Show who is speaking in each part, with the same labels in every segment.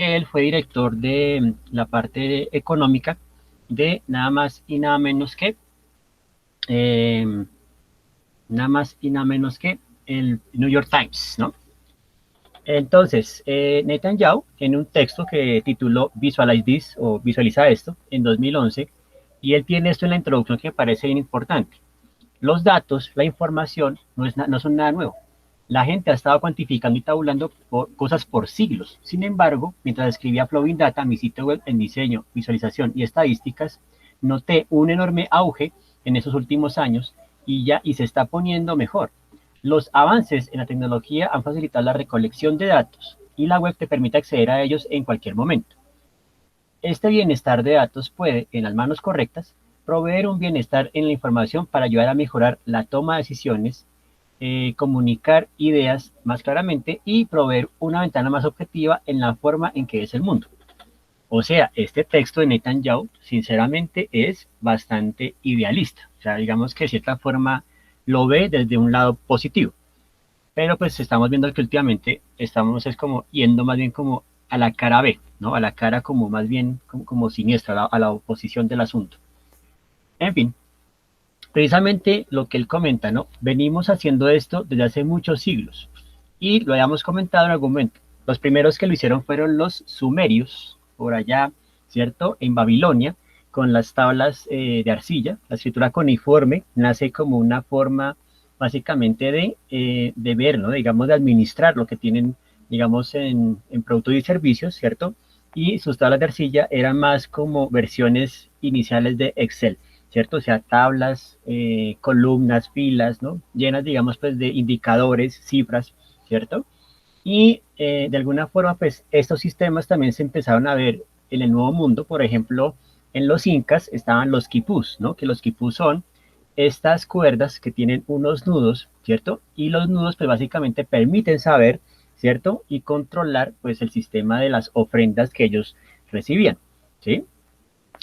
Speaker 1: Él fue director de la parte económica de nada más y nada menos que, eh, nada más y nada menos que el New York Times, ¿no? Entonces, Netanyahu tiene un texto que tituló Visualize This o Visualiza esto en 2011 y él tiene esto en la introducción que me parece bien importante. Los datos, la información no son nada nuevo. La gente ha estado cuantificando y tabulando cosas por siglos. Sin embargo, mientras escribía Flowing Data, mi sitio web en diseño, visualización y estadísticas, noté un enorme auge en esos últimos años y se está poniendo mejor. Los avances en la tecnología han facilitado la recolección de datos y la web te permite acceder a ellos en cualquier momento. Este bienestar de datos puede, en las manos correctas, proveer un bienestar en la información para ayudar a mejorar la toma de decisiones, comunicar ideas más claramente y proveer una ventana más objetiva en la forma en que es el mundo. O sea, este texto de Netanyahu, sinceramente, es bastante idealista. O sea, digamos que de cierta forma lo ve desde un lado positivo. Pero pues estamos viendo que últimamente estamos es como yendo más bien como a la cara B, ¿no? A la cara como más bien como siniestra, a la oposición del asunto. En fin, precisamente lo que él comenta, ¿no? Venimos haciendo esto desde hace muchos siglos y lo habíamos comentado en algún momento. Los primeros que lo hicieron fueron los sumerios, por allá, ¿cierto? En Babilonia, con las tablas de arcilla. La escritura cuneiforme nace como una forma básicamente de ver, ¿no? Digamos, de administrar lo que tienen, digamos, en productos y servicios, ¿cierto? Y sus tablas de arcilla eran más como versiones iniciales de Excel. ¿Cierto? O sea, tablas, columnas, filas, ¿no? Llenas, digamos, pues de indicadores, cifras, ¿cierto? Y de alguna forma, pues estos sistemas también se empezaron a ver en el Nuevo Mundo. Por ejemplo, en los incas estaban los quipús, ¿no? Que los quipús son estas cuerdas que tienen unos nudos, ¿cierto? Y los nudos, pues básicamente permiten saber, ¿cierto? Y controlar, pues el sistema de las ofrendas que ellos recibían, ¿sí?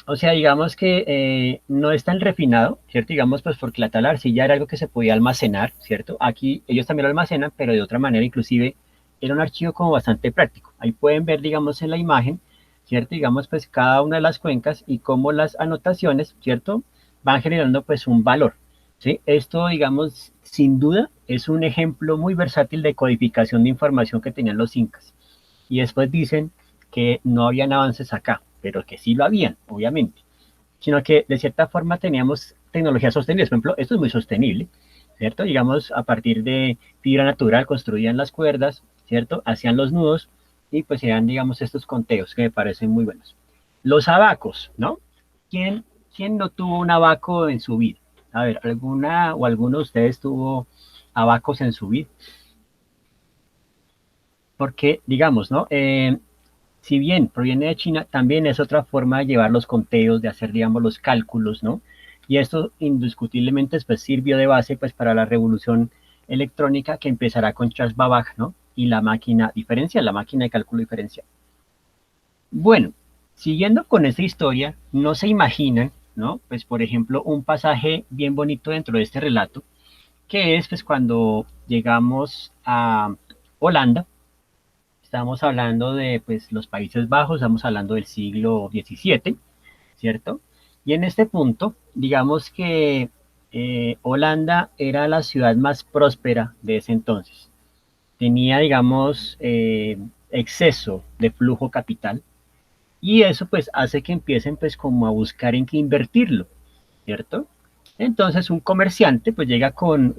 Speaker 1: O sea, digamos que no es tan refinado, ¿cierto? Digamos, pues porque la tabla de arcilla era algo que se podía almacenar, ¿cierto? Aquí ellos también lo almacenan, pero de otra manera, inclusive era un archivo como bastante práctico. Ahí pueden ver, digamos, en la imagen, ¿cierto? Digamos, pues cada una de las cuencas y cómo las anotaciones, ¿cierto? Van generando pues un valor, ¿sí? Esto, digamos, sin duda es un ejemplo muy versátil de codificación de información que tenían los incas. Y después dicen que no habían avances acá, pero que sí lo habían, obviamente, sino que de cierta forma teníamos tecnologías sostenibles. Por ejemplo, esto es muy sostenible, ¿cierto? Digamos, a partir de fibra natural construían las cuerdas, ¿cierto? Hacían los nudos y pues eran, digamos, estos conteos que me parecen muy buenos. Los abacos, ¿no? ¿Quién no tuvo un abaco en su vida? A ver, ¿alguna o alguno de ustedes tuvo abacos en su vida? Porque, digamos, ¿no? Si bien proviene de China, también es otra forma de llevar los conteos, de hacer, digamos, los cálculos, ¿no? Y esto indiscutiblemente pues, sirvió de base pues, para la revolución electrónica que empezará con Charles Babbage, ¿no? Y la máquina diferencial, la máquina de cálculo diferencial. Bueno, siguiendo con esta historia, no se imaginan, ¿no? Pues, por ejemplo, un pasaje bien bonito dentro de este relato, que es pues cuando llegamos a Holanda. Estamos hablando de pues, los Países Bajos, estamos hablando del siglo XVII, ¿cierto? Y en este punto, digamos que Holanda era la ciudad más próspera de ese entonces. Tenía, digamos, exceso de flujo capital y eso pues hace que empiecen pues como a buscar en qué invertirlo, ¿cierto? Entonces un comerciante pues llega con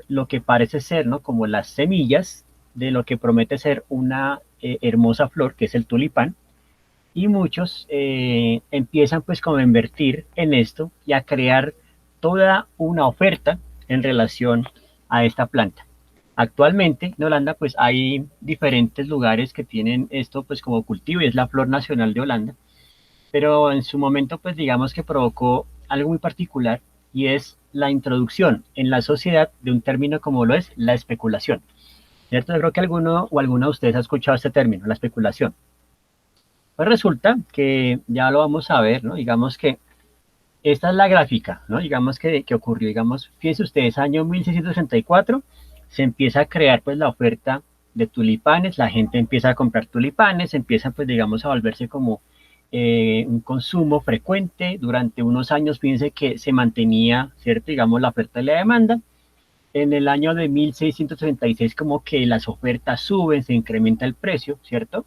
Speaker 1: lo que parece ser, ¿no? Como las semillas de lo que promete ser una hermosa flor, que es el tulipán, y muchos empiezan pues como a invertir en esto y a crear toda una oferta en relación a esta planta. Actualmente en Holanda pues hay diferentes lugares que tienen esto pues como cultivo y es la flor nacional de Holanda, pero en su momento pues digamos que provocó algo muy particular y es la introducción en la sociedad de un término como lo es la especulación. ¿Cierto? Yo creo que alguno o alguna de ustedes ha escuchado este término, la especulación. Pues resulta que ya lo vamos a ver, ¿no? Digamos que esta es la gráfica, ¿no? Digamos que ocurrió, digamos, fíjense ustedes, año 1664 se empieza a crear pues la oferta de tulipanes, la gente empieza a comprar tulipanes, empieza pues digamos a volverse como un consumo frecuente. Durante unos años, fíjense que se mantenía, ¿cierto? Digamos la oferta y la demanda. En el año de 1636 como que las ofertas suben, se incrementa el precio, ¿cierto?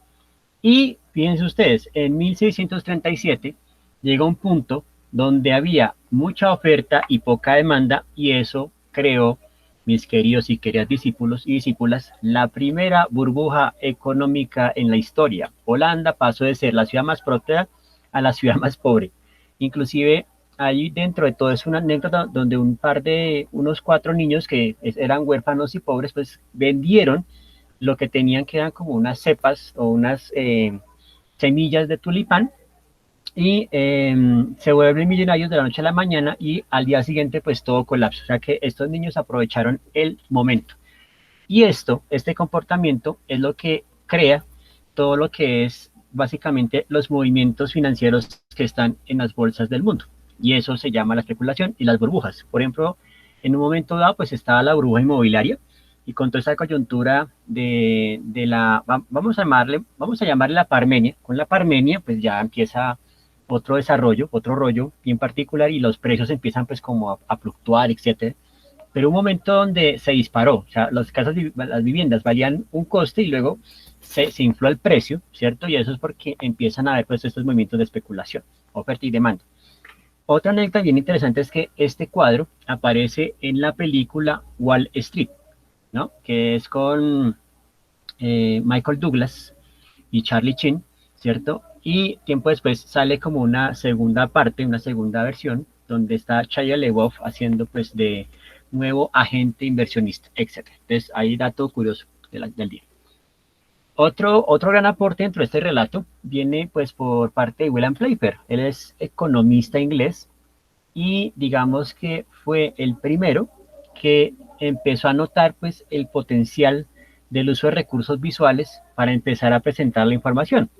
Speaker 1: Y fíjense ustedes, en 1637 llega un punto donde había mucha oferta y poca demanda y eso creó, mis queridos y queridas discípulos y discípulas, la primera burbuja económica en la historia. Holanda pasó de ser la ciudad más próspera a la ciudad más pobre. Inclusive ahí dentro de todo es una anécdota donde un par de unos 4 niños que eran huérfanos y pobres pues vendieron lo que tenían que eran como unas cepas o unas semillas de tulipán y se vuelven millonarios de la noche a la mañana y al día siguiente pues todo colapsa. O sea que estos niños aprovecharon el momento. Y este comportamiento es lo que crea todo lo que es básicamente los movimientos financieros que están en las bolsas del mundo. Y eso se llama la especulación y las burbujas. Por ejemplo, en un momento dado, pues estaba la burbuja inmobiliaria y con toda esa coyuntura de la, vamos a llamarle la Parmenia. Con la Parmenia, pues ya empieza otro desarrollo, otro rollo bien particular y los precios empiezan pues como a fluctuar, etcétera. Pero un momento donde se disparó, o sea, las casas, las viviendas valían un coste y luego se infló el precio, ¿cierto? Y eso es porque empiezan a haber pues estos movimientos de especulación, oferta y demanda. Otra anécdota bien interesante es que este cuadro aparece en la película Wall Street, ¿no? Que es con Michael Douglas y Charlie Sheen, ¿cierto? Y tiempo después sale como una segunda parte, una segunda versión, donde está Shia LaBeouf haciendo pues de nuevo agente inversionista, etc. Entonces, ahí dato curioso del día. Otro gran aporte dentro de este relato viene pues por parte de William Playfair. Él es economista inglés y digamos que fue el primero que empezó a notar pues el potencial del uso de recursos visuales para empezar a presentar la información.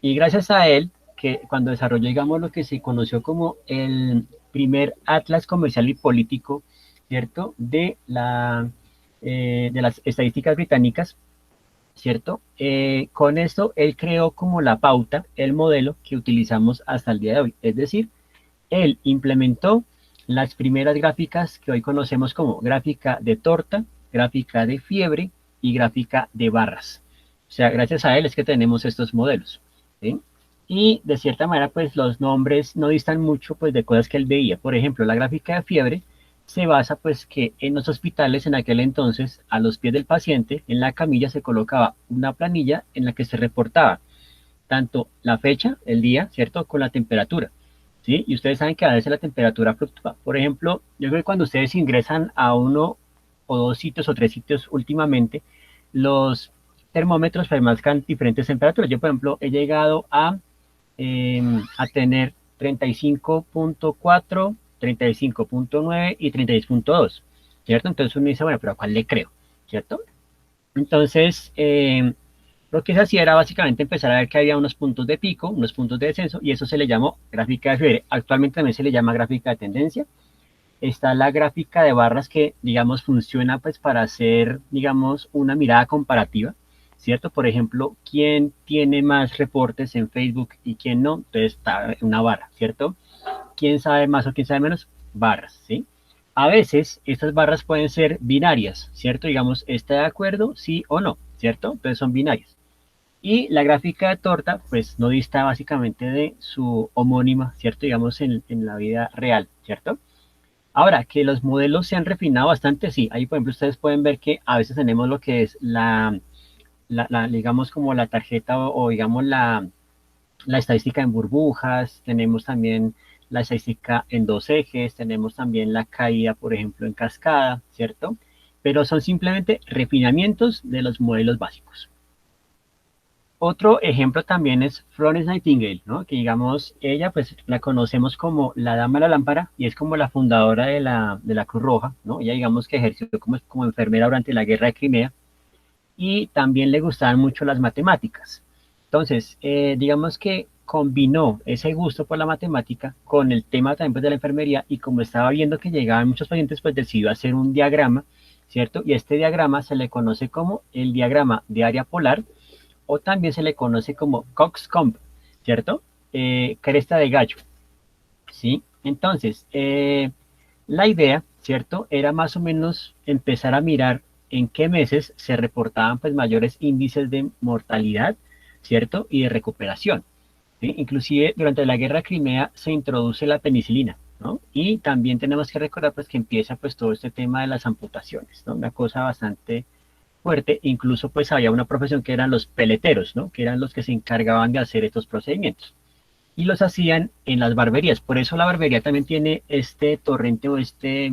Speaker 1: Y gracias a él, que cuando desarrolló, digamos, lo que se conoció como el primer atlas comercial y político, ¿cierto? De las estadísticas británicas, ¿cierto? Con esto, él creó como la pauta, el modelo que utilizamos hasta el día de hoy. Es decir, él implementó las primeras gráficas que hoy conocemos como gráfica de torta, gráfica de fiebre y gráfica de barras. O sea, gracias a él es que tenemos estos modelos, ¿sí? Y de cierta manera, pues los nombres no distan mucho pues de cosas que él veía. Por ejemplo, la gráfica de fiebre se basa pues que en los hospitales en aquel entonces, a los pies del paciente, en la camilla se colocaba una planilla en la que se reportaba tanto la fecha, el día, ¿cierto? Con la temperatura, ¿sí? Y ustedes saben que a veces la temperatura fluctúa. Por ejemplo, yo creo que cuando ustedes ingresan a uno o dos sitios o tres sitios últimamente, los termómetros pues marcan diferentes temperaturas. Yo, por ejemplo, he llegado a tener 35.4, 35.9 y 36.2, ¿cierto? Entonces uno dice, bueno, pero ¿a cuál le creo? ¿Cierto? Entonces, lo que se hacía era básicamente empezar a ver que había unos puntos de pico, unos puntos de descenso, y eso se le llamó gráfica de fiebre. Actualmente también se le llama gráfica de tendencia. Está la gráfica de barras que, digamos, funciona pues para hacer, digamos, una mirada comparativa, ¿cierto? Por ejemplo, quién tiene más reportes en Facebook y quién no, entonces está una barra, ¿cierto? ¿Quién sabe más o quién sabe menos? Barras, ¿sí? A veces estas barras pueden ser binarias, ¿cierto? Digamos, ¿está de acuerdo? Sí o no, ¿cierto? Entonces son binarias. Y la gráfica de torta, pues no dista básicamente de su homónima, ¿cierto? Digamos, en la vida real, ¿cierto? Ahora, que los modelos se han refinado bastante, sí. Ahí, por ejemplo, ustedes pueden ver que a veces tenemos lo que es digamos, como la tarjeta o digamos, la estadística en burbujas, tenemos también la estadística en dos ejes, tenemos también la caída, por ejemplo, en cascada, ¿cierto? Pero son simplemente refinamientos de los modelos básicos. Otro ejemplo también es Florence Nightingale, ¿no? Que digamos, ella pues la conocemos como la Dama de la Lámpara y es como la fundadora de la Cruz Roja, ¿no? Ella digamos que ejerció como enfermera durante la Guerra de Crimea y también le gustaban mucho las matemáticas. Entonces, digamos que combinó ese gusto por la matemática con el tema también pues, de la enfermería y como estaba viendo que llegaban muchos pacientes, pues decidió hacer un diagrama, ¿cierto? Y este diagrama se le conoce como el diagrama de área polar o también se le conoce como Cox-Comb, ¿cierto? Cresta de gallo, ¿sí? Entonces, la idea, ¿cierto? Era más o menos empezar a mirar en qué meses se reportaban pues mayores índices de mortalidad, ¿cierto? Y de recuperación, ¿sí? Inclusive durante la guerra de Crimea se introduce la penicilina, ¿no? Y también tenemos que recordar pues que empieza pues todo este tema de las amputaciones, ¿no? Una cosa bastante fuerte, incluso pues había una profesión que eran los peleteros, ¿no? Que eran los que se encargaban de hacer estos procedimientos y los hacían en las barberías. Por eso la barbería también tiene este torrente o este,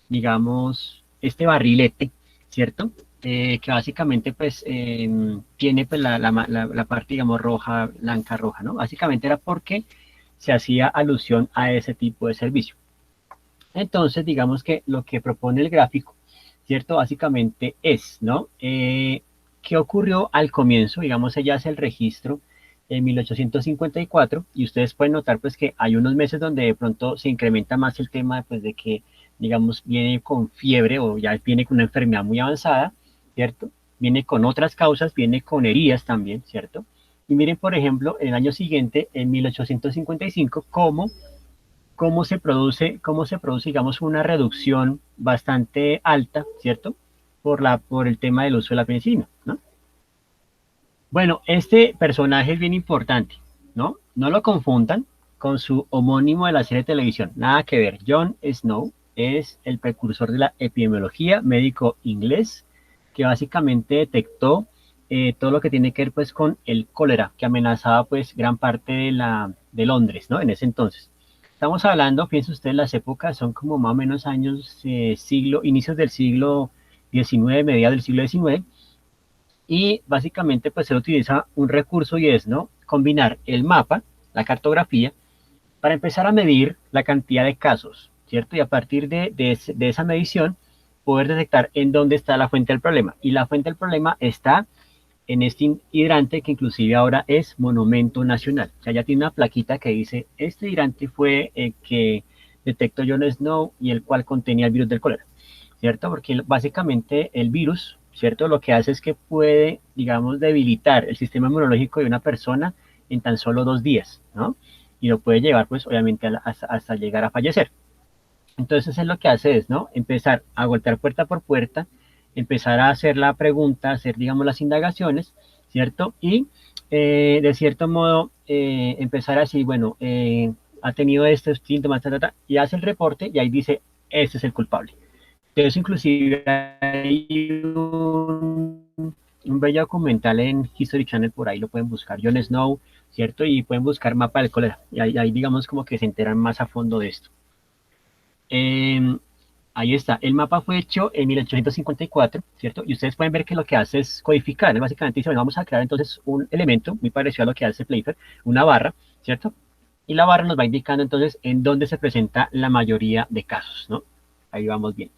Speaker 1: digamos, este barrilete, ¿cierto? Que básicamente pues tiene pues la parte, digamos, roja, blanca, roja, ¿no? Básicamente era porque se hacía alusión a ese tipo de servicio. Entonces, digamos que lo que propone el gráfico, ¿cierto? Básicamente es, ¿no? ¿Qué ocurrió al comienzo? Digamos, ella hace el registro en 1854 y ustedes pueden notar pues que hay unos meses donde de pronto se incrementa más el tema pues de que, digamos, viene con fiebre o ya viene con una enfermedad muy avanzada, ¿cierto? Viene con otras causas, viene con heridas también, ¿cierto? Y miren, por ejemplo, el año siguiente, en 1855, cómo se produce, digamos, una reducción bastante alta, ¿cierto? Por el tema del uso de la penicilina, ¿no? Bueno, este personaje es bien importante, ¿no? No lo confundan con su homónimo de la serie de televisión, nada que ver. John Snow es el precursor de la epidemiología, médico inglés, que básicamente detectó todo lo que tiene que ver pues con el cólera, que amenazaba pues gran parte de Londres, ¿no? En ese entonces. Estamos hablando, piensen ustedes, las épocas son como más o menos años, inicios del siglo XIX, mediados del siglo XIX, y básicamente pues se utiliza un recurso y es, ¿no? Combinar el mapa, la cartografía, para empezar a medir la cantidad de casos, ¿cierto? Y a partir de esa medición, poder detectar en dónde está la fuente del problema. Y la fuente del problema está en este hidrante que inclusive ahora es monumento nacional. O sea, ya tiene una plaquita que dice, este hidrante fue el que detectó John Snow y el cual contenía el virus del cólera, ¿cierto? Porque básicamente el virus, ¿cierto? Lo que hace es que puede, digamos, debilitar el sistema inmunológico de una persona en tan solo 2 días, ¿no? Y lo puede llevar, pues, obviamente, hasta llegar a fallecer. Entonces, es lo que hace es, ¿no? Empezar a golpear puerta por puerta, empezar a hacer la pregunta, hacer, digamos, las indagaciones, ¿cierto? Y, de cierto modo, empezar a decir, bueno, ha tenido estos síntomas, ta, ta, ta, y hace el reporte y ahí dice, este es el culpable. De eso inclusive hay un bello documental en History Channel, por ahí lo pueden buscar, Jon Snow, ¿cierto? Y pueden buscar mapa del cólera. Y ahí digamos como que se enteran más a fondo de esto. Eh, Ahí está, el mapa fue hecho en 1854, ¿cierto? Y ustedes pueden ver que lo que hace es codificar, ¿no? Básicamente dice, bueno, vamos a crear entonces un elemento muy parecido a lo que hace Playfair, una barra, ¿cierto? Y la barra nos va indicando entonces en dónde se presenta la mayoría de casos, ¿no? Ahí vamos viendo.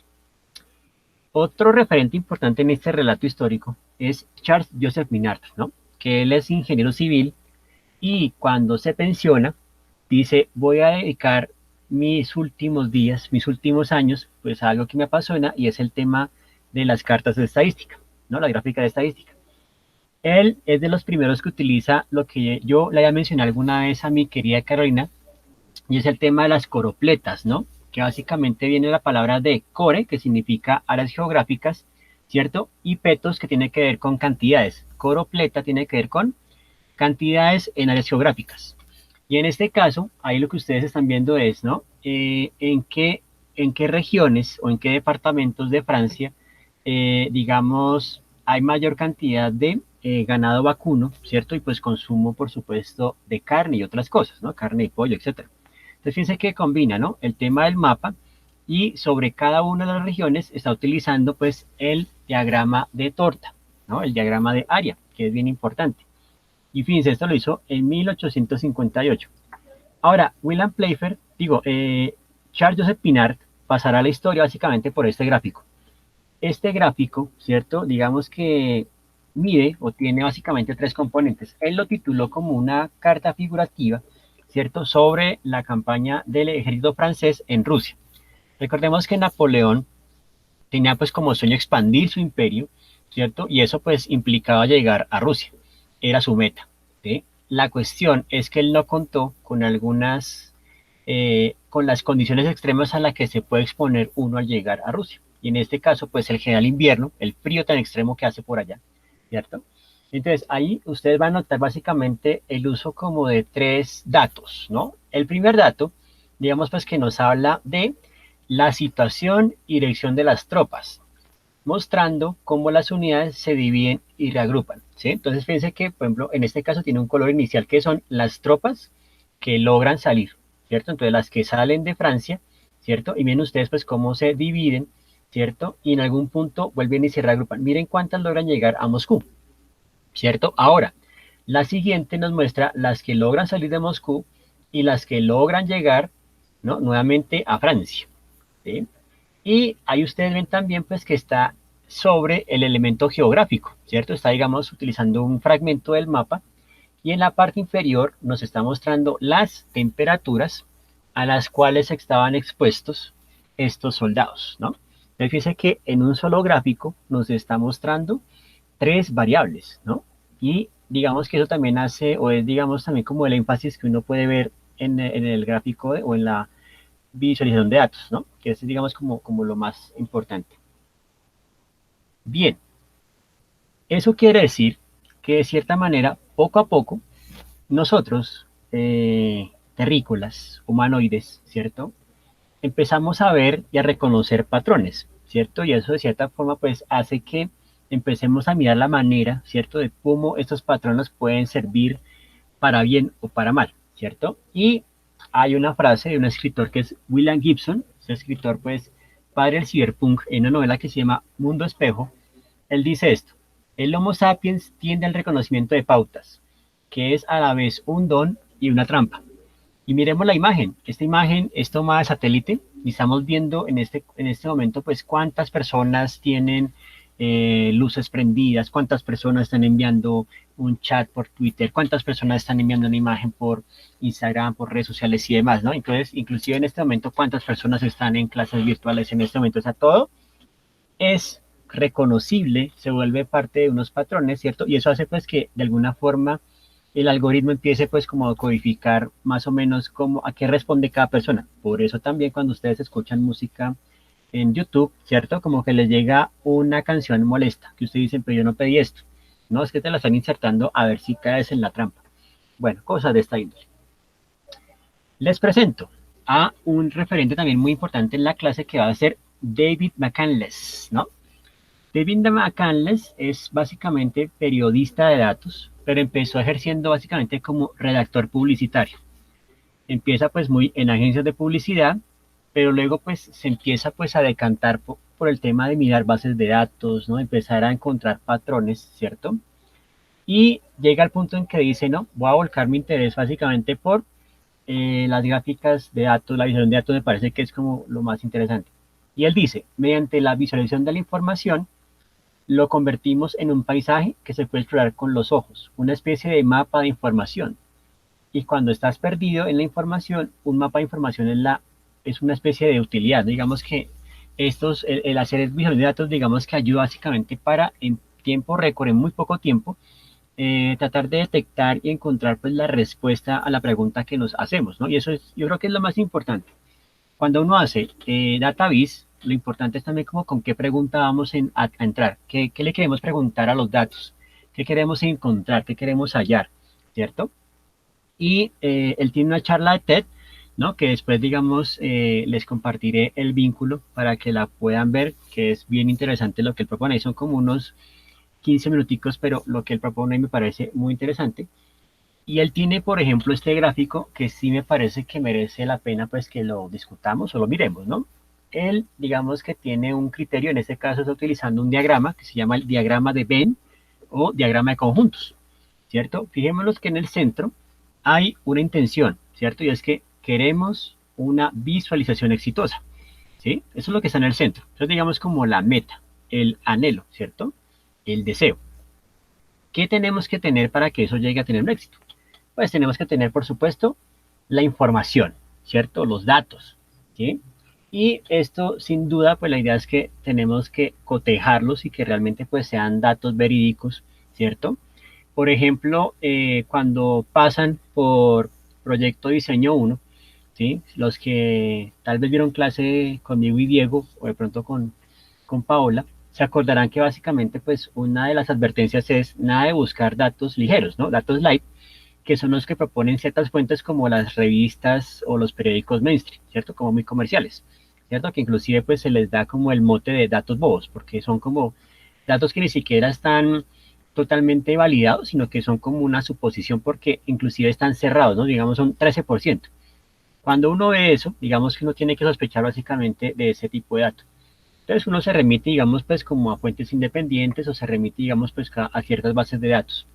Speaker 1: Otro referente importante en este relato histórico es Charles Joseph Minard, ¿no? Que él es ingeniero civil y cuando se pensiona, dice, voy a dedicar mis últimos días, mis últimos años, pues a algo que me apasiona y es el tema de las cartas de estadística, ¿no? La gráfica de estadística. Él es de los primeros que utiliza lo que yo le había mencionado alguna vez a mi querida Carolina, y es el tema de las coropletas, ¿no? Que básicamente viene la palabra de core, que significa áreas geográficas, ¿cierto? Y petos, que tiene que ver con cantidades. Coropleta tiene que ver con cantidades en áreas geográficas. Y en este caso, ahí lo que ustedes están viendo es, ¿no? En qué regiones o en qué departamentos de Francia, digamos, hay mayor cantidad de ganado vacuno, ¿cierto? Y pues consumo, por supuesto, de carne y otras cosas, ¿no? Carne y pollo, etcétera. Entonces, fíjense que combina, ¿no? El tema del mapa y sobre cada una de las regiones está utilizando, pues, el diagrama de torta, ¿no? El diagrama de área, que es bien importante. Y fíjense, esto lo hizo en 1858. Ahora, William Playfair, Charles Joseph Pinard pasará a la historia básicamente por este gráfico. Este gráfico, ¿cierto? Digamos que mide o tiene básicamente tres componentes. Él lo tituló como una carta figurativa, ¿cierto? Sobre la campaña del ejército francés en Rusia. Recordemos que Napoleón tenía pues como sueño expandir su imperio, ¿cierto? Y eso pues implicaba llegar a Rusia, era su meta, ¿sí? La cuestión es que él no contó con con las condiciones extremas a las que se puede exponer uno al llegar a Rusia. Y en este caso, pues el general invierno, el frío tan extremo que hace por allá, ¿cierto? Entonces, ahí ustedes van a notar básicamente el uso como de tres datos, ¿no? El primer dato, digamos pues que nos habla de la situación y dirección de las tropas, mostrando cómo las unidades se dividen y reagrupan, ¿sí? Entonces, fíjense que, por ejemplo, en este caso tiene un color inicial que son las tropas que logran salir, ¿cierto? Entonces, las que salen de Francia, ¿cierto? Y miren ustedes pues cómo se dividen, ¿cierto? Y en algún punto vuelven y se reagrupan. Miren cuántas logran llegar a Moscú, ¿cierto? Ahora, la siguiente nos muestra las que logran salir de Moscú y las que logran llegar, ¿no? Nuevamente a Francia, ¿sí? Y ahí ustedes ven también pues que está sobre el elemento geográfico, ¿cierto? Está, digamos, utilizando un fragmento del mapa y en la parte inferior nos está mostrando las temperaturas a las cuales estaban expuestos estos soldados, ¿no? Entonces fíjense que en un solo gráfico nos está mostrando tres variables, ¿no? Y digamos que eso también hace, o es digamos también como el énfasis que uno puede ver en el gráfico o en la visualización de datos, ¿no? Que es digamos como lo más importante. Bien, eso quiere decir que de cierta manera, poco a poco, nosotros, terrícolas, humanoides, ¿cierto? Empezamos a ver y a reconocer patrones, ¿cierto? Y eso de cierta forma pues hace que empecemos a mirar la manera, ¿cierto? De cómo estos patrones pueden servir para bien o para mal, ¿cierto? Y hay una frase de un escritor que es William Gibson, ese escritor pues padre del cyberpunk, en una novela que se llama Mundo Espejo. Él dice esto: el Homo sapiens tiende al reconocimiento de pautas, que es a la vez un don y una trampa. Y miremos la imagen. Esta imagen es tomada de satélite y estamos viendo en este momento pues cuántas personas tienen luces prendidas, cuántas personas están enviando un chat por Twitter, cuántas personas están enviando una imagen por Instagram, por redes sociales y demás, ¿no? Entonces, inclusive en este momento, cuántas personas están en clases virtuales en este momento. O sea, todo es reconocible, se vuelve parte de unos patrones, ¿cierto? Y eso hace pues que de alguna forma el algoritmo empiece pues como a codificar más o menos como a qué responde cada persona. Por eso también cuando ustedes escuchan música en YouTube, ¿cierto? Como que les llega una canción molesta, que ustedes dicen, pero yo no pedí esto. No, es que te la están insertando a ver si caes en la trampa. Bueno, cosas de esta índole. Les presento a un referente también muy importante en la clase que va a ser David McCandless, ¿no? David McCandless es básicamente periodista de datos, pero empezó ejerciendo básicamente como redactor publicitario. Empieza pues muy en agencias de publicidad, pero luego pues se empieza pues a decantar por el tema de mirar bases de datos, ¿no? Empezar a encontrar patrones, ¿cierto? Y llega al punto en que dice, no, voy a volcar mi interés básicamente por las gráficas de datos, la visualización de datos me parece que es como lo más interesante. Y él dice, mediante la visualización de la información, lo convertimos en un paisaje que se puede explorar con los ojos, una especie de mapa de información. Y cuando estás perdido en la información, un mapa de información es una especie de utilidad. Digamos que el hacer visualización de datos, digamos que ayuda básicamente para en tiempo récord, en muy poco tiempo, tratar de detectar y encontrar pues la respuesta a la pregunta que nos hacemos, ¿no? Y eso es, yo creo que es lo más importante. Cuando uno hace database, lo importante es también como con qué pregunta vamos a entrar, qué le queremos preguntar a los datos, qué queremos encontrar, qué queremos hallar, ¿cierto? Y él tiene una charla de TED, ¿no? Que después, digamos, les compartiré el vínculo para que la puedan ver, que es bien interesante lo que él propone. Son como unos 15 minuticos, pero lo que él propone me parece muy interesante. Y él tiene, por ejemplo, este gráfico que sí me parece que merece la pena pues que lo discutamos o lo miremos, ¿no? Él, digamos que tiene un criterio, en este caso está utilizando un diagrama que se llama el diagrama de Venn o diagrama de conjuntos, ¿cierto? Fijémonos que en el centro hay una intención, ¿cierto? Y es que queremos una visualización exitosa, ¿sí? Eso es lo que está en el centro. Entonces, digamos como la meta, el anhelo, ¿cierto? El deseo. ¿Qué tenemos que tener para que eso llegue a tener un éxito? Pues tenemos que tener, por supuesto, la información, ¿cierto? Los datos, ¿sí? Y esto, sin duda, pues la idea es que tenemos que cotejarlos y que realmente pues sean datos verídicos, ¿cierto? Por ejemplo, cuando pasan por proyecto diseño uno, ¿sí? Los que tal vez vieron clase conmigo y Diego, o de pronto con Paola, se acordarán que básicamente pues una de las advertencias es nada de buscar datos ligeros, ¿no? Datos light, que son los que proponen ciertas fuentes como las revistas o los periódicos mainstream, ¿cierto? Como muy comerciales, ¿cierto? Que inclusive pues se les da como el mote de datos bobos, porque son como datos que ni siquiera están totalmente validados, sino que son como una suposición porque inclusive están cerrados, ¿no? Digamos son 13%. Cuando uno ve eso, digamos que uno tiene que sospechar básicamente de ese tipo de datos. Entonces uno se remite, digamos, pues como a fuentes independientes o se remite, digamos, pues a ciertas bases de datos.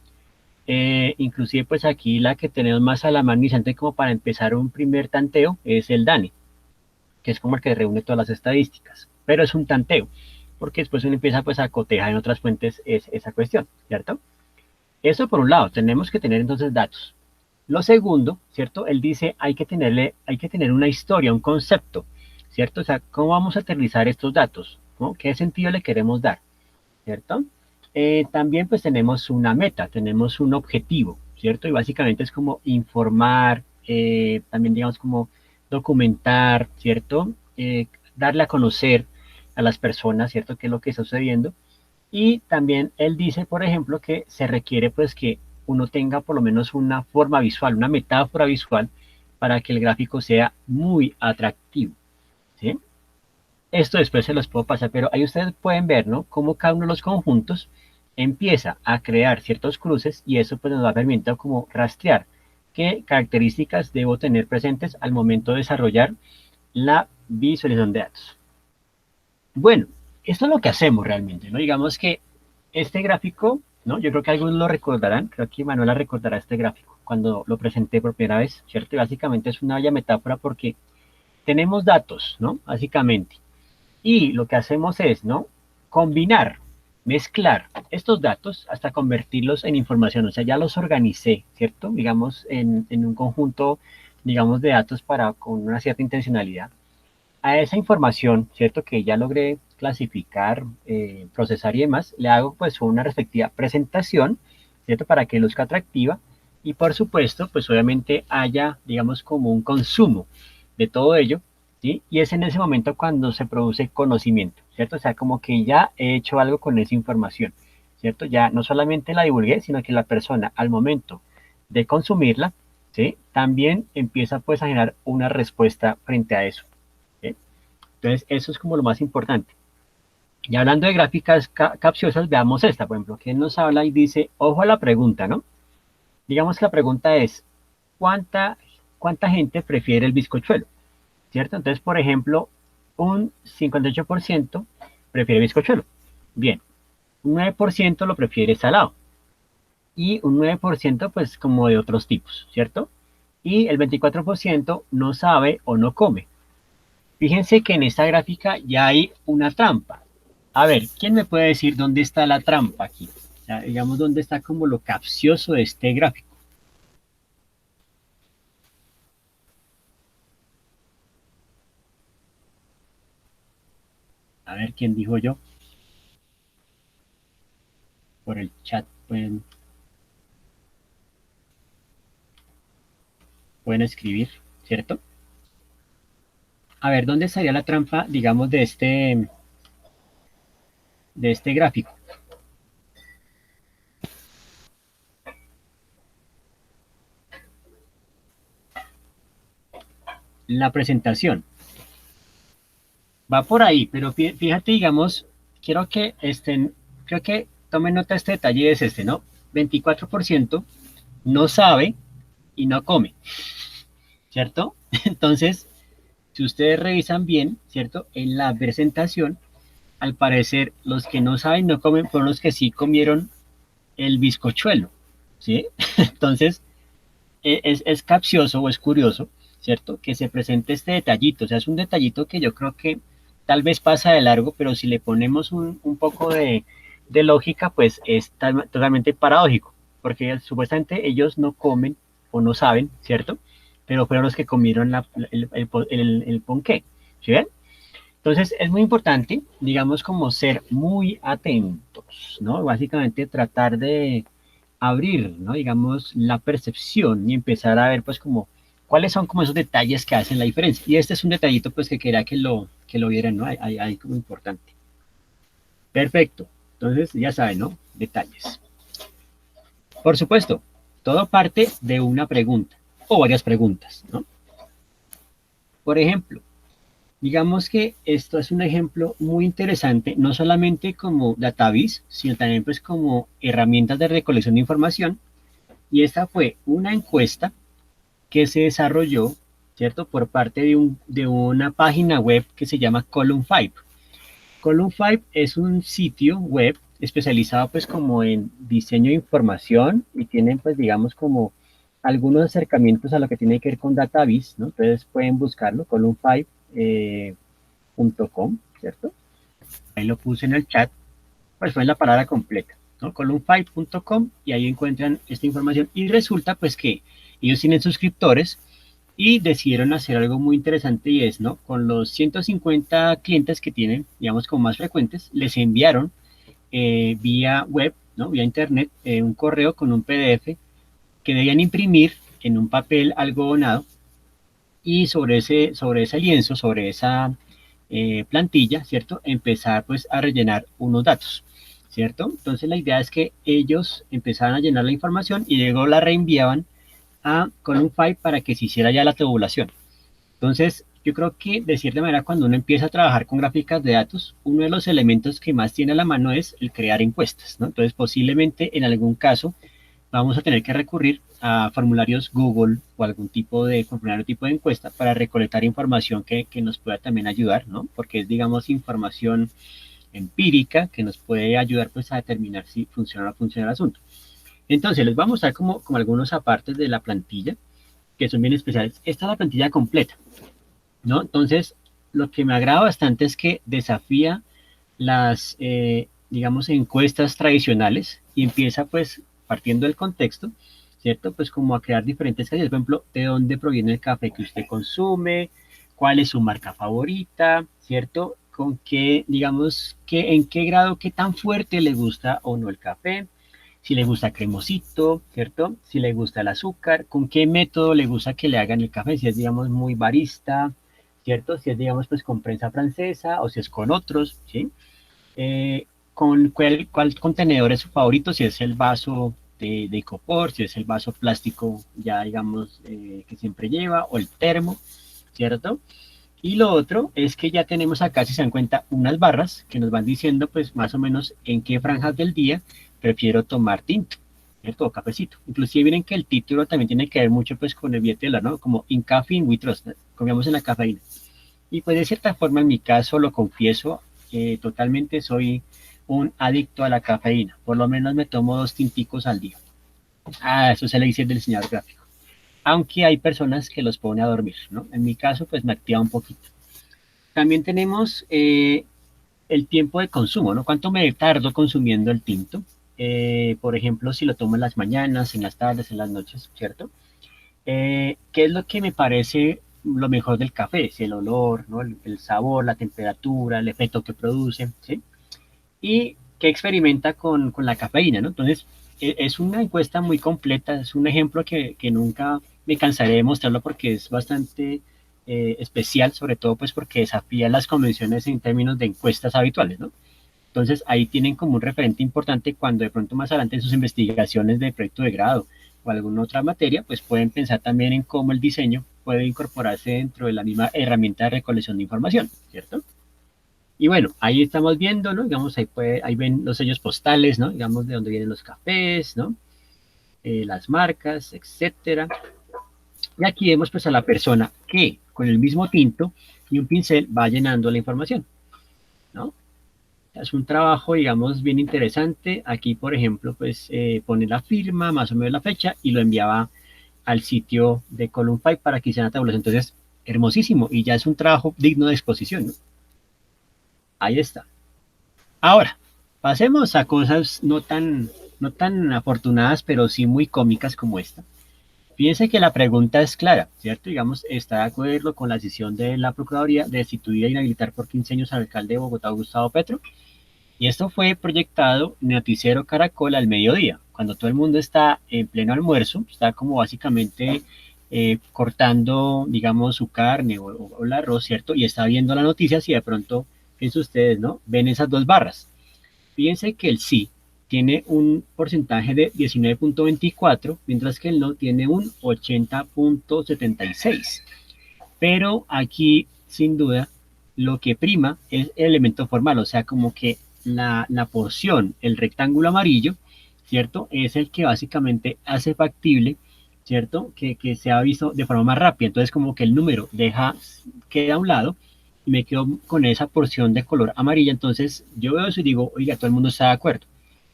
Speaker 1: Inclusive pues aquí la que tenemos más a la mano y como para empezar un primer tanteo es el DANE, que es como el que reúne todas las estadísticas, pero es un tanteo, porque después uno empieza pues a cotejar en otras fuentes esa cuestión, ¿cierto? Eso por un lado, tenemos que tener entonces datos. Lo segundo, ¿cierto? Él dice, hay que tener una historia, un concepto, ¿cierto? O sea, ¿cómo vamos a aterrizar estos datos? ¿No? ¿Qué sentido le queremos dar? ¿Cierto? También pues tenemos una meta, tenemos un objetivo, ¿cierto? Y básicamente es como informar, también digamos como documentar, ¿cierto? Darle a conocer a las personas, ¿cierto? ¿Qué es lo que está sucediendo? Y también él dice, por ejemplo, que se requiere pues que uno tenga por lo menos una forma visual, una metáfora visual para que el gráfico sea muy atractivo, ¿sí? Esto después se los puedo pasar, pero ahí ustedes pueden ver, ¿no? Cómo cada uno de los conjuntos empieza a crear ciertos cruces y eso pues nos va a permitir como rastrear qué características debo tener presentes al momento de desarrollar la visualización de datos. Bueno, esto es lo que hacemos realmente, ¿no? Digamos que este gráfico, ¿no? Yo creo que algunos lo recordarán, creo que Manuela recordará este gráfico cuando lo presenté por primera vez, ¿cierto? Y básicamente es una bella metáfora porque tenemos datos, ¿no? Básicamente. Y lo que hacemos es, ¿no? Combinar, mezclar estos datos hasta convertirlos en información. O sea, ya los organicé, ¿cierto? Digamos, en un conjunto, digamos, de datos para con una cierta intencionalidad. A esa información, ¿cierto? Que ya logré clasificar, procesar y demás, le hago pues una respectiva presentación, ¿cierto? Para que luzca atractiva y por supuesto, pues obviamente haya, digamos, como un consumo de todo ello, ¿sí? Y es en ese momento cuando se produce conocimiento, ¿cierto? O sea, como que ya he hecho algo con esa información, ¿cierto? Ya no solamente la divulgué, sino que la persona al momento de consumirla, ¿sí? También empieza pues a generar una respuesta frente a eso. ¿Sí? Entonces, eso es como lo más importante. Y hablando de gráficas capciosas, veamos esta, por ejemplo, que nos habla y dice, ojo a la pregunta, ¿no? Digamos que la pregunta es, ¿cuánta, cuánta gente prefiere el bizcochuelo? ¿Cierto? Entonces, por ejemplo, un 58% prefiere bizcochuelo. Bien, un 9% lo prefiere salado y un 9% pues como de otros tipos, ¿cierto? Y el 24% no sabe o no come. Fíjense que en esta gráfica ya hay una trampa. A ver, ¿quién me puede decir dónde está la trampa aquí? O sea, digamos, dónde está como lo capcioso de este gráfico. A ver, ¿quién dijo yo? Por el chat pueden escribir, ¿cierto? A ver, ¿dónde estaría la trampa, digamos, de este gráfico? La presentación. Va por ahí, pero fíjate, digamos, quiero que estén, creo que tomen nota de este detalle, es este, ¿no? 24% no sabe y no come, ¿cierto? Entonces, si ustedes revisan bien, ¿cierto? En la presentación, al parecer, los que no saben no comen fueron los que sí comieron el bizcochuelo, ¿sí? Entonces, es capcioso o es curioso, ¿cierto? Que se presente este detallito, o sea, es un detallito que yo creo que tal vez pasa de largo, pero si le ponemos un poco de lógica, pues es totalmente paradójico, porque supuestamente ellos no comen o no saben, ¿cierto? Pero fueron los que comieron el ponqué, ¿sí ven? Entonces, es muy importante, digamos, como ser muy atentos, ¿no? Básicamente tratar de abrir, ¿no? Digamos, la percepción y empezar a ver, pues, como, cuáles son como esos detalles que hacen la diferencia. Y este es un detallito, pues, que quería que lo vieran, ¿no? Ahí como importante. Perfecto. Entonces, ya saben, ¿no? Detalles. Por supuesto, todo parte de una pregunta o varias preguntas, ¿no? Por ejemplo, digamos que esto es un ejemplo muy interesante, no solamente como database, sino también pues como herramientas de recolección de información. Y esta fue una encuesta que se desarrolló, ¿cierto? Por parte de una página web que se llama Column 5. Column 5 es un sitio web especializado pues como en diseño de información y tienen pues digamos como algunos acercamientos a lo que tiene que ver con database, ¿no? Entonces pueden buscarlo, column5.com, ¿cierto? Ahí lo puse en el chat, pues fue en la palabra completa, ¿no? column5.com y ahí encuentran esta información y resulta pues que ellos tienen suscriptores y decidieron hacer algo muy interesante y es, ¿no? Con los 150 clientes que tienen, digamos, como más frecuentes, les enviaron vía web, ¿no? Vía internet, un correo con un PDF que debían imprimir en un papel algodonado y sobre ese lienzo, sobre esa plantilla, ¿cierto? Empezar pues a rellenar unos datos, ¿cierto? Entonces la idea es que ellos empezaran a llenar la información y luego la reenviaban a Column 5 para que se hiciera ya la tabulación. Entonces, yo creo que de cierta manera cuando uno empieza a trabajar con gráficas de datos, uno de los elementos que más tiene a la mano es el crear encuestas, ¿no? Entonces, posiblemente en algún caso vamos a tener que recurrir a formularios Google o algún tipo de formulario tipo de encuesta para recolectar información que nos pueda también ayudar, ¿no? Porque es, digamos, información empírica que nos puede ayudar pues a determinar si funciona o no funciona el asunto. Entonces, les vamos a mostrar como algunos apartes de la plantilla que son bien especiales. Esta es la plantilla completa, ¿no? Entonces, lo que me agrada bastante es que desafía las, digamos, encuestas tradicionales y empieza pues partiendo del contexto, ¿cierto? Pues como a crear diferentes casos, por ejemplo, de dónde proviene el café que usted consume, cuál es su marca favorita, ¿cierto? Con qué, digamos, que, en qué grado, qué tan fuerte le gusta o no el café, si le gusta cremosito, ¿cierto? Si le gusta el azúcar, con qué método le gusta que le hagan el café, si es, digamos, muy barista, ¿cierto? Si es, digamos, pues con prensa francesa o si es con otros, ¿sí? Con cuál contenedor es su favorito, si es el vaso de icopor, si es el vaso plástico ya digamos que siempre lleva, o el termo, ¿cierto? Y lo otro es que ya tenemos acá, si se dan cuenta, unas barras que nos van diciendo pues más o menos en qué franjas del día prefiero tomar tinto, ¿cierto? O cafecito. Inclusive miren que el título también tiene que ver mucho pues con el billete de la, ¿no? Como in caffeine we trust, confiamos en la cafeína. Y pues de cierta forma en mi caso lo confieso, totalmente soy un adicto a la cafeína. Por lo menos me tomo 2 tinticos al día. Ah, eso se le dice del diseñador gráfico. Aunque hay personas que los pone a dormir, ¿no? En mi caso pues me activa un poquito. También tenemos el tiempo de consumo, ¿no? ¿Cuánto me tardo consumiendo el tinto? Por ejemplo, si lo tomo en las mañanas, en las tardes, en las noches, ¿cierto? ¿Qué es lo que me parece lo mejor del café? Si el olor, ¿no? El sabor, la temperatura, el efecto que produce, ¿sí? Y qué experimenta con la cafeína, ¿no? Entonces, es una encuesta muy completa, es un ejemplo que nunca me cansaré de mostrarlo porque es bastante especial, sobre todo pues porque desafía las convenciones en términos de encuestas habituales, ¿no? Entonces ahí tienen como un referente importante cuando de pronto más adelante en sus investigaciones de proyecto de grado o alguna otra materia, pues pueden pensar también en cómo el diseño puede incorporarse dentro de la misma herramienta de recolección de información, ¿cierto? Y bueno, ahí estamos viendo, ¿no? Digamos, ahí ven los sellos postales, ¿no? Digamos, de dónde vienen los cafés, ¿no? Las marcas, etcétera. Y aquí vemos pues a la persona que con el mismo tinto y un pincel va llenando la información, ¿no? Es un trabajo, digamos, bien interesante. Aquí, por ejemplo, pues pone la firma, más o menos la fecha, y lo enviaba al sitio de Column 5 para que hicieran la tabulación. Entonces, hermosísimo, y ya es un trabajo digno de exposición, ¿no? Ahí está. Ahora, pasemos a cosas no tan afortunadas, pero sí muy cómicas como esta. Fíjense que la pregunta es clara, ¿cierto? Digamos, está de acuerdo con la decisión de la Procuraduría de destituir e inhabilitar por 15 años al alcalde de Bogotá, Gustavo Petro. Y esto fue proyectado en el noticiero Caracol al mediodía, cuando todo el mundo está en pleno almuerzo, está como básicamente cortando, digamos, su carne o el arroz, ¿cierto? Y está viendo las noticias y de pronto, fíjense ustedes, ¿no? Ven esas dos barras. Fíjense que el sí tiene un porcentaje de 19.24, mientras que el no tiene un 80.76. Pero aquí, sin duda, lo que prima es el elemento formal, o sea, como que la porción, el rectángulo amarillo, ¿cierto? Es el que básicamente hace factible, ¿cierto? Que se ha visto de forma más rápida. Entonces, como que el número queda a un lado y me quedo con esa porción de color amarilla. Entonces, yo veo eso y digo, oiga, todo el mundo está de acuerdo,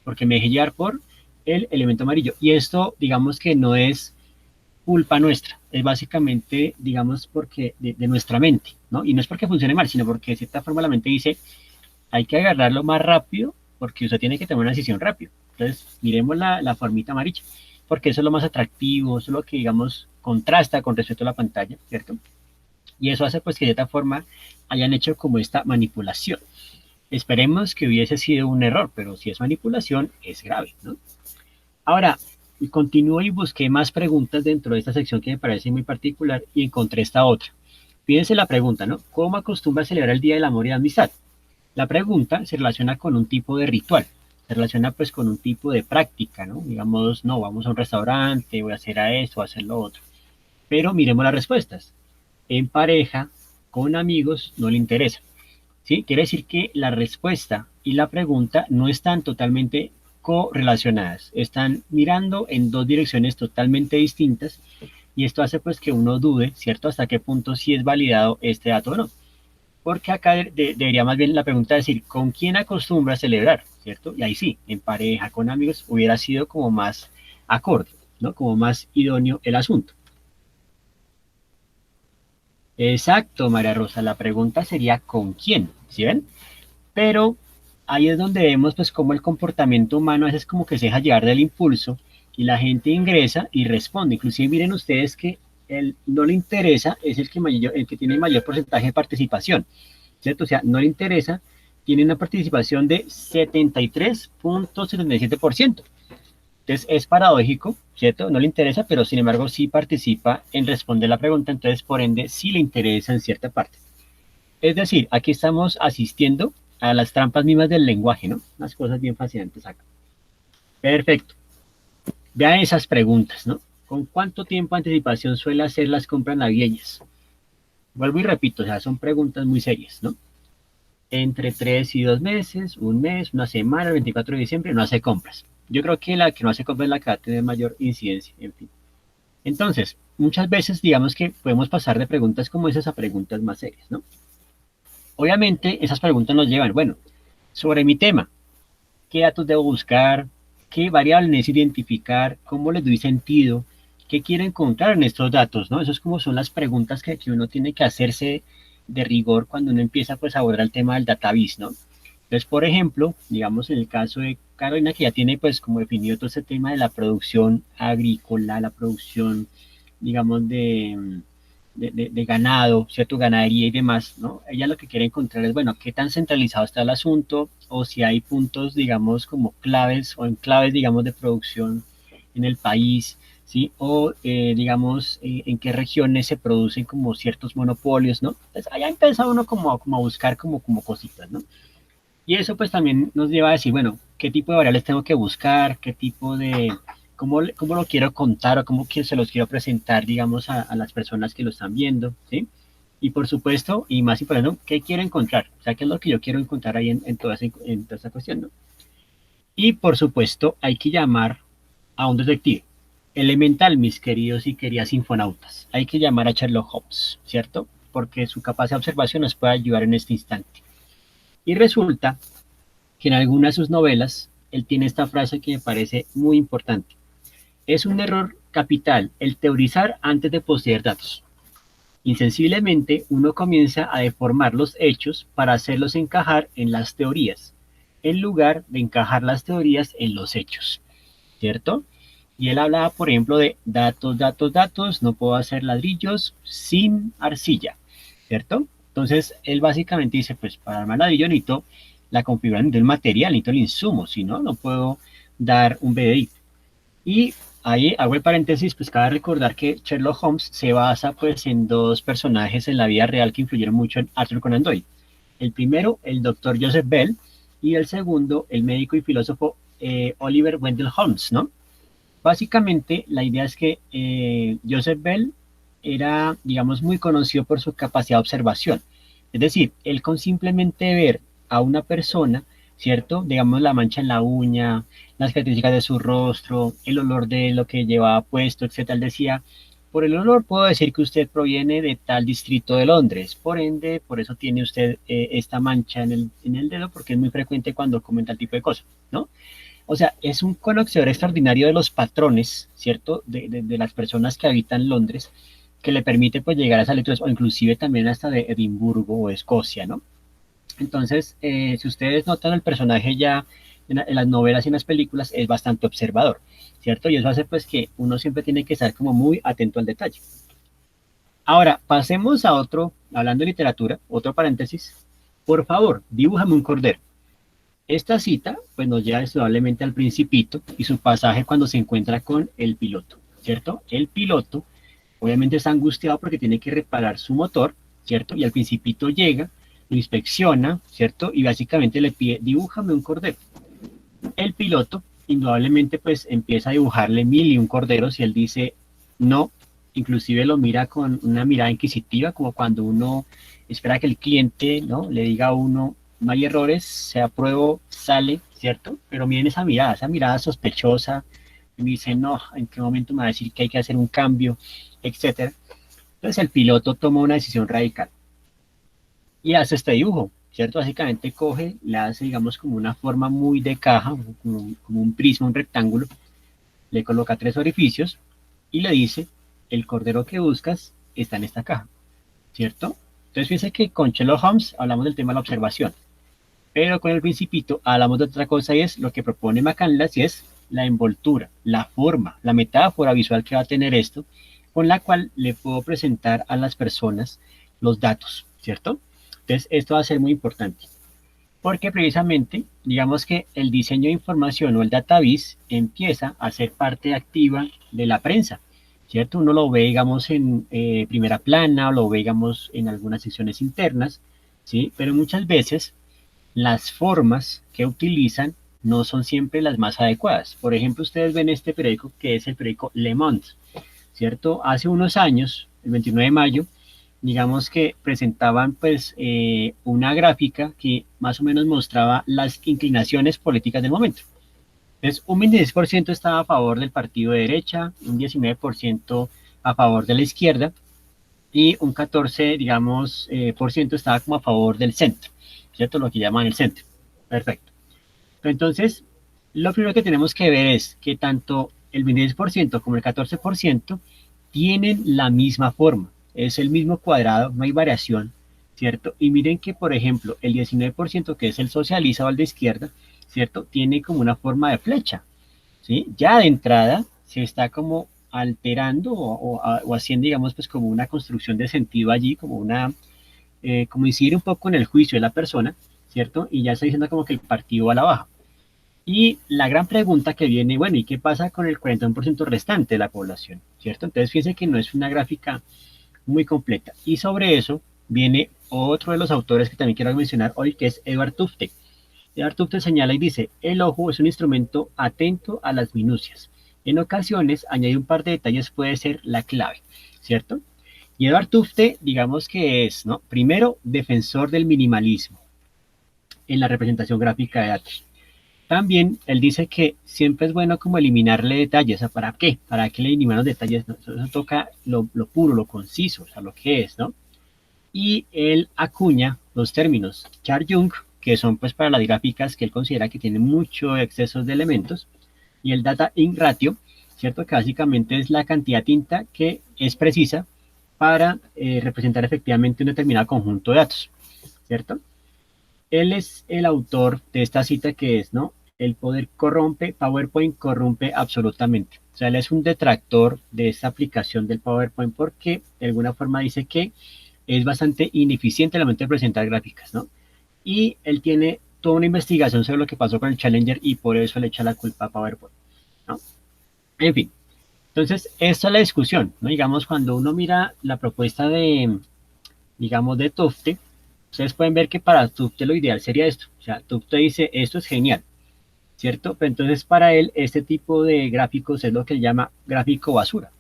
Speaker 1: porque me dejé llevar por el elemento amarillo. Y esto, digamos que no es culpa nuestra, es básicamente, digamos, porque de nuestra mente, ¿no? Y no es porque funcione mal, sino porque de cierta forma la mente dice, hay que agarrarlo más rápido porque usted tiene que tomar una decisión rápido. Entonces, miremos la formita amarilla, porque eso es lo más atractivo, eso es lo que, digamos, contrasta con respecto a la pantalla, ¿cierto? Y eso hace pues que de cierta forma hayan hecho como esta manipulación. Esperemos que hubiese sido un error, pero si es manipulación, es grave, ¿no? Ahora, continúo y busqué más preguntas dentro de esta sección que me parece muy particular y encontré esta otra. Fíjense la pregunta, ¿no? ¿Cómo acostumbra celebrar el Día del Amor y la Amistad? La pregunta se relaciona con un tipo de ritual, se relaciona pues con un tipo de práctica, ¿no? Digamos, no, vamos a un restaurante, voy a hacer a esto, voy a hacer lo otro. Pero miremos las respuestas. En pareja, con amigos, no le interesa. ¿Sí? Quiere decir que la respuesta y la pregunta no están totalmente correlacionadas, están mirando en dos direcciones totalmente distintas y esto hace pues que uno dude, ¿cierto? Hasta qué punto sí es validado este dato o no. Porque acá debería más bien la pregunta decir, ¿con quién acostumbra a celebrar? ¿Cierto? Y ahí sí, en pareja, con amigos, hubiera sido como más acorde, ¿no? Como más idóneo el asunto. Exacto, María Rosa, la pregunta sería ¿con quién? ¿Sí ven? Pero ahí es donde vemos pues cómo el comportamiento humano a veces como que se deja llevar del impulso y la gente ingresa y responde. Inclusive miren ustedes que el no le interesa es el que tiene el mayor porcentaje de participación, ¿cierto? O sea, no le interesa, tiene una participación de 73.77%. Entonces es paradójico, ¿cierto? No le interesa, pero sin embargo sí participa en responder la pregunta, entonces por ende sí le interesa en cierta parte. Es decir, aquí estamos asistiendo a las trampas mismas del lenguaje, ¿no? Unas cosas bien fascinantes acá. Perfecto. Vean esas preguntas, ¿no? ¿Con cuánto tiempo de anticipación suele hacer las compras navideñas? Vuelvo y repito, o sea, son preguntas muy serias, ¿no? Entre 3 y 2 meses, un mes, una semana, el 24 de diciembre, no hace compras. Yo creo que la que no hace compras es la que va a tener mayor incidencia, en fin. Entonces, muchas veces digamos que podemos pasar de preguntas como esas a preguntas más serias, ¿no? Obviamente, esas preguntas nos llevan, bueno, sobre mi tema, ¿qué datos debo buscar? ¿Qué variables necesito identificar? ¿Cómo les doy sentido? ¿Qué quiero encontrar en estos datos? ¿No? Eso es como son las preguntas que uno tiene que hacerse de rigor cuando uno empieza pues, a abordar el tema del database, ¿no? Entonces, por ejemplo, digamos en el caso de Carolina, que ya tiene pues como definido todo este tema de la producción agrícola, la producción, digamos, de ganado, ¿cierto? Ganadería y demás, ¿no? Ella lo que quiere encontrar es, bueno, qué tan centralizado está el asunto o si hay puntos, digamos, como claves o enclaves, digamos, de producción en el país, ¿sí? O, digamos, en qué regiones se producen como ciertos monopolios, ¿no? Entonces, allá empieza uno como a buscar como cositas, ¿no? Y eso pues también nos lleva a decir, bueno, qué tipo de variables tengo que buscar, qué tipo de, cómo lo quiero contar o cómo se los quiero presentar, digamos, a las personas que lo están viendo, ¿sí? Y por supuesto, y más importante, ¿qué quiero encontrar? O sea, qué es lo que yo quiero encontrar ahí en toda esa cuestión, ¿no? Y por supuesto, hay que llamar a un detective. Elemental, mis queridos y queridas infonautas. Hay que llamar a Sherlock Holmes, ¿cierto? Porque su capacidad de observación nos puede ayudar en este instante. Y resulta que en algunas de sus novelas él tiene esta frase que me parece muy importante. Es un error capital el teorizar antes de poseer datos. Insensiblemente uno comienza a deformar los hechos para hacerlos encajar en las teorías, en lugar de encajar las teorías en los hechos, ¿cierto? Y él hablaba, por ejemplo, de datos, datos, datos, no puedo hacer ladrillos sin arcilla, ¿cierto? Entonces, él básicamente dice, pues para armar ladrillo necesito la configuración del material, necesito el insumo, si no, no puedo dar un BDI. Y ahí hago el paréntesis, pues cabe recordar que Sherlock Holmes se basa pues en dos personajes en la vida real que influyeron mucho en Arthur Conan Doyle. El primero, el doctor Joseph Bell, y el segundo, el médico y filósofo Oliver Wendell Holmes, ¿no? Básicamente, la idea es que Joseph Bell era, digamos, muy conocido por su capacidad de observación. Es decir, él con simplemente ver a una persona, ¿cierto? Digamos, la mancha en la uña, las características de su rostro, el olor de lo que llevaba puesto, etcétera. Él decía, por el olor puedo decir que usted proviene de tal distrito de Londres. Por ende, por eso tiene usted esta mancha en el dedo, porque es muy frecuente cuando comenta el tipo de cosas, ¿no? O sea, es un conocedor extraordinario de los patrones, ¿cierto? De las personas que habitan Londres, que le permite pues llegar a esas lecturas, o inclusive también hasta de Edimburgo o Escocia, ¿no? Entonces, si ustedes notan el personaje ya en las novelas y en las películas, es bastante observador, ¿cierto? Y eso hace pues que uno siempre tiene que estar como muy atento al detalle. Ahora, pasemos a otro, hablando de literatura, otro paréntesis. Por favor, dibújame un cordero. Esta cita pues nos lleva indudablemente al Principito y su pasaje cuando se encuentra con el piloto, ¿cierto? El piloto obviamente está angustiado porque tiene que reparar su motor, ¿cierto? Y al Principito llega, lo inspecciona, ¿cierto? Y básicamente le pide, dibújame un cordero. El piloto indudablemente pues empieza a dibujarle mil y un corderos y él dice, no, inclusive lo mira con una mirada inquisitiva, como cuando uno espera que el cliente, ¿no? Le diga a uno, no hay errores, se apruebo, sale, ¿cierto? Pero miren esa mirada sospechosa, y me dice, no, ¿en qué momento me va a decir que hay que hacer un cambio, etcétera? Entonces el piloto toma una decisión radical y hace este dibujo, ¿cierto? Básicamente coge, le hace, digamos, como una forma muy de caja, como un prisma, un rectángulo, le coloca tres orificios y le dice, el cordero que buscas está en esta caja, ¿cierto? Entonces fíjense que con Sherlock Holmes hablamos del tema de la observación, pero con el Principito hablamos de otra cosa y es lo que propone McCandless y es la envoltura, la forma, la metáfora visual que va a tener esto, con la cual le puedo presentar a las personas los datos, ¿cierto? Entonces esto va a ser muy importante, porque precisamente, digamos que el diseño de información o el database empieza a ser parte activa de la prensa, ¿cierto? Uno lo ve, digamos, en primera plana, o lo ve, digamos, en algunas secciones internas, ¿sí? Pero muchas veces las formas que utilizan no son siempre las más adecuadas. Por ejemplo, ustedes ven este periódico que es el periódico Le Monde, ¿cierto? Hace unos años, el 29 de mayo, digamos que presentaban pues una gráfica que más o menos mostraba las inclinaciones políticas del momento. Entonces, un 26% estaba a favor del partido de derecha, un 19% a favor de la izquierda y un 14, digamos, por ciento estaba como a favor del centro, ¿cierto? Lo que llaman el centro. Perfecto. Entonces, lo primero que tenemos que ver es que tanto el 26% como el 14% tienen la misma forma, es el mismo cuadrado, no hay variación, ¿cierto? Y miren que, por ejemplo, el 19% que es el socialista o el de izquierda, ¿cierto? Tiene como una forma de flecha, ¿sí? Ya de entrada se está como alterando o haciendo, digamos, pues como una construcción de sentido allí, como una, como incidir un poco en el juicio de la persona, ¿cierto? Y ya está diciendo como que el partido va a la baja. Y la gran pregunta que viene, bueno, ¿y qué pasa con el 41% restante de la población? ¿Cierto? Entonces fíjense que no es una gráfica muy completa. Y sobre eso viene otro de los autores que también quiero mencionar hoy, que es Edward Tufte. Edward Tufte señala y dice, el ojo es un instrumento atento a las minucias. En ocasiones, añadir un par de detalles puede ser la clave, ¿cierto? Y Edward Tufte, digamos que es, ¿no? Primero, defensor del minimalismo en la representación gráfica de datos. También él dice que siempre es bueno como eliminarle detalles. O sea, ¿para qué? ¿Para qué le eliminan los detalles? No, eso toca lo puro, lo conciso, o sea, lo que es, ¿no? Y él acuña los términos char Jung, que son pues para las gráficas que él considera que tienen mucho excesos de elementos, y el data in ratio, ¿cierto? Que básicamente es la cantidad de tinta que es precisa para representar efectivamente un determinado conjunto de datos, ¿cierto? Él es el autor de esta cita que es, ¿no? el poder corrompe, PowerPoint corrompe absolutamente. O sea, él es un detractor de esta aplicación del PowerPoint porque de alguna forma dice que es bastante ineficiente el momento de presentar gráficas, ¿no? Y él tiene toda una investigación sobre lo que pasó con el Challenger y por eso le echa la culpa a PowerPoint, ¿no? En fin, entonces esta es la discusión, ¿no? Digamos, cuando uno mira la propuesta de, digamos, de Tufte, ustedes pueden ver que para Tufte lo ideal sería esto. O sea, Tufte dice, esto es genial, ¿cierto? Pero entonces para él este tipo de gráficos es lo que él llama gráfico basura,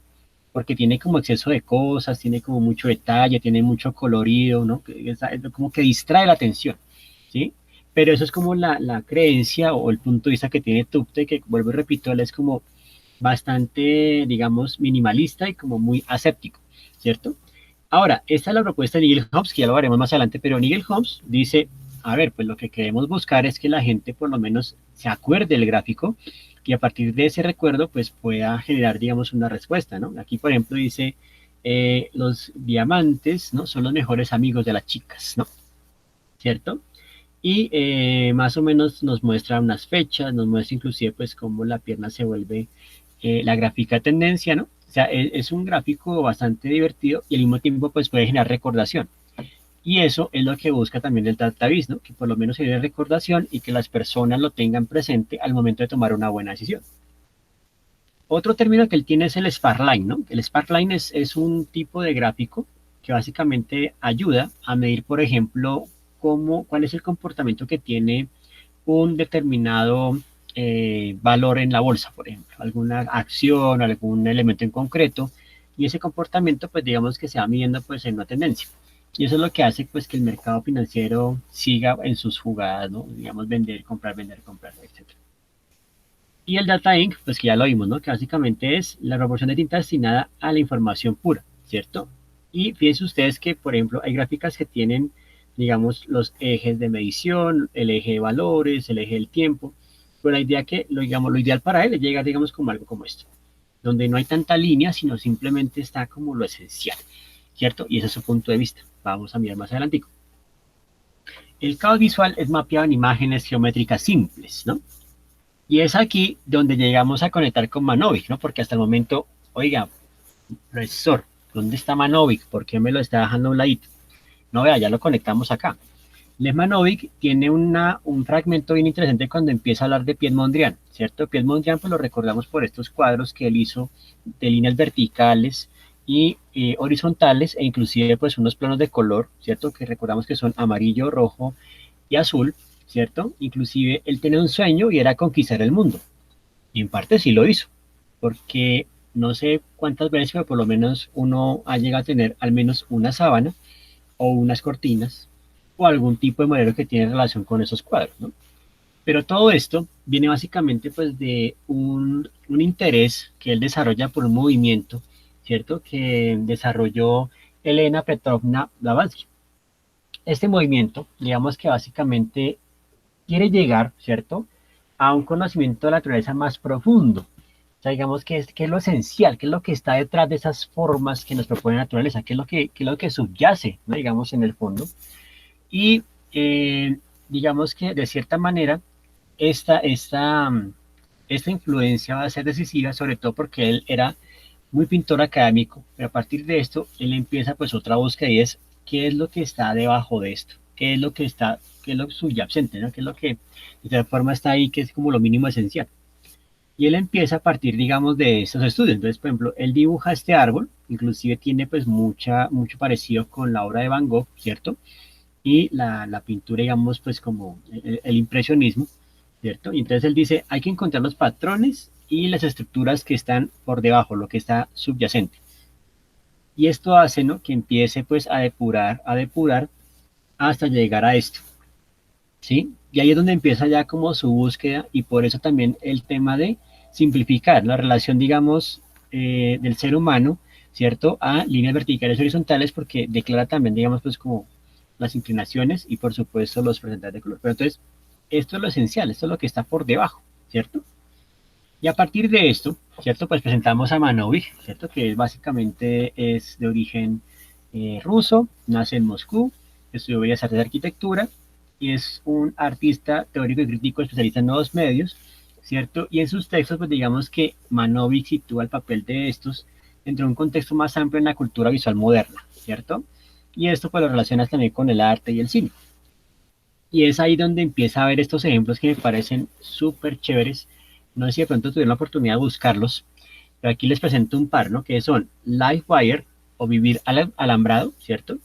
Speaker 1: porque tiene como exceso de cosas, tiene como mucho detalle, tiene mucho colorido, ¿no? Como que distrae la atención, ¿sí? Pero eso es como la creencia o el punto de vista que tiene Tufte, que vuelvo y repito, él es como bastante, digamos, minimalista y como muy aséptico, ¿cierto? Ahora, esta es la propuesta de Nigel Hobbes, que ya lo veremos más adelante, pero Nigel Hobbes dice, a ver, pues lo que queremos buscar es que la gente por lo menos se acuerde del gráfico y a partir de ese recuerdo pues pueda generar, digamos, una respuesta, ¿no? Aquí, por ejemplo, dice, los diamantes, ¿no? Son los mejores amigos de las chicas, ¿no? ¿Cierto? Y más o menos nos muestra unas fechas, nos muestra inclusive pues cómo la pierna se vuelve la gráfica tendencia, ¿no? O sea, es un gráfico bastante divertido y al mismo tiempo pues puede generar recordación. Y eso es lo que busca también el database, ¿no? Que por lo menos se dé recordación y que las personas lo tengan presente al momento de tomar una buena decisión. Otro término que él tiene es el Sparkline, ¿no? El Sparkline es un tipo de gráfico que básicamente ayuda a medir, por ejemplo, cuál es el comportamiento que tiene un determinado valor en la bolsa, por ejemplo, alguna acción, algún elemento en concreto, y ese comportamiento, pues digamos que se va midiendo pues en una tendencia. Y eso es lo que hace pues que el mercado financiero siga en sus jugadas, ¿no? Digamos, vender, comprar, etcétera. Y el Data Inc., pues que ya lo vimos, ¿no? Que básicamente es la proporción de tinta destinada a la información pura, ¿cierto? Y fíjense ustedes que, por ejemplo, hay gráficas que tienen, digamos, los ejes de medición, el eje de valores, el eje del tiempo. Pero la idea que, digamos, lo ideal para él es llegar, digamos, como algo como esto, donde no hay tanta línea, sino simplemente está como lo esencial, ¿cierto? Y ese es su punto de vista. Vamos a mirar más adelante. El caos visual es mapeado en imágenes geométricas simples, ¿no? Y es aquí donde llegamos a conectar con Manovic, ¿no? Porque hasta el momento, oiga, profesor, ¿dónde está Manovic? ¿Por qué me lo está dejando a un ladito? No, vea, ya lo conectamos acá. Les Manovic tiene un fragmento bien interesante cuando empieza a hablar de Piet Mondrian, ¿cierto? Piet Mondrian, pues lo recordamos por estos cuadros que él hizo de líneas verticales y horizontales e inclusive pues unos planos de color, ¿cierto? Que recordamos que son amarillo, rojo y azul, ¿cierto? Inclusive él tenía un sueño y era conquistar el mundo. Y en parte sí lo hizo, porque no sé cuántas veces, pero por lo menos uno ha llegado a tener al menos una sábana o unas cortinas o algún tipo de modelo que tiene relación con esos cuadros, ¿no? Pero todo esto viene básicamente pues de un interés que él desarrolla por un movimiento, ¿cierto? Que desarrolló Elena Petrovna Blavatsky. Este movimiento, digamos que básicamente quiere llegar, ¿cierto? A un conocimiento de la naturaleza más profundo. O sea, digamos que es lo esencial, que es lo que está detrás de esas formas que nos propone la naturaleza, que es lo que subyace, ¿no? Digamos, en el fondo. Y digamos que de cierta manera, esta, esta, esta influencia va a ser decisiva, sobre todo porque él era muy pintor académico, pero a partir de esto, él empieza pues otra búsqueda y es qué es lo que está debajo de esto, qué es lo que está, qué es lo subyacente, ¿no? Qué es lo que de tal forma está ahí, que es como lo mínimo esencial. Y él empieza a partir, digamos, de estos estudios. Entonces, por ejemplo, él dibuja este árbol, inclusive tiene pues mucho parecido con la obra de Van Gogh, ¿cierto? Y la pintura, digamos, pues como el impresionismo, ¿cierto? Y entonces él dice, hay que encontrar los patrones y las estructuras que están por debajo, lo que está subyacente. Y esto hace, ¿no? Que empiece pues a depurar hasta llegar a esto, ¿sí? Y ahí es donde empieza ya como su búsqueda y por eso también el tema de simplificar la relación, digamos, del ser humano, ¿cierto? A líneas verticales y horizontales porque declara también, digamos, pues como las inclinaciones y por supuesto los porcentajes de color. Pero entonces, esto es lo esencial, esto es lo que está por debajo, ¿cierto? Y a partir de esto, ¿cierto? Pues presentamos a Manovic, ¿cierto? Que básicamente es de origen ruso, nace en Moscú, estudió Bellas Artes de Arquitectura y es un artista teórico y crítico especialista en nuevos medios, ¿cierto? Y en sus textos, pues digamos que Manovic sitúa el papel de estos dentro de un contexto más amplio en la cultura visual moderna, ¿cierto? Y esto pues lo relacionas también con el arte y el cine. Y es ahí donde empieza a ver estos ejemplos que me parecen súper chéveres. No sé si de pronto tuvieron la oportunidad de buscarlos, pero aquí les presento un par, ¿no? Que son Livewire o Vivir Alambrado, ¿cierto?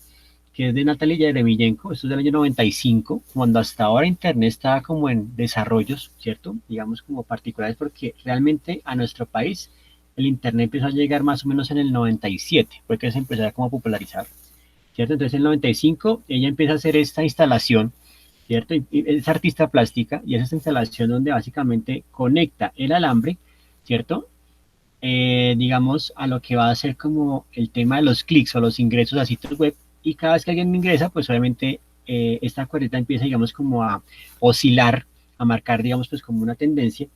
Speaker 1: Que es de Natalia Yeremenko, esto es del año 95, cuando hasta ahora Internet estaba como en desarrollos, ¿cierto? Digamos como particulares, porque realmente a nuestro país el Internet empezó a llegar más o menos en el 97, fue que se empezó a como popularizar, ¿cierto? Entonces en el 95 ella empieza a hacer esta instalación, ¿cierto? Y es artista plástica y es esta instalación donde básicamente conecta el alambre, ¿cierto? Digamos, a lo que va a ser como el tema de los clics o los ingresos a sitios web. Y cada vez que alguien ingresa, pues obviamente esta cuerdita empieza, digamos, como a oscilar, a marcar, digamos, pues como una tendencia.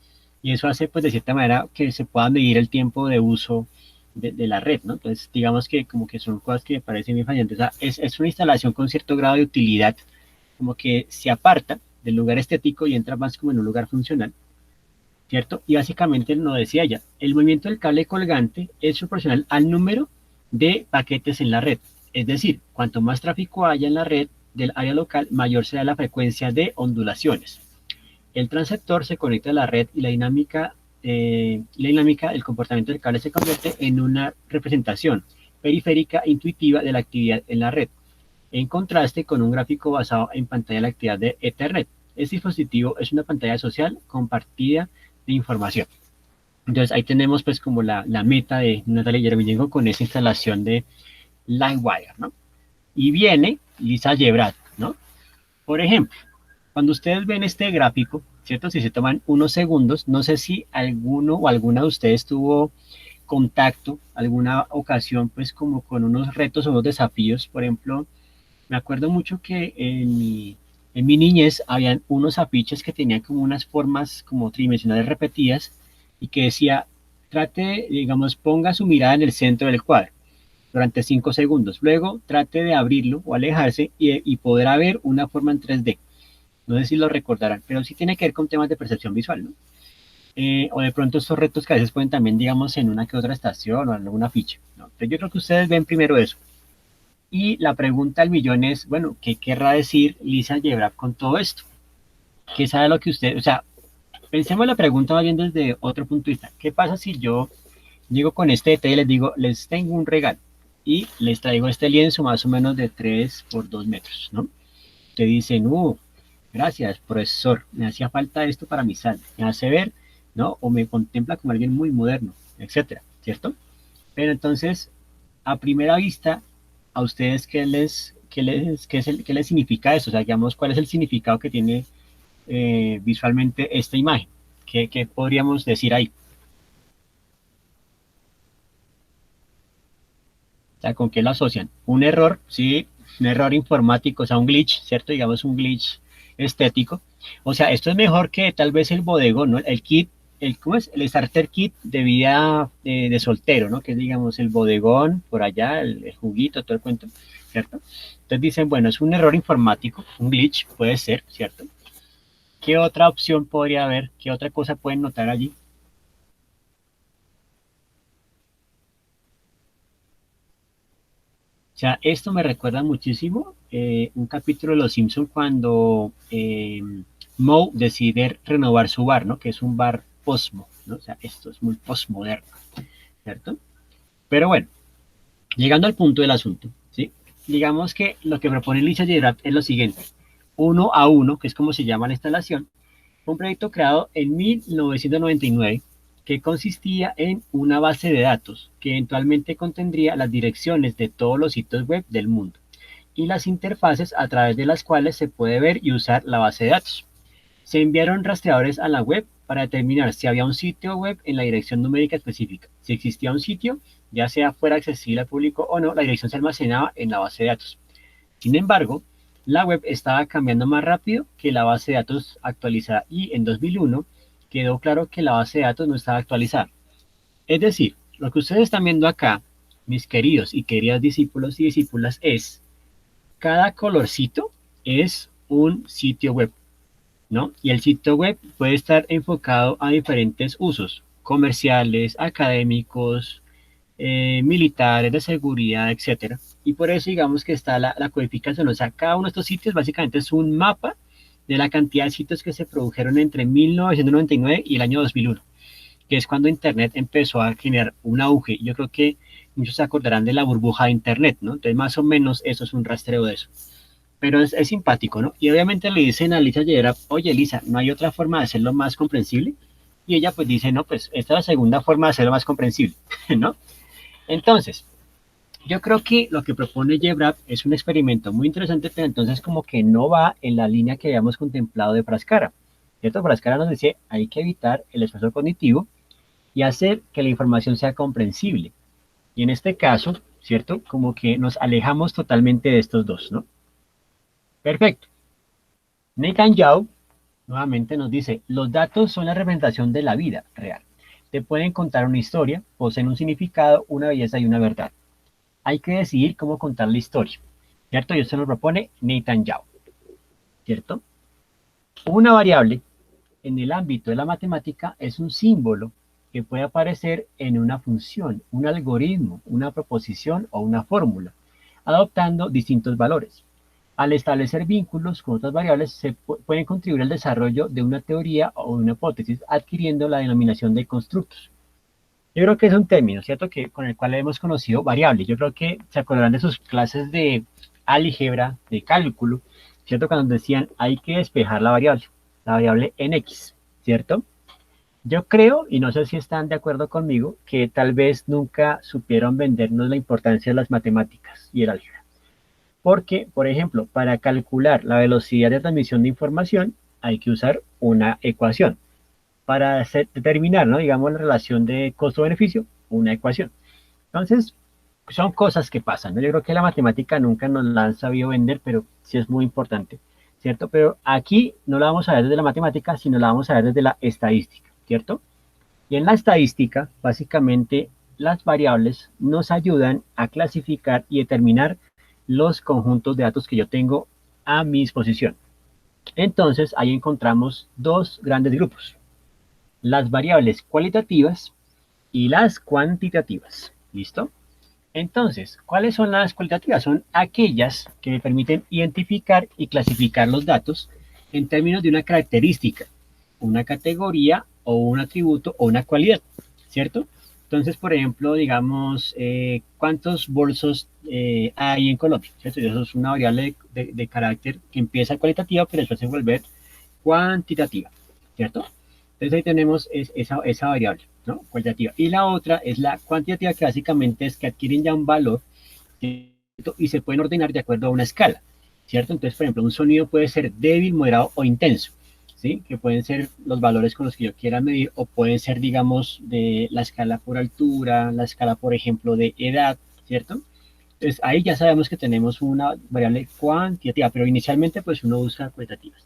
Speaker 1: Y eso hace, pues, de cierta manera que se pueda medir el tiempo de uso de la red, ¿no? Entonces, digamos que como que son cosas que me parecen muy fascinantes. O sea, es una instalación con cierto grado de utilidad, como que se aparta del lugar estético y entra más como en un lugar funcional, ¿cierto? Y básicamente lo decía ella, el movimiento del cable colgante es proporcional al número de paquetes en la red. Es decir, cuanto más tráfico haya en la red del área local, mayor será la frecuencia de ondulaciones. El transceptor se conecta a la red y la dinámica del comportamiento del cable se convierte en una representación periférica intuitiva de la actividad en la red, en contraste con un gráfico basado en pantalla de la actividad de Ethernet. Este dispositivo es una pantalla social compartida de información. Entonces ahí tenemos pues como la meta de Natalia Yeremenko con esa instalación de Livewire, ¿no? Y viene Lisa Gebrat, ¿no? Por ejemplo, cuando ustedes ven este gráfico, ¿cierto? Si se toman unos segundos, no sé si alguno o alguna de ustedes tuvo contacto, alguna ocasión, pues como con unos retos o unos desafíos. Por ejemplo, me acuerdo mucho que en mi niñez habían unos afiches que tenían como unas formas como tridimensionales repetidas y que decía, trate, digamos, ponga su mirada en el centro del cuadro durante 5 segundos. Luego trate de abrirlo o alejarse y podrá ver una forma en 3D. No sé si lo recordarán, pero sí tiene que ver con temas de percepción visual, ¿no? O de pronto estos retos que a veces pueden también, digamos, en una que otra estación o en alguna ficha, ¿no? Entonces yo creo que ustedes ven primero eso. Y la pregunta al millón es, bueno, ¿qué querrá decir Lisa Gebra con todo esto? ¿Qué sabe lo que usted, o sea, pensemos la pregunta más bien desde otro punto de vista. ¿Qué pasa si yo llego con este detalle y les digo, les tengo un regalo y les traigo este lienzo más o menos de 3 por 2 metros, ¿no? Te dicen, gracias, profesor, me hacía falta esto para mi sala, me hace ver, ¿no? O me contempla como alguien muy moderno, etcétera, ¿cierto? Pero entonces, a primera vista, ¿a ustedes qué les significa eso? O sea, digamos, ¿cuál es el significado que tiene visualmente esta imagen? ¿Qué podríamos decir ahí? O sea, ¿con qué lo asocian? Un error, sí, un error informático, o sea, un glitch, ¿cierto? Digamos, un glitch estético. O sea, esto es mejor que tal vez el bodegón, ¿no? El kit, ¿cómo es? El starter kit de vida de soltero, ¿no? Que es, digamos, el bodegón, por allá, el juguito, todo el cuento, ¿cierto? Entonces dicen, bueno, es un error informático, un glitch, puede ser, ¿cierto? ¿Qué otra opción podría haber? ¿Qué otra cosa pueden notar allí? O sea, esto me recuerda muchísimo un capítulo de Los Simpson cuando Moe decide renovar su bar, ¿no? Que es un bar posmo, ¿no? O sea, esto es muy posmoderno, ¿cierto? Pero bueno, llegando al punto del asunto, ¿sí? Digamos que lo que propone Lisa Gerard es lo siguiente. Uno a uno, que es como se llama la instalación, un proyecto creado en 1999 que consistía en una base de datos que eventualmente contendría las direcciones de todos los sitios web del mundo y las interfaces a través de las cuales se puede ver y usar la base de datos. Se enviaron rastreadores a la web para determinar si había un sitio web en la dirección numérica específica. Si existía un sitio, ya sea fuera accesible al público o no, la dirección se almacenaba en la base de datos. Sin embargo, la web estaba cambiando más rápido que la base de datos actualizada y en 2001 quedó claro que la base de datos no estaba actualizada. Es decir, lo que ustedes están viendo acá, mis queridos y queridas discípulos y discípulas, es cada colorcito es un sitio web, ¿no? Y el sitio web puede estar enfocado a diferentes usos, comerciales, académicos, militares, de seguridad, etcétera. Y por eso digamos que está la codificación, o sea, cada uno de estos sitios básicamente es un mapa de la cantidad de sitios que se produjeron entre 1999 y el año 2001, que es cuando Internet empezó a generar un auge. Yo creo que muchos se acordarán de la burbuja de Internet, ¿no? Entonces, más o menos eso es un rastreo de eso. Pero es simpático, ¿no? Y obviamente le dicen a Lisa Yera, oye Lisa, ¿no hay otra forma de hacerlo más comprensible? Y ella pues dice, no, pues esta es la segunda forma de hacerlo más comprensible, ¿no? Entonces, yo creo que lo que propone Yebrap es un experimento muy interesante, pero entonces como que no va en la línea que habíamos contemplado de Frascara, ¿cierto? Frascara nos dice, hay que evitar el esfuerzo cognitivo y hacer que la información sea comprensible. Y en este caso, ¿cierto? Como que nos alejamos totalmente de estos dos, ¿no? Perfecto. Nathan Yao nuevamente nos dice, los datos son la representación de la vida real. Te pueden contar una historia, poseen un significado, una belleza y una verdad. Hay que decidir cómo contar la historia, ¿cierto? Y esto nos propone Nathan Yao, ¿cierto? Una variable en el ámbito de la matemática es un símbolo que puede aparecer en una función, un algoritmo, una proposición o una fórmula, adoptando distintos valores. Al establecer vínculos con otras variables, se pueden contribuir al desarrollo de una teoría o una hipótesis, adquiriendo la denominación de constructos. Yo creo que es un término, ¿cierto? Que con el cual hemos conocido variables. Yo creo que se acordarán de sus clases de álgebra, de cálculo, ¿cierto? Cuando decían hay que despejar la variable en X, ¿cierto? Yo creo, y no sé si están de acuerdo conmigo, que tal vez nunca supieron vendernos la importancia de las matemáticas y el álgebra. Porque, por ejemplo, para calcular la velocidad de transmisión de información hay que usar una ecuación. Para determinar, ¿no? Digamos, la relación de costo-beneficio, una ecuación. Entonces, son cosas que pasan, ¿no? Yo creo que la matemática nunca nos la han sabido vender, pero sí es muy importante, ¿cierto? Pero aquí no la vamos a ver desde la matemática, sino la vamos a ver desde la estadística, ¿cierto? Y en la estadística, básicamente, las variables nos ayudan a clasificar y determinar los conjuntos de datos que yo tengo a mi disposición. Entonces, ahí encontramos dos grandes grupos, las variables cualitativas y las cuantitativas. ¿Listo? Entonces, ¿cuáles son las cualitativas? Son aquellas que me permiten identificar y clasificar los datos en términos de una característica, una categoría o un atributo o una cualidad, ¿cierto? Entonces, por ejemplo, digamos, ¿cuántos bolsos hay en Colombia? ¿Cierto? Y eso es una variable de carácter que empieza cualitativa, pero después se vuelve cuantitativa, ¿cierto? Entonces ahí tenemos esa variable, ¿no? Cualitativa. Y la otra es la cuantitativa, que básicamente es que adquieren ya un valor, ¿cierto? Y se pueden ordenar de acuerdo a una escala, ¿cierto? Entonces, por ejemplo, un sonido puede ser débil, moderado o intenso, ¿sí? Que pueden ser los valores con los que yo quiera medir, o pueden ser, digamos, de la escala por altura, la escala, por ejemplo, de edad, ¿cierto? Entonces ahí ya sabemos que tenemos una variable cuantitativa, pero inicialmente pues uno usa cualitativas.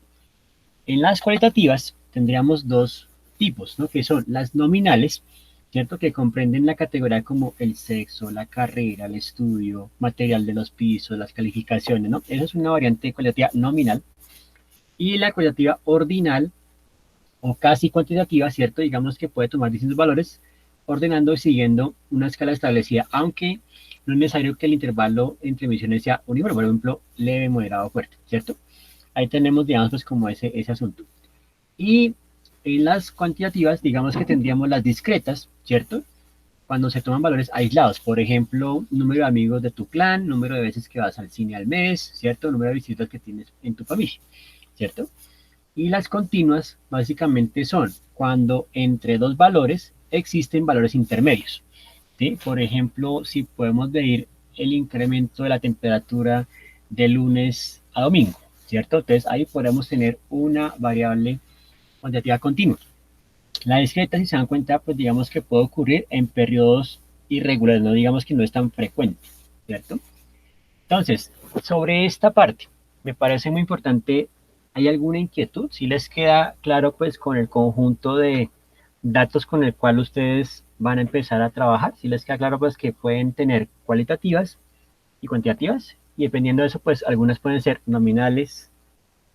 Speaker 1: En las cualitativas tendríamos dos tipos, ¿no? Que son las nominales, ¿cierto? Que comprenden la categoría como el sexo, la carrera, el estudio, material de los pisos, las calificaciones, ¿no? Esa es una variante cualitativa nominal. Y la cualitativa ordinal o casi cuantitativa, ¿cierto? Digamos que puede tomar distintos valores ordenando y siguiendo una escala establecida, aunque no es necesario que el intervalo entre emisiones sea uniforme, por ejemplo, leve, moderado, fuerte, ¿cierto? Ahí tenemos, digamos, pues como ese asunto. Y en las cuantitativas, digamos que tendríamos las discretas, ¿cierto? Cuando se toman valores aislados, por ejemplo, número de amigos de tu clan, número de veces que vas al cine al mes, ¿cierto? Número de visitas que tienes en tu familia, ¿cierto? Y las continuas básicamente son cuando entre dos valores existen valores intermedios, ¿sí? Por ejemplo, si podemos medir el incremento de la temperatura de lunes a domingo, ¿cierto? Entonces ahí podemos tener una variable cuantitativa continua. La discreta, si se dan cuenta, pues digamos que puede ocurrir en periodos irregulares, no digamos que no es tan frecuente, ¿cierto? Entonces, sobre esta parte, me parece muy importante, ¿hay alguna inquietud? Si les queda claro, pues, con el conjunto de datos con el cual ustedes van a empezar a trabajar, si les queda claro, pues, que pueden tener cualitativas y cuantitativas, y dependiendo de eso, pues, algunas pueden ser nominales,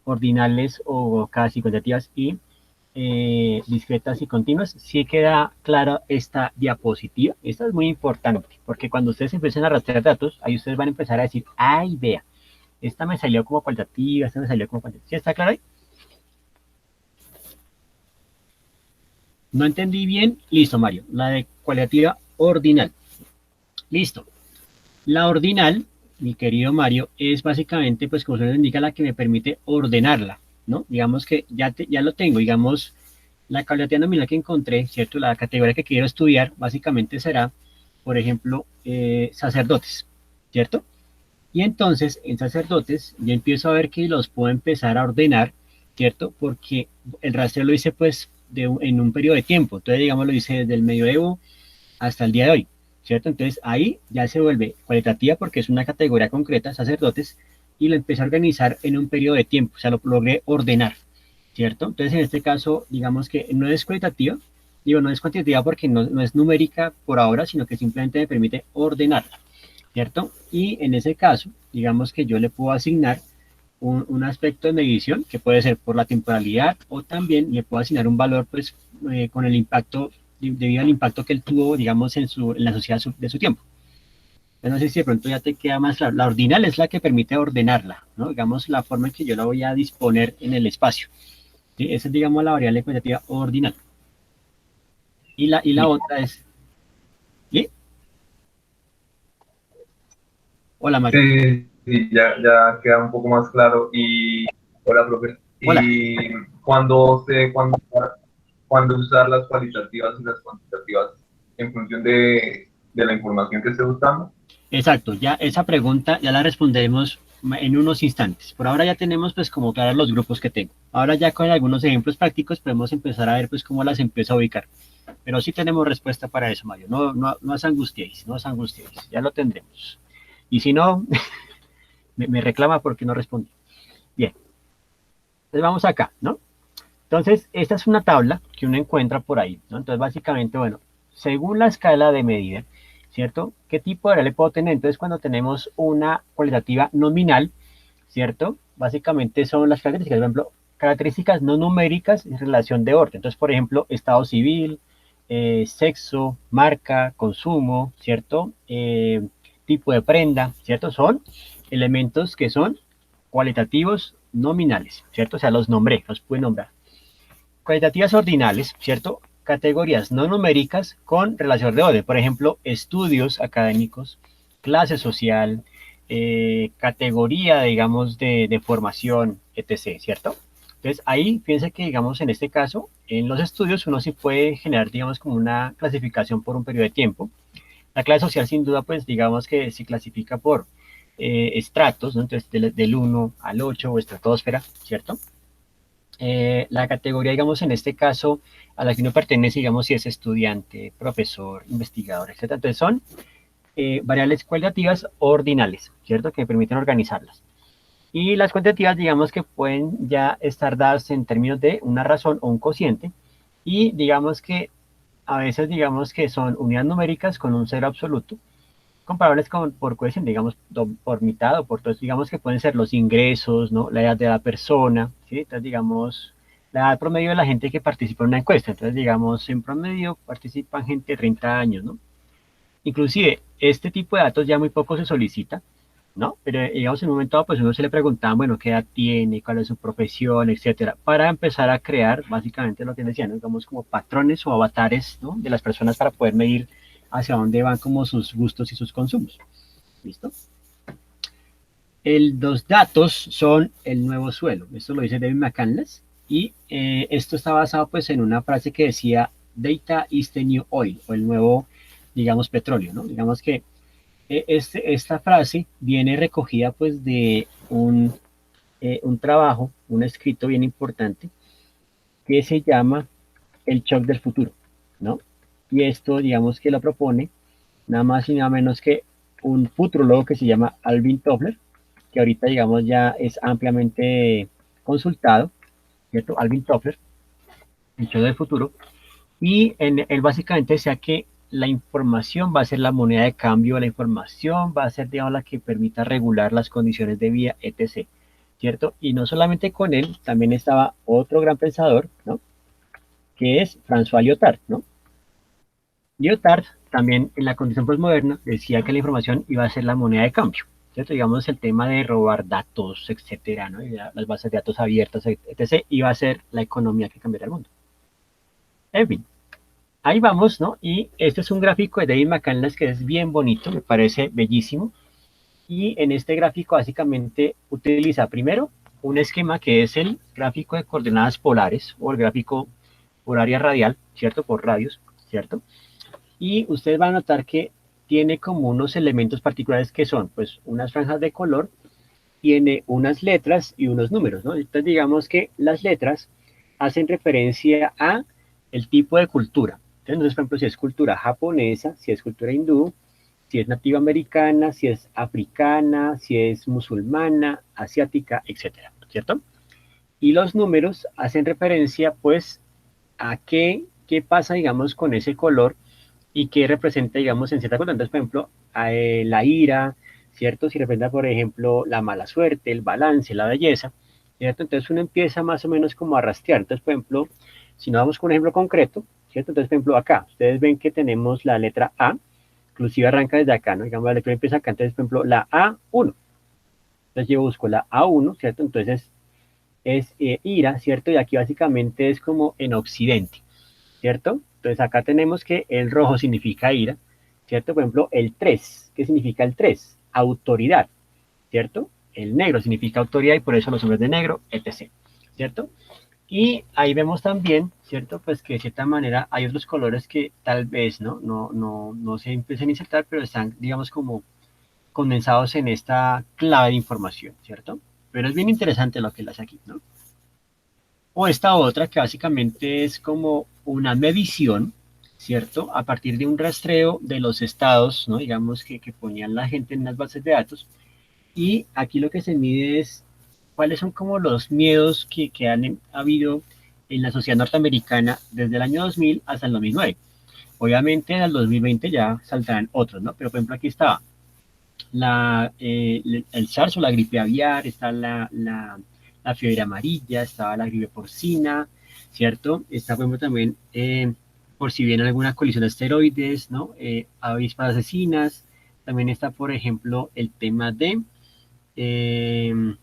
Speaker 1: ordinales o casi cuantitativas y discretas y continuas. Sí queda clara esta diapositiva. Esta es muy importante porque cuando ustedes empiecen a rastrear datos, ahí ustedes van a empezar a decir, ay, vea, esta me salió como cualitativa, esta me salió como cuantitativa. ¿Sí está claro ahí? No entendí bien. Listo, Mario. La de cualitativa ordinal. Listo. La ordinal, mi querido Mario, es básicamente, pues como se nos indica, la que me permite ordenarla, ¿no? Digamos que ya lo tengo, digamos, la cualitativa nominal que encontré, ¿cierto? La categoría que quiero estudiar, básicamente será, por ejemplo, sacerdotes, ¿cierto? Y entonces, en sacerdotes, yo empiezo a ver que los puedo empezar a ordenar, ¿cierto? Porque el rastreo lo hice, pues, en un periodo de tiempo. Entonces, digamos, lo hice desde el medioevo hasta el día de hoy, ¿cierto? Entonces ahí ya se vuelve cualitativa porque es una categoría concreta, sacerdotes, y lo empecé a organizar en un periodo de tiempo, o sea, lo logré ordenar, ¿cierto? Entonces en este caso, digamos que no es cualitativa, digo, no es cuantitativa porque no es numérica por ahora, sino que simplemente me permite ordenarla, ¿cierto? Y en ese caso, digamos que yo le puedo asignar un aspecto de medición que puede ser por la temporalidad o también le puedo asignar un valor pues con el impacto debido al impacto que él tuvo digamos en la sociedad de su tiempo. Yo no sé si de pronto ya te queda más claro. La ordinal es la que permite ordenarla, ¿no? Digamos la forma en que yo la voy a disponer en el espacio. ¿Sí? Esa es digamos la variable cuantitativa ordinal. Y la otra es, ¿sí? Hola Mario.
Speaker 2: Sí, ya queda un poco más claro. Y, hola, profe.
Speaker 1: Hola.
Speaker 2: Y cuando usar las cualitativas y las cuantitativas en función de la información que esté buscando.
Speaker 1: Exacto, ya esa pregunta ya la responderemos en unos instantes. Por ahora ya tenemos pues como claros los grupos que tengo. Ahora ya con algunos ejemplos prácticos podemos empezar a ver pues cómo las empiezo a ubicar. Pero sí tenemos respuesta para eso, Mario. No os angustiéis, no os angustiéis. Ya lo tendremos. Y si no, me reclama porque no respondí. Bien, entonces vamos acá, ¿no? Entonces, esta es una tabla que uno encuentra por ahí, ¿no? Entonces, básicamente, bueno, según la escala de medida, ¿cierto? ¿Qué tipo de variable puedo tener? Entonces, cuando tenemos una cualitativa nominal, ¿cierto? Básicamente son las características, por ejemplo, características no numéricas en relación de orden. Entonces, por ejemplo, estado civil, sexo, marca, consumo, ¿cierto? Tipo de prenda, ¿cierto? Son elementos que son cualitativos nominales, ¿cierto? O sea, los nombré, los pude nombrar. Cualitativas ordinales, ¿cierto? Categorías no numéricas con relación de orden. Por ejemplo, estudios académicos, clase social, categoría, digamos, de formación, etc., ¿cierto? Entonces, ahí fíjense que, digamos, en este caso, en los estudios uno sí puede generar, digamos, como una clasificación por un periodo de tiempo. La clase social, sin duda, pues, digamos que se clasifica por estratos, ¿no? Entonces, del 1 al 8 o estratosfera, ¿cierto? La categoría, digamos, en este caso, a la que uno pertenece, digamos, si es estudiante, profesor, investigador, etc. Entonces son variables cualitativas ordinales, ¿cierto? Que me permiten organizarlas. Y las cuantitativas, digamos, que pueden ya estar dadas en términos de una razón o un cociente. Y digamos que a veces, digamos que son unidades numéricas con un cero absoluto, comparables con, por cohesión, digamos, por mitad o por todo, digamos que pueden ser los ingresos, ¿no? La edad de la persona, ¿sí? Entonces, digamos, la edad promedio de la gente que participa en una encuesta. Entonces, digamos, en promedio participan gente de 30 años, ¿no? Inclusive, este tipo de datos ya muy poco se solicita, ¿no? Pero, digamos, en un momento dado, pues uno se le preguntaba, bueno, qué edad tiene, cuál es su profesión, etcétera, para empezar a crear, básicamente, lo que decían, ¿no? Digamos, como patrones o avatares, ¿no? De las personas para poder medir hacia dónde van como sus gustos y sus consumos. ¿Listo? Los datos son el nuevo suelo. Esto lo dice David McCandless. Y esto está basado pues en una frase que decía data is the new oil o el nuevo, digamos, petróleo, ¿no? Digamos que esta frase viene recogida pues de un trabajo, un escrito bien importante que se llama El shock del futuro, ¿no? Y esto, digamos que lo propone nada más y nada menos que un futurólogo que se llama Alvin Toffler, que ahorita, digamos, ya es ampliamente consultado, ¿cierto? Alvin Toffler, el shock del futuro, y él básicamente decía que la información va a ser la moneda de cambio, la información va a ser, digamos, la que permita regular las condiciones de vida, etc. ¿cierto? Y no solamente con él, también estaba otro gran pensador, ¿no? Que es François Lyotard, ¿no? Lyotard también en la condición postmoderna decía que la información iba a ser la moneda de cambio, ¿cierto? Digamos el tema de robar datos, etcétera, ¿no? Y las bases de datos abiertas, etc., iba a ser la economía que cambiaría el mundo. En fin, ahí vamos, ¿no? Y este es un gráfico de David McCandless que es bien bonito, me parece bellísimo. Y en este gráfico básicamente utiliza primero un esquema que es el gráfico de coordenadas polares o el gráfico por área radial, ¿cierto? Por radios, ¿cierto? Y ustedes van a notar que tiene como unos elementos particulares que son pues unas franjas de color, tiene unas letras y unos números, ¿no? Entonces digamos que las letras hacen referencia a el tipo de cultura. Entonces, por ejemplo, si es cultura japonesa, si es cultura hindú, si es nativa americana, si es africana, si es musulmana, asiática, etcétera, ¿cierto? Y los números hacen referencia, pues, a qué pasa, digamos, con ese color y qué representa, digamos, en cierta cultura. Entonces, por ejemplo, la ira, ¿cierto? Si representa, por ejemplo, la mala suerte, el balance, la belleza, ¿cierto? Entonces uno empieza más o menos como a rastrear. Entonces, por ejemplo, si nos vamos con un ejemplo concreto, ¿cierto? Entonces, por ejemplo, acá, ustedes ven que tenemos la letra A, inclusive arranca desde acá, ¿no? Digamos, la lectura empieza acá, entonces, por ejemplo, la A1. Entonces yo busco la A1, ¿cierto? Entonces es ira, ¿cierto? Y aquí básicamente es como en occidente, ¿cierto? Entonces acá tenemos que el rojo significa ira, ¿cierto? Por ejemplo, el 3, ¿qué significa el 3? Autoridad, ¿cierto? El negro significa autoridad y por eso los hombres de negro, etc., ¿cierto? Y ahí vemos también, ¿cierto? Pues que de cierta manera hay otros colores que tal vez no se empiecen a insertar, pero están, digamos, como condensados en esta clave de información, ¿cierto? Pero es bien interesante lo que él hace aquí, ¿no? O esta otra que básicamente es como una medición, ¿cierto? A partir de un rastreo de los estados, ¿no? Digamos que ponían la gente en las bases de datos. Y aquí lo que se mide es cuáles son como los miedos que han habido en la sociedad norteamericana desde el año 2000 hasta el 2009. Obviamente al 2020 ya saltarán otros, ¿no? Pero por ejemplo aquí estaba el SARS o la gripe aviar, está la fiebre amarilla, estaba la gripe porcina, ¿cierto? Está, por ejemplo, también por si viene alguna colisión de asteroides, ¿no? Avispas asesinas, también está, por ejemplo, el tema de, eh,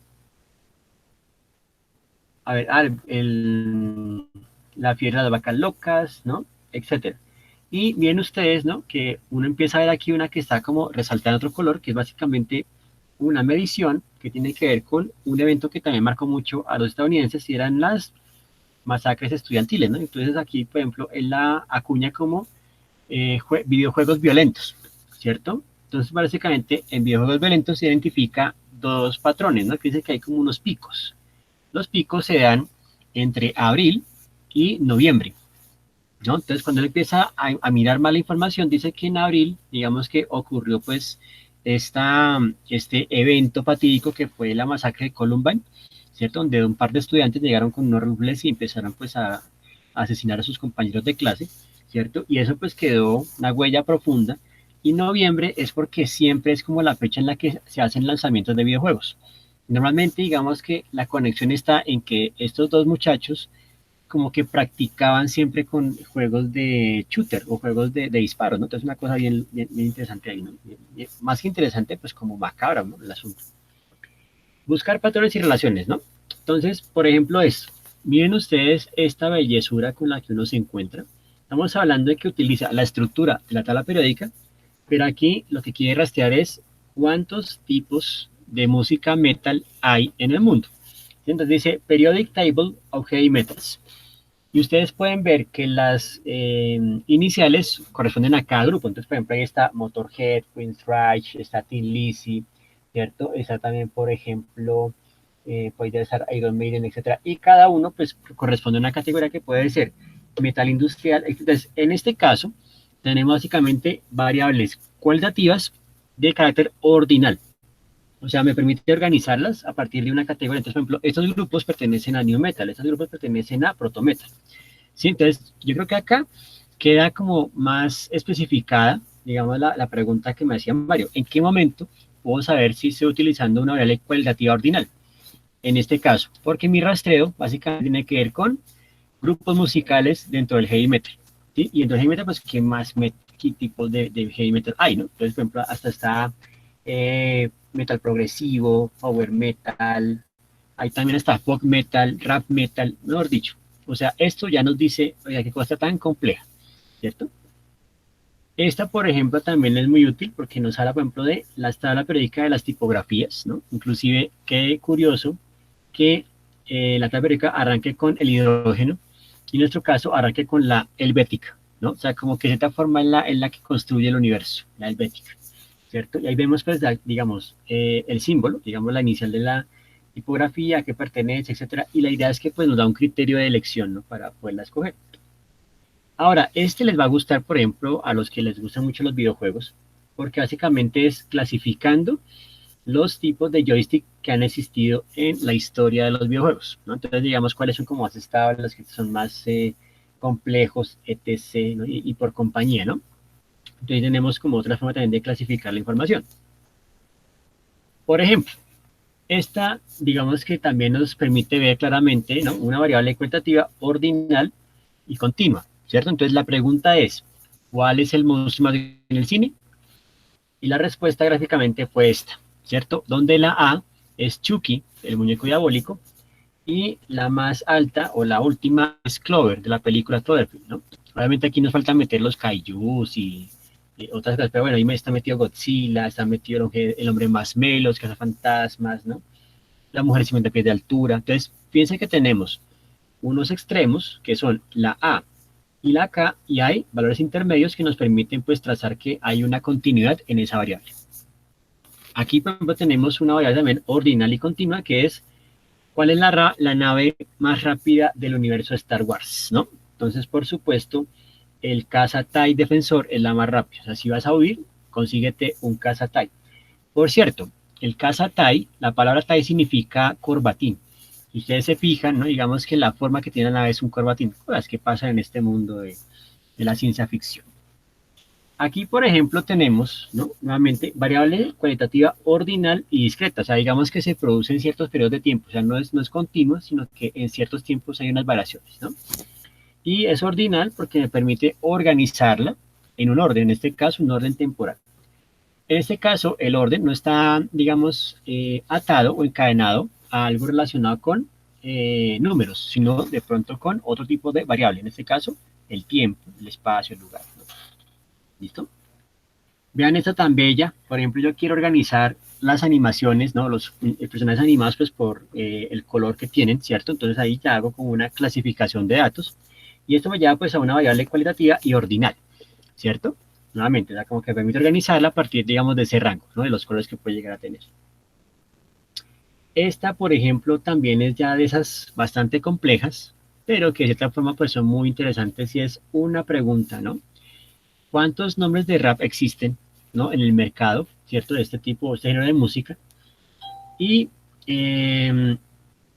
Speaker 1: a ver, la fiebre de las vacas locas, ¿no? Etcétera. Y bien ustedes, ¿no? Que uno empieza a ver aquí una que está como resaltada en otro color, que es básicamente una medición que tiene que ver con un evento que también marcó mucho a los estadounidenses y eran las masacres estudiantiles, ¿no? Entonces aquí, por ejemplo, él la acuña como videojuegos violentos, ¿cierto? Entonces, básicamente, en videojuegos violentos se identifica dos patrones, ¿no? Que dice que hay como unos picos. Los picos se dan entre abril y noviembre, ¿no? Entonces, cuando él empieza a mirar más la información, dice que en abril, digamos que ocurrió pues este evento fatídico que fue la masacre de Columbine, ¿cierto? Donde un par de estudiantes llegaron con unos rifles y empezaron pues a asesinar a sus compañeros de clase, ¿cierto? Y eso pues quedó una huella profunda. Y noviembre es porque siempre es como la fecha en la que se hacen lanzamientos de videojuegos. Normalmente digamos que la conexión está en que estos dos muchachos como que practicaban siempre con juegos de shooter o juegos de disparos, ¿no? Entonces una cosa bien interesante ahí, ¿no? Más que interesante, pues como macabra, ¿no? El asunto. Buscar patrones y relaciones, ¿no? Entonces, por ejemplo, esto. Miren ustedes esta bellezura con la que uno se encuentra. Estamos hablando de que utiliza la estructura de la tabla periódica, pero aquí lo que quiere rastrear es cuántos tipos de música metal hay en el mundo. Entonces dice Periodic Table of Heavy Metals. Y ustedes pueden ver que las iniciales corresponden a cada grupo. Entonces, por ejemplo, ahí está Motorhead, Queensrÿche, está Tin Lizzy, ¿cierto? Está también, por ejemplo, puede estar Iron Maiden, etcétera. Y cada uno, pues, corresponde a una categoría que puede ser metal industrial. Entonces, en este caso, tenemos básicamente variables cualitativas de carácter ordinal. O sea, me permite organizarlas a partir de una categoría. Entonces, por ejemplo, estos grupos pertenecen a New Metal, estos grupos pertenecen a Proto Metal. Sí, entonces yo creo que acá queda como más especificada, digamos, la pregunta que me hacía Mario. ¿En qué momento puedo saber si estoy utilizando una variable cualitativa ordinal? en este caso, porque mi rastreo básicamente tiene que ver con grupos musicales dentro del heavy metal, ¿sí? Y dentro del heavy metal, pues, ¿qué tipos de heavy metal hay, no? Entonces, por ejemplo, hasta está metal progresivo, power metal, hay también está pop metal, rap metal, mejor dicho. O sea, esto ya nos dice, oiga, qué cosa tan compleja, ¿cierto? Esta, por ejemplo, también es muy útil porque nos habla, por ejemplo, de la tabla periódica de las tipografías, ¿no? Inclusive, qué curioso que la tabla periódica arranque con el hidrógeno y en nuestro caso arranque con la helvética, ¿no? O sea, como que de cierta forma es la que construye el universo, la helvética, ¿cierto? Y ahí vemos, pues, digamos, el símbolo, digamos, la inicial de la tipografía, a qué pertenece, etcétera, y la idea es que, pues, nos da un criterio de elección, ¿no? Para poderla escoger. Ahora, este les va a gustar, por ejemplo, a los que les gustan mucho los videojuegos, porque básicamente es clasificando los tipos de joystick que han existido en la historia de los videojuegos, ¿no? Entonces, digamos, cuáles son como más estables, los que son más complejos, etc., ¿no? Y por compañía, ¿no? Entonces tenemos como otra forma también de clasificar la información. Por ejemplo, esta, digamos que también nos permite ver claramente, ¿no? Una variable cuantitativa ordinal y continua, ¿cierto? Entonces la pregunta es, ¿cuál es el monstruo más en el cine? Y la respuesta gráficamente fue esta, ¿cierto? Donde la A es Chucky, el muñeco diabólico, y la más alta o la última es Clover, de la película Cloverfield, ¿no? Obviamente aquí nos falta meter los kaijus y otras cosas, pero bueno, ahí está metido Godzilla, está metido el hombre más melos, cazafantasmas, ¿no? La mujer 50 pies de altura. Entonces, fíjense que tenemos unos extremos que son la A y la K y hay valores intermedios que nos permiten pues trazar que hay una continuidad en esa variable. Aquí, por ejemplo, tenemos una variable también ordinal y continua que es cuál es la nave más rápida del universo de Star Wars, ¿no? Entonces, por supuesto, el caza TIE defensor es la más rápida. O sea, si vas a huir, consíguete un caza TIE. Por cierto, el caza TIE, la palabra TIE significa corbatín. Si ustedes se fijan, ¿no? Digamos que la forma que tiene la nave es un corbatín. Cosas que pasan en este mundo de la ciencia ficción. Aquí, por ejemplo, tenemos, ¿no? Nuevamente, variable cualitativa ordinal y discreta. O sea, digamos que se produce en ciertos periodos de tiempo. O sea, no es continuo, sino que en ciertos tiempos hay unas variaciones, ¿no? Y es ordinal porque me permite organizarla en un orden, en este caso, un orden temporal. En este caso, el orden no está, digamos, atado o encadenado a algo relacionado con números, sino de pronto con otro tipo de variable. En este caso, el tiempo, el espacio, el lugar, ¿no? ¿Listo? Vean esta tan bella. Por ejemplo, yo quiero organizar las animaciones, ¿no? Los personajes animados, pues por el color que tienen, ¿cierto? Entonces ahí ya hago como una clasificación de datos. Y esto me lleva pues a una variable cualitativa y ordinal, ¿cierto? Nuevamente, ya como que permite organizarla a partir, digamos, de ese rango, ¿no? De los colores que puede llegar a tener. Esta, por ejemplo, también es ya de esas bastante complejas, pero que de cierta forma pues son muy interesantes y es una pregunta, ¿no? ¿Cuántos nombres de rap existen, ¿no? En el mercado, ¿cierto? De este tipo, este género de música. Y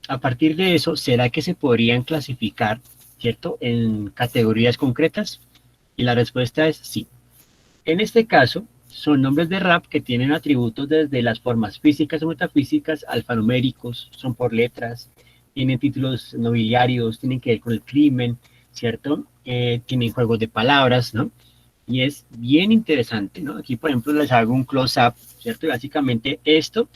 Speaker 1: a partir de eso, ¿será que se podrían clasificar, ¿cierto? En categorías concretas. Y la respuesta es sí. En este caso, son nombres de rap que tienen atributos desde las formas físicas o metafísicas, alfanuméricos, son por letras, tienen títulos nobiliarios, tienen que ver con el crimen, ¿cierto? Tienen juegos de palabras, ¿no? Y es bien interesante, ¿no? Aquí, por ejemplo, les hago un close-up, ¿cierto? Y básicamente esto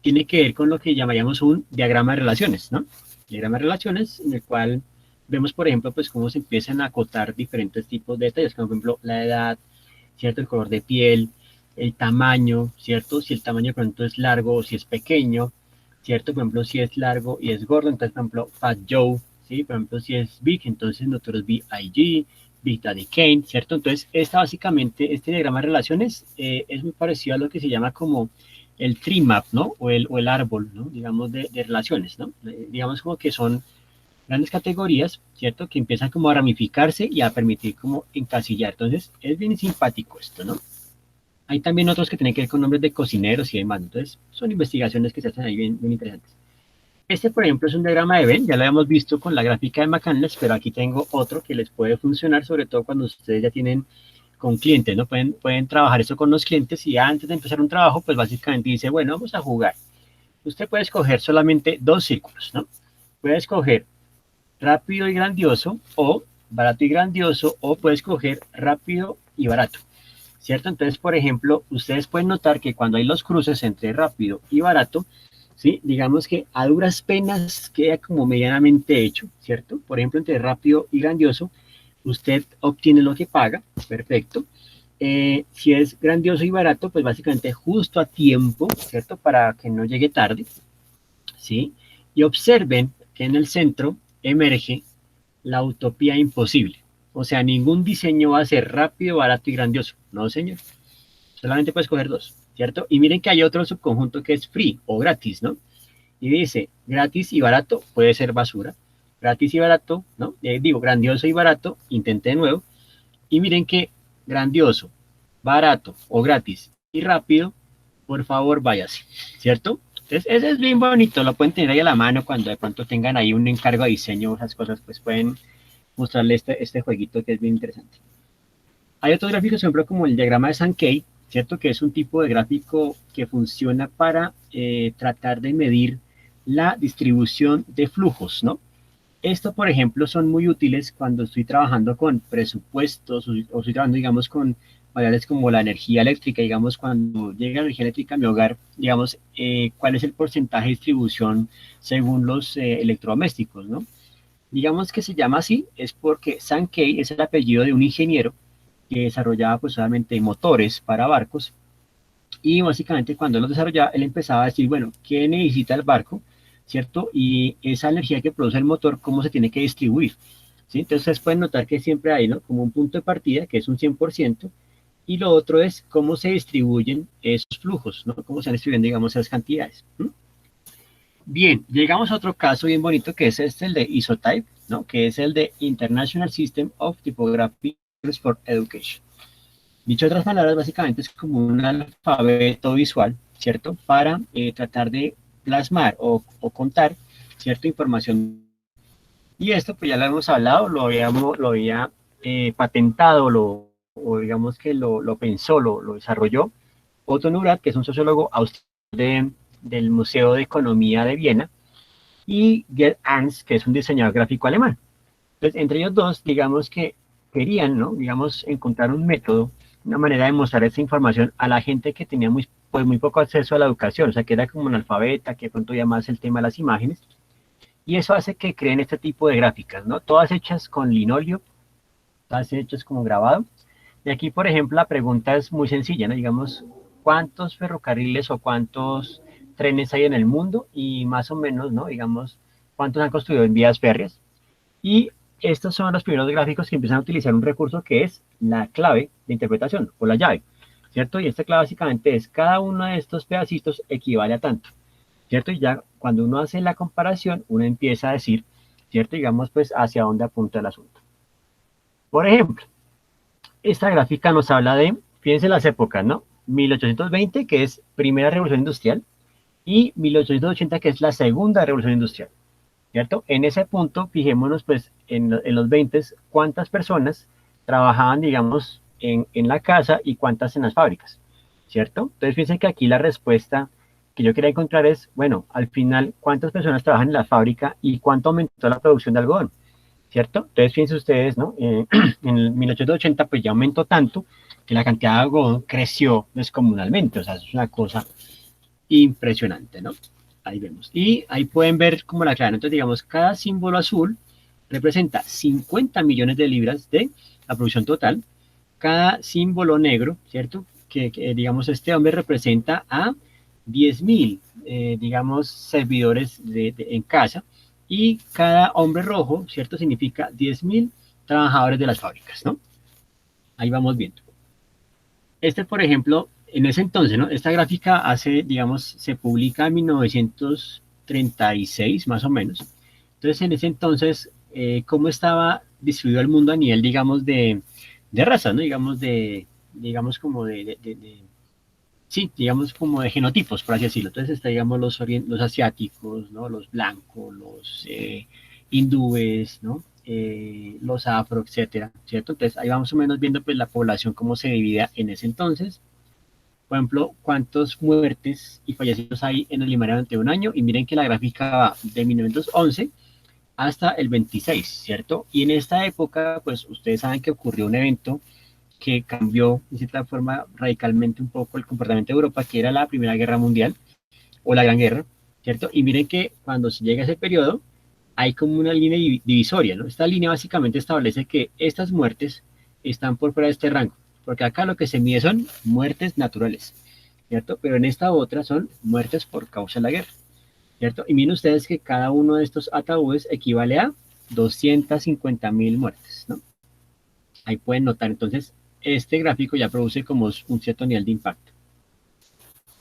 Speaker 1: tiene que ver con lo que llamaríamos un diagrama de relaciones, ¿no? Diagrama de relaciones en el cual vemos, por ejemplo, pues cómo se empiezan a acotar diferentes tipos de detalles, como por ejemplo la edad, ¿cierto? El color de piel, el tamaño, ¿cierto? Si el tamaño, por ejemplo, es largo o si es pequeño, ¿cierto? Por ejemplo, si es largo y es gordo, entonces, por ejemplo, Fat Joe, ¿sí? Por ejemplo, si es Big, entonces nosotros BIG, Big Daddy Kane, ¿cierto? Entonces, este diagrama de relaciones es muy parecido a lo que se llama como el tree map, ¿no? O el árbol, ¿no? Digamos, de relaciones, ¿no? Digamos como que son grandes categorías, ¿cierto? Que empiezan como a ramificarse y a permitir como encasillar. Entonces, es bien simpático esto, ¿no? Hay también otros que tienen que ver con nombres de cocineros y demás. Entonces, son investigaciones que se hacen ahí bien, bien interesantes. Este, por ejemplo, es un diagrama de Venn, ya lo habíamos visto con la gráfica de McCandless, pero aquí tengo otro que les puede funcionar, sobre todo cuando ustedes ya tienen con clientes, ¿no? Pueden trabajar esto con los clientes y antes de empezar un trabajo, pues básicamente dice, bueno, vamos a jugar. usted puede escoger solamente dos círculos, ¿no? Puede escoger rápido y grandioso, o barato y grandioso, o puede escoger rápido y barato, ¿cierto? Entonces, por ejemplo, ustedes pueden notar que cuando hay los cruces entre rápido y barato, ¿sí? Digamos que a duras penas queda como medianamente hecho, ¿cierto? Por ejemplo, entre rápido y grandioso, usted obtiene lo que paga, perfecto. Si es grandioso y barato, pues básicamente justo a tiempo, ¿cierto? Para que no llegue tarde, ¿sí? Y observen que en el centro emerge la utopía imposible. O sea, ningún diseño va a ser rápido, barato y grandioso. No, señor. Solamente puedes coger dos, ¿cierto? Y miren que hay otro subconjunto que es free o gratis, ¿no? Y dice, gratis y barato puede ser basura. Gratis y barato, ¿no? Digo, grandioso y barato, intente de nuevo. Y miren que grandioso, barato o gratis y rápido, por favor váyase, ¿cierto? Entonces, ese es bien bonito, lo pueden tener ahí a la mano cuando de pronto tengan ahí un encargo de diseño, esas cosas, pues pueden mostrarle este jueguito que es bien interesante. Hay otros gráficos, por ejemplo, como el diagrama de Sankey, ¿cierto? Que es un tipo de gráfico que funciona para tratar de medir la distribución de flujos, ¿no? Esto, por ejemplo, son muy útiles cuando estoy trabajando con presupuestos o estoy trabajando, digamos, con variables como la energía eléctrica, digamos, cuando llega la energía eléctrica a mi hogar, digamos, cuál es el porcentaje de distribución según los electrodomésticos, ¿no? Digamos que se llama así, es porque Sankey es el apellido de un ingeniero que desarrollaba pues solamente motores para barcos y básicamente cuando los desarrollaba él empezaba a decir, bueno, ¿qué necesita el barco? ¿Cierto? Y esa energía que produce el motor, ¿cómo se tiene que distribuir? ¿Sí? Entonces ustedes pueden notar que siempre hay, ¿no? Como un punto de partida, que es un 100%, y lo otro es cómo se distribuyen esos flujos, ¿no? Cómo se distribuyen, digamos, esas cantidades. ¿Mm? Bien, llegamos a otro caso bien bonito, que es este, el de Isotype, ¿no? Que es el de International System of Typography for Education. Dicho de otras palabras, básicamente es como un alfabeto visual, ¿cierto? Para tratar de plasmar o contar cierta información. Y esto, pues ya lo hemos hablado, lo había patentado, o digamos que lo pensó, lo desarrolló Otto Neurath, que es un sociólogo austríaco del Museo de Economía de Viena, y Gerd Ans, que es un diseñador gráfico alemán. Entonces, entre ellos dos, digamos que querían, ¿no? Digamos, encontrar un método, una manera de mostrar esa información a la gente que tenía muy poco acceso a la educación, o sea, que era como analfabeta, que de pronto ya más el tema de las imágenes, y eso hace que creen este tipo de gráficas, ¿no? Todas hechas con linóleo, todas hechas como grabado. Y aquí, por ejemplo, la pregunta es muy sencilla, ¿no? Digamos, ¿cuántos ferrocarriles o cuántos trenes hay en el mundo? Y más o menos, ¿no? Digamos, ¿cuántos han construido en vías férreas? Y estos son los primeros gráficos que empiezan a utilizar un recurso que es la clave de interpretación o la llave, ¿cierto? Y esta clave básicamente es cada uno de estos pedacitos equivale a tanto, ¿cierto? Y ya cuando uno hace la comparación, uno empieza a decir, ¿cierto? Digamos, pues hacia dónde apunta el asunto. Por ejemplo, esta gráfica nos habla de, fíjense las épocas, ¿no? 1820, que es primera revolución industrial, y 1880, que es la segunda revolución industrial. ¿Cierto? En ese punto, fijémonos pues en los 20, cuántas personas trabajaban, digamos, en la casa y cuántas en las fábricas, ¿cierto? Entonces fíjense que aquí la respuesta que yo quería encontrar es, bueno, al final, ¿cuántas personas trabajan en la fábrica y cuánto aumentó la producción de algodón? ¿Cierto? Entonces fíjense ustedes, ¿no? En el 1880 pues ya aumentó tanto que la cantidad de algodón creció descomunalmente, o sea, es una cosa impresionante, ¿no? Ahí vemos. Y ahí pueden ver como la clave. Entonces, digamos, cada símbolo azul representa 50 millones de libras de la producción total. Cada símbolo negro, ¿cierto? Digamos, este hombre representa a 10.000, digamos, servidores en casa. Y cada hombre rojo, ¿cierto? Significa 10.000 trabajadores de las fábricas, ¿no? Ahí vamos viendo. Este, por ejemplo, en ese entonces, ¿no? Esta gráfica hace, digamos, se publica en 1936, más o menos. Entonces, en ese entonces, ¿cómo estaba distribuido el mundo a nivel, digamos, de raza, ¿no? Digamos, como sí, digamos, como de genotipos, por así decirlo. Entonces, está, digamos, los asiáticos, ¿no? Los blancos, los hindúes, ¿no? Los afro, etcétera, ¿cierto? Entonces, ahí vamos o menos viendo, pues, la población, cómo se dividía en ese entonces. por ejemplo, cuántas muertes y fallecidos hay en Alemania durante un año, y miren que la gráfica va de 1911 hasta el 26, ¿cierto? Y en esta época, pues ustedes saben que ocurrió un evento que cambió, de cierta forma, radicalmente un poco el comportamiento de Europa, que era la Primera Guerra Mundial, o la Gran Guerra, ¿cierto? Y miren que cuando se llega a ese periodo, hay como una línea divisoria, ¿no? Esta línea básicamente establece que estas muertes están por fuera de este rango, porque acá lo que se mide son muertes naturales, ¿cierto? Pero en esta otra son muertes por causa de la guerra, ¿cierto? Y miren ustedes que cada uno de estos ataúdes equivale a 250.000 muertes, ¿no? Ahí pueden notar, entonces, este gráfico ya produce como un cierto nivel de impacto.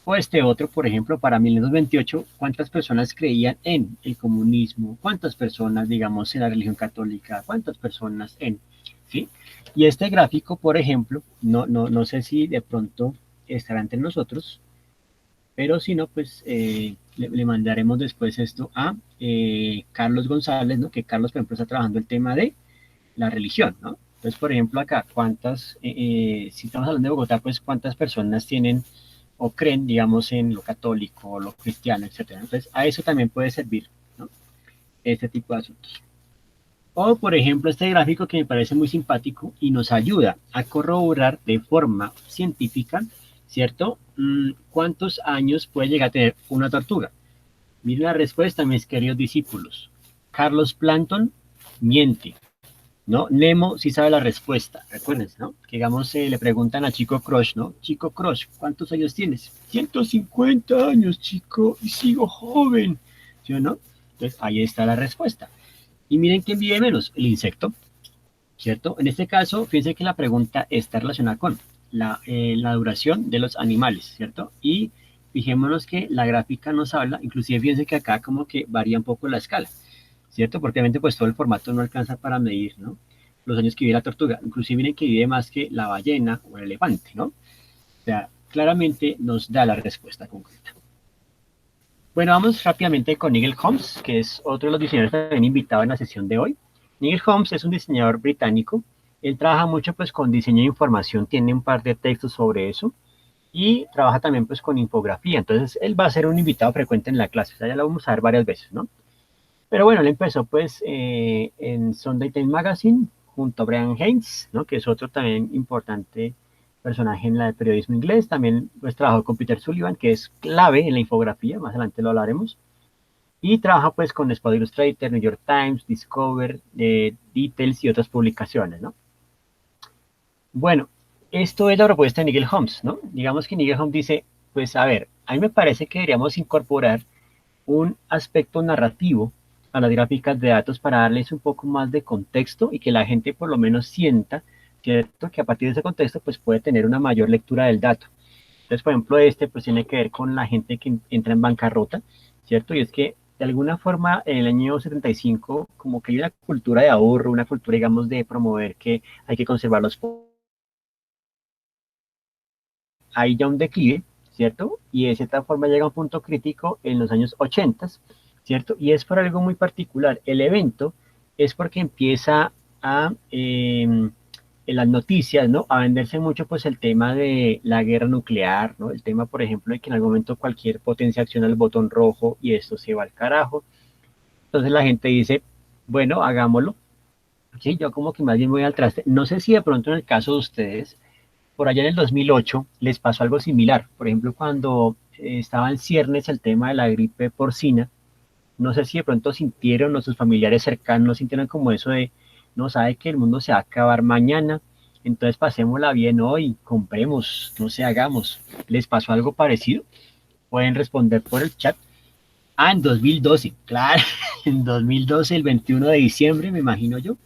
Speaker 1: O este otro, por ejemplo, para 1928, ¿cuántas personas creían en el comunismo? ¿Cuántas personas, digamos, en la religión católica? ¿Cuántas personas en? ¿Sí? Y este gráfico, por ejemplo, no sé si de pronto estará entre nosotros, pero si no, pues le mandaremos después esto a Carlos González, ¿no? Que Carlos, por ejemplo, está trabajando el tema de la religión, ¿no? Entonces, por ejemplo, acá, si estamos hablando de Bogotá, pues cuántas personas tienen o creen, digamos, en lo católico, o lo cristiano, etcétera. Entonces, a eso también puede servir, ¿no? Este tipo de asuntos. O, por ejemplo, este gráfico que me parece muy simpático y nos ayuda a corroborar de forma científica, ¿cierto? ¿Cuántos años puede llegar a tener una tortuga? Miren la respuesta, mis queridos discípulos. Carlos Planton miente, ¿no? Nemo sí sabe la respuesta, recuérdense, ¿no? Que digamos, le preguntan a Chico Crush, ¿no? Chico Crush, ¿cuántos años tienes? 150 años, chico, y sigo joven, ¿sí o no? Entonces, ahí está la respuesta. Y miren quién vive menos, el insecto, ¿cierto? En este caso, fíjense que la pregunta está relacionada con la duración de los animales, ¿cierto? Y fijémonos que la gráfica nos habla, inclusive fíjense que acá como que varía un poco la escala, ¿cierto? Porque obviamente pues todo el formato no alcanza para medir, ¿no? Los años que vive la tortuga, inclusive miren que vive más que la ballena o el elefante, ¿no? O sea, claramente nos da la respuesta concreta. Bueno, vamos rápidamente con Nigel Holmes, que es otro de los diseñadores también invitado en la sesión de hoy. Nigel Holmes es un diseñador británico. Él trabaja mucho pues con diseño de información, tiene un par de textos sobre eso y trabaja también pues con infografía. Entonces él va a ser un invitado frecuente en la clase, o sea, ya lo vamos a ver varias veces, ¿no? Pero bueno, él empezó pues en Sunday Times Magazine junto a Brian Haynes, ¿no? Que es otro también importante personaje en el periodismo inglés. También pues trabajó con Peter Sullivan, que es clave en la infografía, más adelante lo hablaremos. Y trabaja pues con Spot Illustrator, New York Times, Discover, Details y otras publicaciones, ¿no? Bueno, esto es la propuesta de Nigel Holmes, ¿no? Digamos que Nigel Holmes dice, pues a ver, a mí me parece que deberíamos incorporar un aspecto narrativo a las gráficas de datos para darles un poco más de contexto y que la gente por lo menos sienta, ¿cierto? Que a partir de ese contexto pues puede tener una mayor lectura del dato. Entonces, por ejemplo, este pues tiene que ver con la gente que entra en bancarrota, ¿cierto? Y es que de alguna forma en el año 75 como que hay una cultura de ahorro, una cultura digamos de promover que hay que conservar los hay ya un declive, ¿cierto? Y de cierta forma llega a un punto crítico en los años 80, ¿cierto? Y es por algo muy particular. El evento es porque empieza en las noticias, ¿no? A venderse mucho pues el tema de la guerra nuclear, ¿no? El tema, por ejemplo, de que en algún momento cualquier potencia acciona el botón rojo y esto se va al carajo. Entonces la gente dice, bueno, hagámoslo. Sí, yo como que más bien voy al traste. No sé si de pronto en el caso de ustedes por allá en el 2008 les pasó algo similar. Por ejemplo, cuando estaba en ciernes el tema de la gripe porcina, no sé si de pronto sintieron o sus familiares cercanos sintieron como eso de, no sabe que el mundo se va a acabar mañana, entonces pasémosla bien hoy, compremos, no sé, hagamos. ¿Les pasó algo parecido? Pueden responder por el chat. Ah, en 2012, claro, en 2012, el 21 de diciembre, me imagino yo.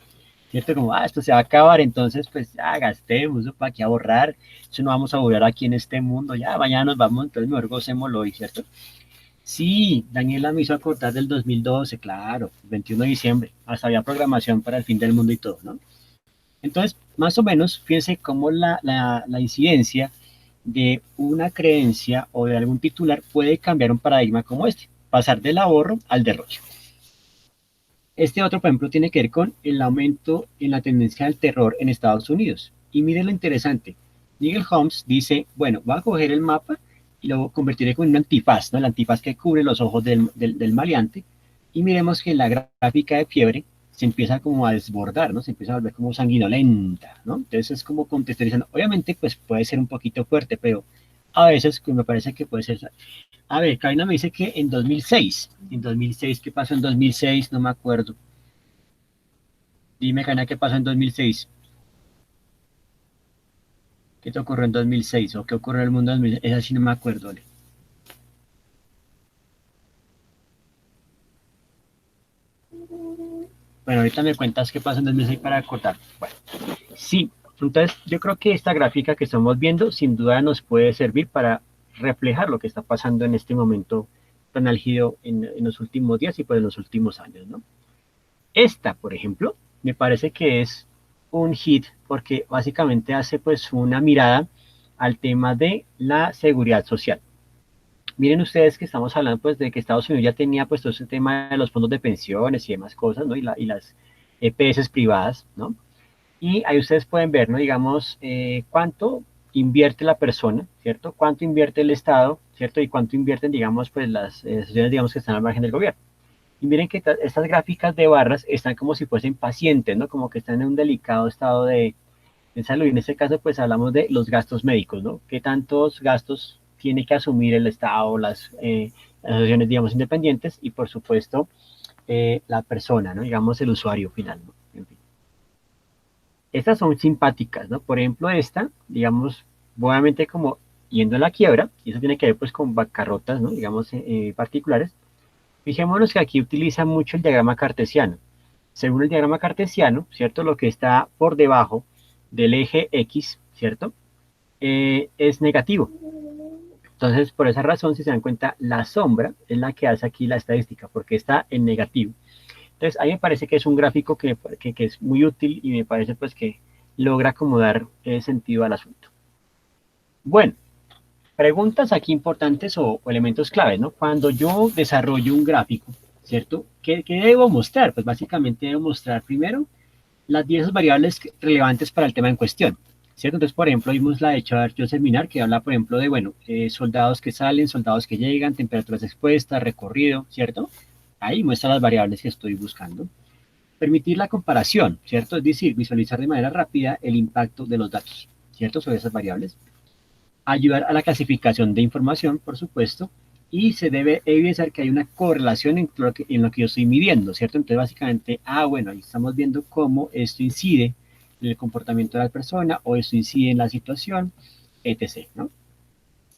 Speaker 1: ¿Cierto? Como, esto se va a acabar, entonces pues ya gastemos, ¿no? ¿Para qué ahorrar? Eso no vamos a volver aquí en este mundo, ya mañana nos vamos, entonces mejor gocémoslo hoy, ¿cierto? Sí, Daniela me hizo acordar del 2012, claro, 21 de diciembre, hasta había programación para el fin del mundo y todo, ¿no? Entonces, más o menos, fíjense cómo la incidencia de una creencia o de algún titular puede cambiar un paradigma como este, pasar del ahorro al derroche. Este otro, por ejemplo, tiene que ver con el aumento en la tendencia al terror en Estados Unidos. Y miren lo interesante. Nigel Holmes dice, bueno, voy a coger el mapa y lo convertiré con un antifaz, ¿no? El antifaz que cubre los ojos del maleante, y miremos que la gráfica de fiebre se empieza como a desbordar, ¿no? Se empieza a volver como sanguinolenta, ¿no? Entonces es como contextualizando. Obviamente, pues puede ser un poquito fuerte, pero a veces me parece que puede ser. A ver, Karina me dice que en 2006, ¿qué pasó en 2006? No me acuerdo. Dime, Karina, ¿qué pasó en 2006? ¿Qué te ocurrió en 2006? ¿O qué ocurrió en el mundo en 2006? Esa sí no me acuerdo. ¿Le? Bueno, ahorita me cuentas qué pasó en 2006 para cortar. Bueno, sí, entonces yo creo que esta gráfica que estamos viendo sin duda nos puede servir para reflejar lo que está pasando en este momento tan álgido en los últimos días y pues en los últimos años, ¿no? Esta, por ejemplo, me parece que es un hit porque básicamente hace pues una mirada al tema de la seguridad social. Miren ustedes que estamos hablando pues de que Estados Unidos ya tenía pues todo ese tema de los fondos de pensiones y demás cosas, ¿no? Y las EPS privadas, ¿no? Y ahí ustedes pueden ver, ¿no? Digamos, cuánto invierte la persona, ¿cierto? Cuánto invierte el Estado, ¿cierto? Y cuánto invierten, digamos, pues las asociaciones, digamos, que están al margen del gobierno. Y miren que estas gráficas de barras están como si fuesen pacientes, ¿no? Como que están en un delicado estado de salud. Y en este caso, pues hablamos de los gastos médicos, ¿no? ¿Qué tantos gastos tiene que asumir el Estado, las asociaciones, digamos, independientes y, por supuesto, la persona, ¿no? Digamos, el usuario final, ¿no? En fin. Estas son simpáticas, ¿no? Por ejemplo, esta, digamos, obviamente como yendo a la quiebra, y eso tiene que ver pues con bancarrotas, ¿no? Digamos, particulares. Fijémonos que aquí utiliza mucho el diagrama cartesiano. Según el diagrama cartesiano, ¿cierto? Lo que está por debajo del eje X, ¿cierto? Es negativo. Entonces, por esa razón, si se dan cuenta, la sombra es la que hace aquí la estadística, porque está en negativo. Entonces, a mí me parece que es un gráfico que es muy útil y me parece pues que logra como dar sentido al asunto. Bueno, preguntas aquí importantes o elementos claves, ¿no? Cuando yo desarrollo un gráfico, ¿cierto? ¿Qué debo mostrar? Pues básicamente debo mostrar primero las 10 variables relevantes para el tema en cuestión, ¿cierto? Entonces, por ejemplo, vimos la de Joseph Minar, que habla, por ejemplo, de, bueno, soldados que salen, soldados que llegan, temperaturas expuestas, recorrido, ¿cierto? Ahí muestra las variables que estoy buscando. Permitir la comparación, ¿cierto? Es decir, visualizar de manera rápida el impacto de los datos, ¿cierto? Sobre esas variables. Ayudar a la clasificación de información, por supuesto, y se debe evidenciar que hay una correlación en lo que yo estoy midiendo, ¿cierto? Entonces, básicamente, bueno, ahí estamos viendo cómo esto incide en el comportamiento de la persona o esto incide en la situación, etc., ¿no?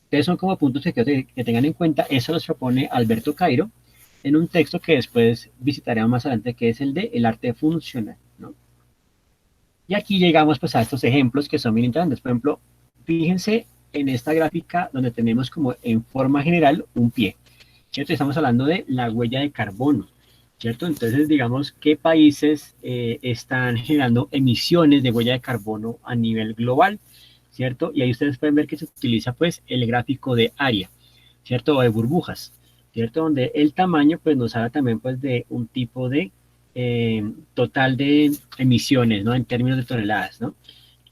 Speaker 1: Entonces, son como puntos que tengan en cuenta. Eso los propone Alberto Cairo en un texto que después visitaremos más adelante, que es el de El arte funcional, ¿no? Y aquí llegamos pues a estos ejemplos que son bien interesantes. Por ejemplo, fíjense en esta gráfica donde tenemos como en forma general un pie, ¿cierto? Estamos hablando de la huella de carbono, ¿cierto? Entonces, digamos, ¿qué países están generando emisiones de huella de carbono a nivel global? ¿Cierto? Y ahí ustedes pueden ver que se utiliza pues el gráfico de área, ¿cierto? O de burbujas, ¿cierto? Donde el tamaño pues nos habla también pues de un tipo de total de emisiones, ¿no? En términos de toneladas, ¿no?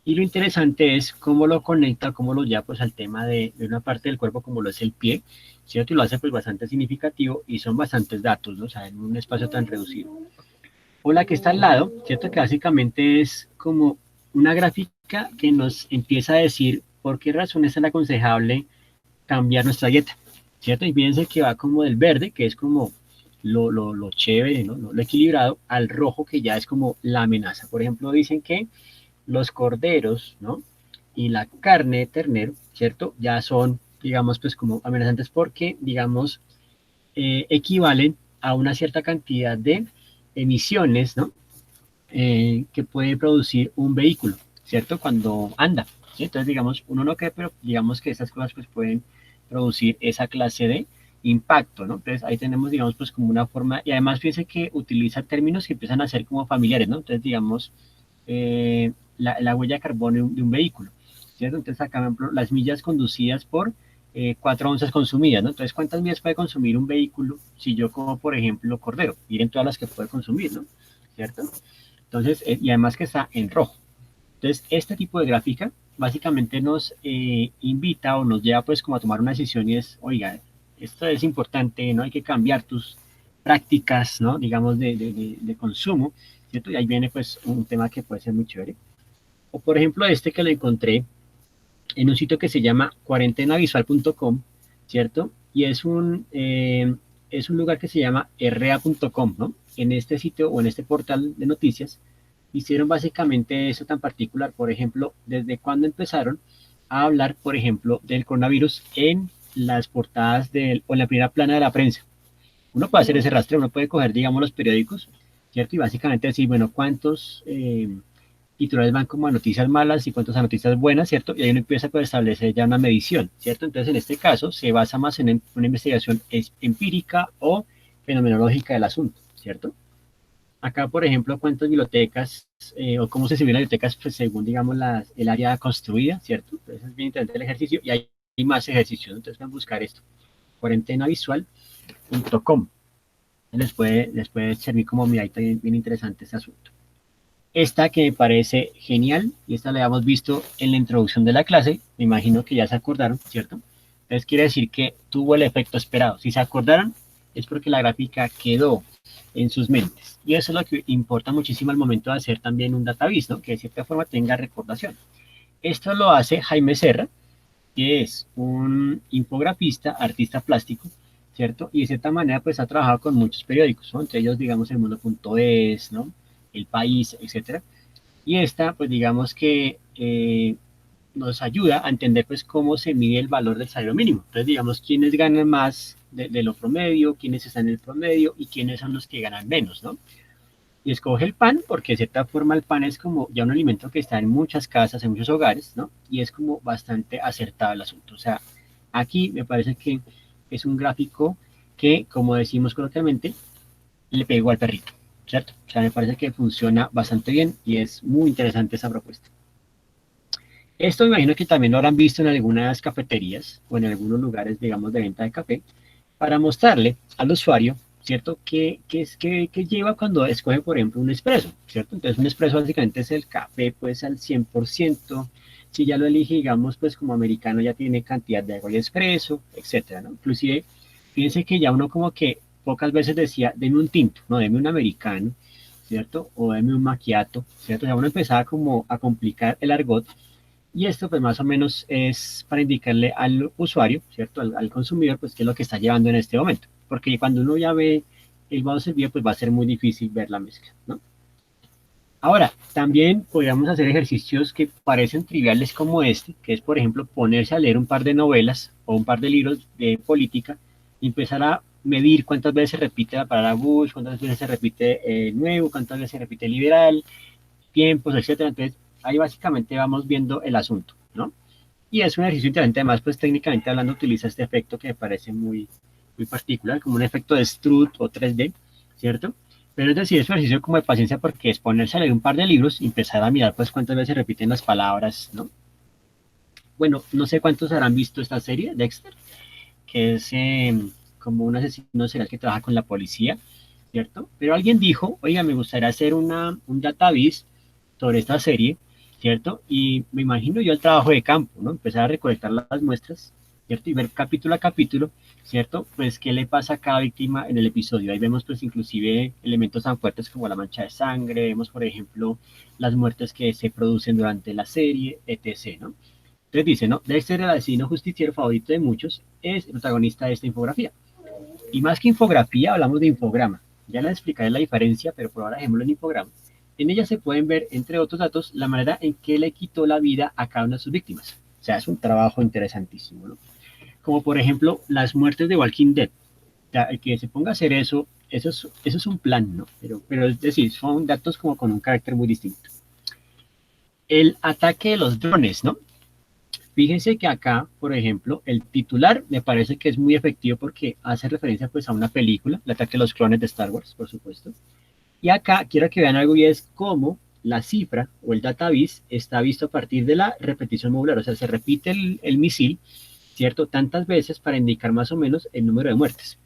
Speaker 1: Y lo interesante es cómo lo conecta, cómo lo lleva pues al tema de una parte del cuerpo como lo es el pie, ¿cierto? Y lo hace pues bastante significativo y son bastantes datos, ¿no? O sea, en un espacio tan reducido. O la que está al lado, ¿cierto? Que básicamente es como una gráfica que nos empieza a decir por qué razón es aconsejable cambiar nuestra dieta, ¿cierto? Y fíjense que va como del verde, que es como lo chévere, ¿no? Lo equilibrado, al rojo, que ya es como la amenaza. Por ejemplo, dicen que los corderos, ¿no? Y la carne de ternero, ¿cierto? Ya son, digamos, pues como amenazantes porque, digamos, equivalen a una cierta cantidad de emisiones, ¿no? Que puede producir un vehículo, ¿cierto? Cuando anda, ¿sí? Entonces, digamos, uno no cree, pero digamos que esas cosas pues pueden producir esa clase de impacto, ¿no? Entonces ahí tenemos, digamos, pues como una forma, y además fíjense que utiliza términos que empiezan a ser como familiares, ¿no? Entonces, digamos, la huella de carbono de un vehículo, ¿cierto? Entonces acá, por ejemplo, las millas conducidas por 4 onzas consumidas, ¿no? Entonces, ¿cuántas millas puede consumir un vehículo si yo como, por ejemplo, cordero? Miren todas las que puede consumir, ¿no? ¿Cierto? Entonces, y además que está en rojo. Entonces, este tipo de gráfica básicamente nos invita o nos lleva pues como a tomar una decisión y es, oiga, esto es importante, no hay que cambiar tus prácticas, ¿no? Digamos, de consumo, ¿cierto? Y ahí viene pues un tema que puede ser muy chévere. O por ejemplo este que lo encontré en un sitio que se llama cuarentenavisual.com, ¿cierto? Y es un lugar que se llama errea.com, ¿no? En este sitio o en este portal de noticias hicieron básicamente eso tan particular, por ejemplo, desde cuando empezaron a hablar, por ejemplo, del coronavirus en las portadas o en la primera plana de la prensa. Uno puede hacer ese rastreo, uno puede coger, digamos, los periódicos, ¿cierto? Y básicamente decir, bueno, cuántos titulares van como a noticias malas y cuántos a noticias buenas, ¿cierto? Y ahí uno empieza a establecer ya una medición, ¿cierto? Entonces, en este caso, se basa más en una investigación empírica o fenomenológica del asunto, ¿cierto? Acá, por ejemplo, cuántas bibliotecas o cómo se sirven las bibliotecas pues, según, digamos, el área construida, ¿cierto? Entonces es bien interesante el ejercicio y hay más ejercicios. Entonces, van a buscar esto, cuarentenavisual.com. Les puede servir como miradita bien, bien interesante este asunto. Esta que me parece genial, y esta la habíamos visto en la introducción de la clase, me imagino que ya se acordaron, ¿cierto? Entonces quiere decir que tuvo el efecto esperado. Si se acordaron, es porque la gráfica quedó en sus mentes. Y eso es lo que importa muchísimo al momento de hacer también un database, ¿no? Que de cierta forma tenga recordación. Esto lo hace Jaime Serra, que es un infografista, artista plástico, ¿cierto? Y de cierta manera pues ha trabajado con muchos periódicos, ¿no? Entre ellos digamos el mundo.es, ¿no? El País, etcétera. Y esta pues digamos que nos ayuda a entender pues cómo se mide el valor del salario mínimo. Entonces digamos quiénes ganan más de lo promedio, quiénes están en el promedio y quiénes son los que ganan menos, ¿no? Y escoge el pan porque de cierta forma el pan es como ya un alimento que está en muchas casas, en muchos hogares, ¿no? Y es como bastante acertado el asunto. O sea, aquí me parece que es un gráfico que, como decimos coloquialmente, le pegó al perrito, ¿cierto? O sea, me parece que funciona bastante bien y es muy interesante esa propuesta. Esto me imagino que también lo habrán visto en algunas cafeterías o en algunos lugares, digamos, de venta de café, para mostrarle al usuario, ¿cierto? ¿Qué lleva cuando escoge, por ejemplo, un espresso, ¿cierto? Entonces, un espresso básicamente es el café, pues, al 100%. Si ya lo elige, digamos, pues, como americano, ya tiene cantidad de agua y espresso, etcétera, ¿no? Inclusive, fíjense que ya uno como que pocas veces decía, deme un tinto, no, deme un americano, ¿cierto? O deme un macchiato, ¿cierto? Ya uno empezaba como a complicar el argot y esto pues más o menos es para indicarle al usuario, ¿cierto? Al consumidor, pues qué es lo que está llevando en este momento. Porque cuando uno ya ve el vaso servido, pues va a ser muy difícil ver la mezcla, ¿no? Ahora, también podríamos hacer ejercicios que parecen triviales como este, que es, por ejemplo, ponerse a leer un par de novelas o un par de libros de política y empezar a medir cuántas veces se repite la palabra Bush, cuántas veces se repite nuevo, cuántas veces se repite liberal, tiempos, etcétera. Entonces, ahí básicamente vamos viendo el asunto, ¿no? Y es un ejercicio interesante, además, pues técnicamente hablando, utiliza este efecto que me parece muy, muy particular, como un efecto de Strut o 3D, ¿cierto? Pero es decir, es un ejercicio como de paciencia porque es ponerse a leer un par de libros y empezar a mirar, pues, cuántas veces se repiten las palabras, ¿no? Bueno, no sé cuántos habrán visto esta serie, Dexter, que es como un asesino serial que trabaja con la policía, ¿cierto? Pero alguien dijo, oiga, me gustaría hacer un database sobre esta serie, ¿cierto? Y me imagino yo el trabajo de campo, ¿no? Empezar a recolectar las muestras, ¿cierto? Y ver capítulo a capítulo, ¿cierto? Pues qué le pasa a cada víctima en el episodio. Ahí vemos pues inclusive elementos tan fuertes como la mancha de sangre, vemos por ejemplo las muertes que se producen durante la serie, etc., ¿no? Entonces dice, ¿no? Dexter, el asesino justiciero favorito de muchos, es el protagonista de esta infografía. Y más que infografía, hablamos de infograma. Ya les explicaré la diferencia, pero por ahora dejémoslo en infograma. En ella se pueden ver, entre otros datos, la manera en que le quitó la vida a cada una de sus víctimas. O sea, es un trabajo interesantísimo, ¿no? Como por ejemplo, las muertes de Walking Dead. O sea, el que se ponga a hacer eso es un plan, ¿no? Pero es decir, son datos como con un carácter muy distinto. El ataque de los drones, ¿no? Fíjense que acá, por ejemplo, el titular me parece que es muy efectivo porque hace referencia pues a una película, el ataque de los clones de Star Wars, por supuesto. Y acá quiero que vean algo y es cómo la cifra o el database está visto a partir de la repetición modular, o sea, se repite el misil, ¿cierto? Tantas veces para indicar más o menos el número de muertes.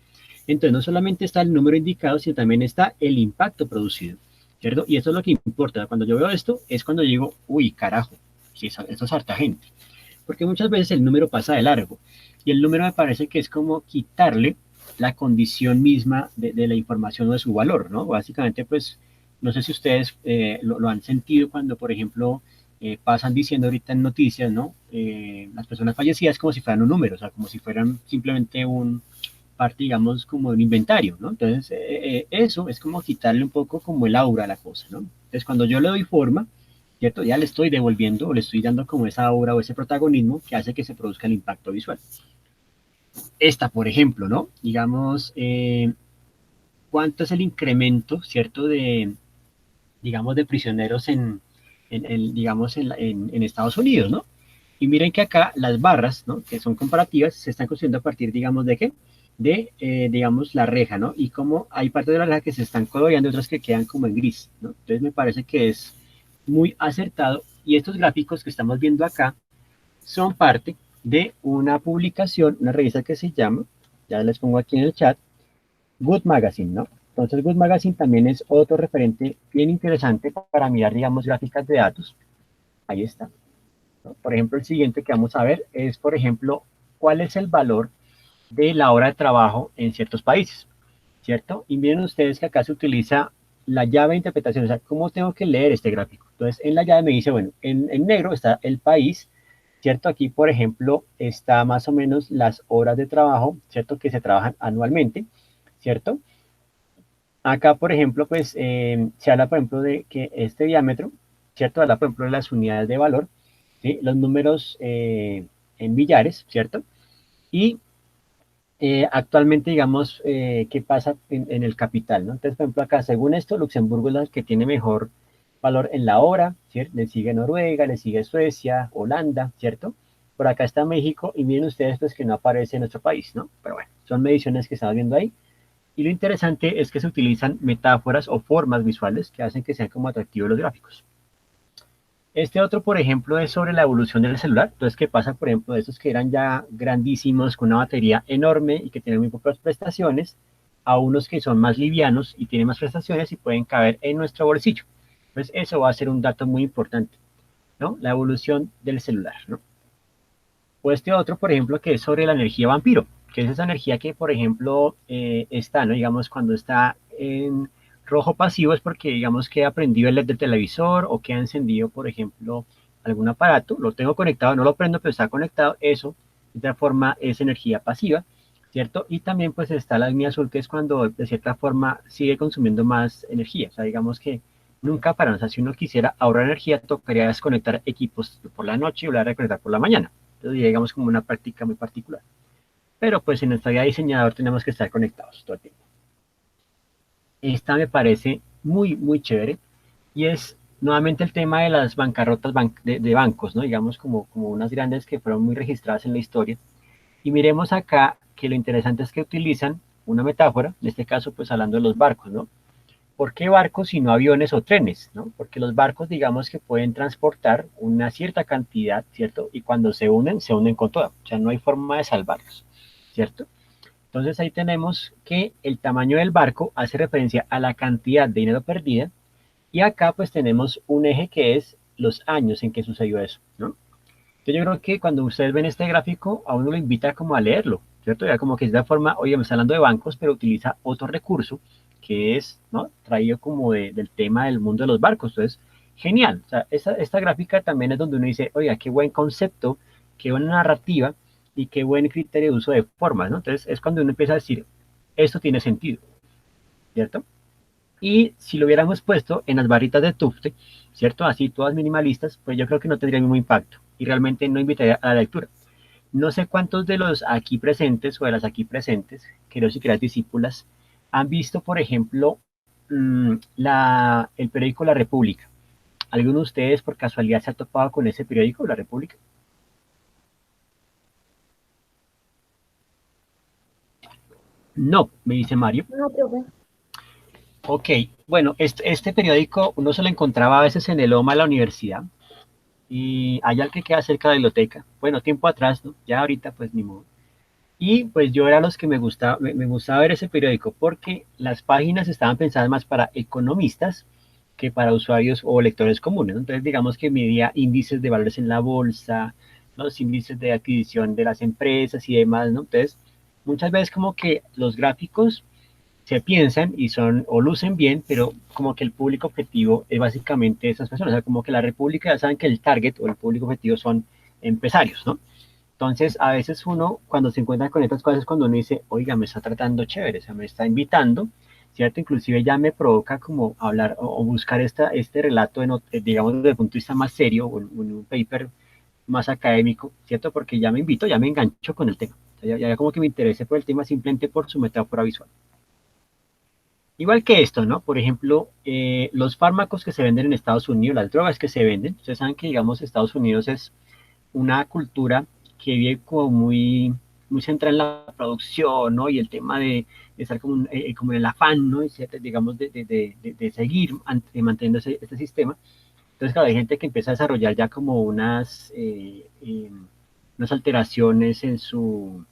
Speaker 1: Entonces, no solamente está el número indicado, sino también está el impacto producido, ¿cierto? Y eso es lo que importa. Cuando yo veo esto, es cuando digo, uy, carajo, sí, eso es harta gente. Porque muchas veces el número pasa de largo. Y el número me parece que es como quitarle la condición misma de la información o de su valor, ¿no? Básicamente, pues, no sé si ustedes lo han sentido cuando, por ejemplo, pasan diciendo ahorita en noticias, ¿no? Las personas fallecidas como si fueran un número, o sea, como si fueran simplemente un parte, digamos, como de un inventario, ¿no? Entonces, eso es como quitarle un poco como el aura a la cosa, ¿no? Entonces, cuando yo le doy forma, ¿cierto? Ya le estoy devolviendo o le estoy dando como esa aura o ese protagonismo que hace que se produzca el impacto visual. Esta, por ejemplo, ¿no? Digamos, ¿cuánto es el incremento, ¿cierto? Digamos, de prisioneros digamos, en Estados Unidos, ¿no? Y miren que acá las barras, ¿no? Que son comparativas, se están construyendo a partir, digamos, ¿de qué? Digamos, la reja, ¿no? Y como hay partes de la reja que se están coloreando, otras que quedan como en gris, ¿no? Entonces me parece que es muy acertado. Y estos gráficos que estamos viendo acá son parte de una publicación, una revista que se llama, ya les pongo aquí en el chat, Good Magazine, ¿no? Entonces Good Magazine también es otro referente bien interesante para mirar, digamos, gráficas de datos. Ahí está, ¿no? Por ejemplo, el siguiente que vamos a ver es, por ejemplo, cuál es el valor de la hora de trabajo en ciertos países, ¿cierto? Y miren ustedes que acá se utiliza la llave de interpretación, o sea, ¿cómo tengo que leer este gráfico? Entonces, en la llave me dice, bueno, en negro está el país, ¿cierto? Aquí, por ejemplo, está más o menos las horas de trabajo, ¿cierto? Que se trabajan anualmente, ¿cierto? Acá, por ejemplo, pues se habla, por ejemplo, de que este diámetro, ¿cierto? Habla, por ejemplo, de las unidades de valor, ¿sí? Los números en billares, ¿cierto? Y actualmente, digamos, qué pasa en el capital, ¿no? Entonces, por ejemplo, acá, según esto, Luxemburgo es la que tiene mejor valor en la hora, ¿cierto? Le sigue Noruega, le sigue Suecia, Holanda, ¿cierto? Por acá está México y miren ustedes, pues, que no aparece en nuestro país, ¿no? Pero bueno, son mediciones que estamos viendo ahí. Y lo interesante es que se utilizan metáforas o formas visuales que hacen que sean como atractivos los gráficos. Este otro, por ejemplo, es sobre la evolución del celular. Entonces, ¿qué pasa, por ejemplo, de estos que eran ya grandísimos, con una batería enorme y que tienen muy pocas prestaciones, a unos que son más livianos y tienen más prestaciones y pueden caber en nuestro bolsillo? Pues eso va a ser un dato muy importante, ¿no? La evolución del celular, ¿no? O este otro, por ejemplo, que es sobre la energía vampiro, que es esa energía que, por ejemplo, está, ¿no? Digamos, cuando está en rojo pasivo es porque, digamos, que ha prendido el LED del televisor o que ha encendido, por ejemplo, algún aparato, lo tengo conectado, no lo prendo, pero está conectado, eso, de otra forma, es energía pasiva, ¿cierto? Y también, pues, está la línea azul, que es cuando, de cierta forma, sigue consumiendo más energía, o sea, digamos que nunca para, o sea, si uno quisiera ahorrar energía, tocaría desconectar equipos por la noche y volver a reconectar por la mañana. Entonces, digamos como una práctica muy particular. Pero pues en nuestra vida de diseñador tenemos que estar conectados todo el tiempo. Esta me parece muy, muy chévere y es nuevamente el tema de las bancarrotas de bancos, ¿no? Digamos como unas grandes que fueron muy registradas en la historia. Y miremos acá que lo interesante es que utilizan una metáfora, en este caso pues hablando de los barcos, ¿no? ¿Por qué barcos y no aviones o trenes? ¿No? Porque los barcos, digamos que pueden transportar una cierta cantidad, ¿cierto? Y cuando se unen con toda. O sea, no hay forma de salvarlos, ¿cierto? Entonces ahí tenemos que el tamaño del barco hace referencia a la cantidad de dinero perdida. Y acá pues tenemos un eje que es los años en que sucedió eso, ¿no? Entonces yo creo que cuando ustedes ven este gráfico, a uno lo invita como a leerlo, ¿cierto? Ya como que es de forma, oye, me está hablando de bancos, pero utiliza otro recurso que es, ¿no? Traído como del tema del mundo de los barcos. Entonces, genial. O sea, esta gráfica también es donde uno dice, oiga, qué buen concepto, qué buena narrativa y qué buen criterio de uso de formas, ¿no? Entonces, es cuando uno empieza a decir, esto tiene sentido, ¿cierto? Y si lo hubiéramos puesto en las barritas de Tufte, ¿cierto? Así todas minimalistas, pues yo creo que no tendría el mismo impacto y realmente no invitaría a la lectura. No sé cuántos de los aquí presentes o de las aquí presentes, creo si las discípulas, han visto, por ejemplo, el periódico La República. ¿Alguno de ustedes por casualidad se ha topado con ese periódico, La República? No, me dice Mario.
Speaker 3: No, profe.
Speaker 1: Ok, bueno, este periódico uno se lo encontraba a veces en el OMA de la universidad y allá el que queda cerca de la biblioteca. Bueno, tiempo atrás, ¿no? Ya ahorita pues ni modo. Y pues yo era los que me gustaba ver ese periódico porque las páginas estaban pensadas más para economistas que para usuarios o lectores comunes, ¿no? Entonces, digamos que medía índices de valores en la bolsa, los índices de adquisición de las empresas y demás, ¿no? Entonces, muchas veces como que los gráficos se piensan y son o lucen bien, pero como que el público objetivo es básicamente esas personas, o sea, como que la República ya saben que el target o el público objetivo son empresarios, ¿no? Entonces, a veces uno, cuando se encuentra con estas cosas, cuando uno dice, oiga, me está tratando chévere, o sea, me está invitando, ¿cierto? Inclusive ya me provoca como hablar o buscar este relato, digamos, desde el punto de vista más serio, o en un paper más académico, ¿cierto? Porque ya me invito, ya me engancho con el tema. O sea, ya como que me interese por el tema simplemente por su metáfora visual. Igual que esto, ¿no? Por ejemplo, los fármacos que se venden en Estados Unidos, las drogas que se venden, ustedes saben que, digamos, Estados Unidos es una cultura que vive como muy centrada en la producción, ¿no? Y el tema de estar como en el afán, ¿no? Digamos, de seguir manteniendo este sistema. Entonces, claro, hay gente que empieza a desarrollar ya como unas alteraciones en su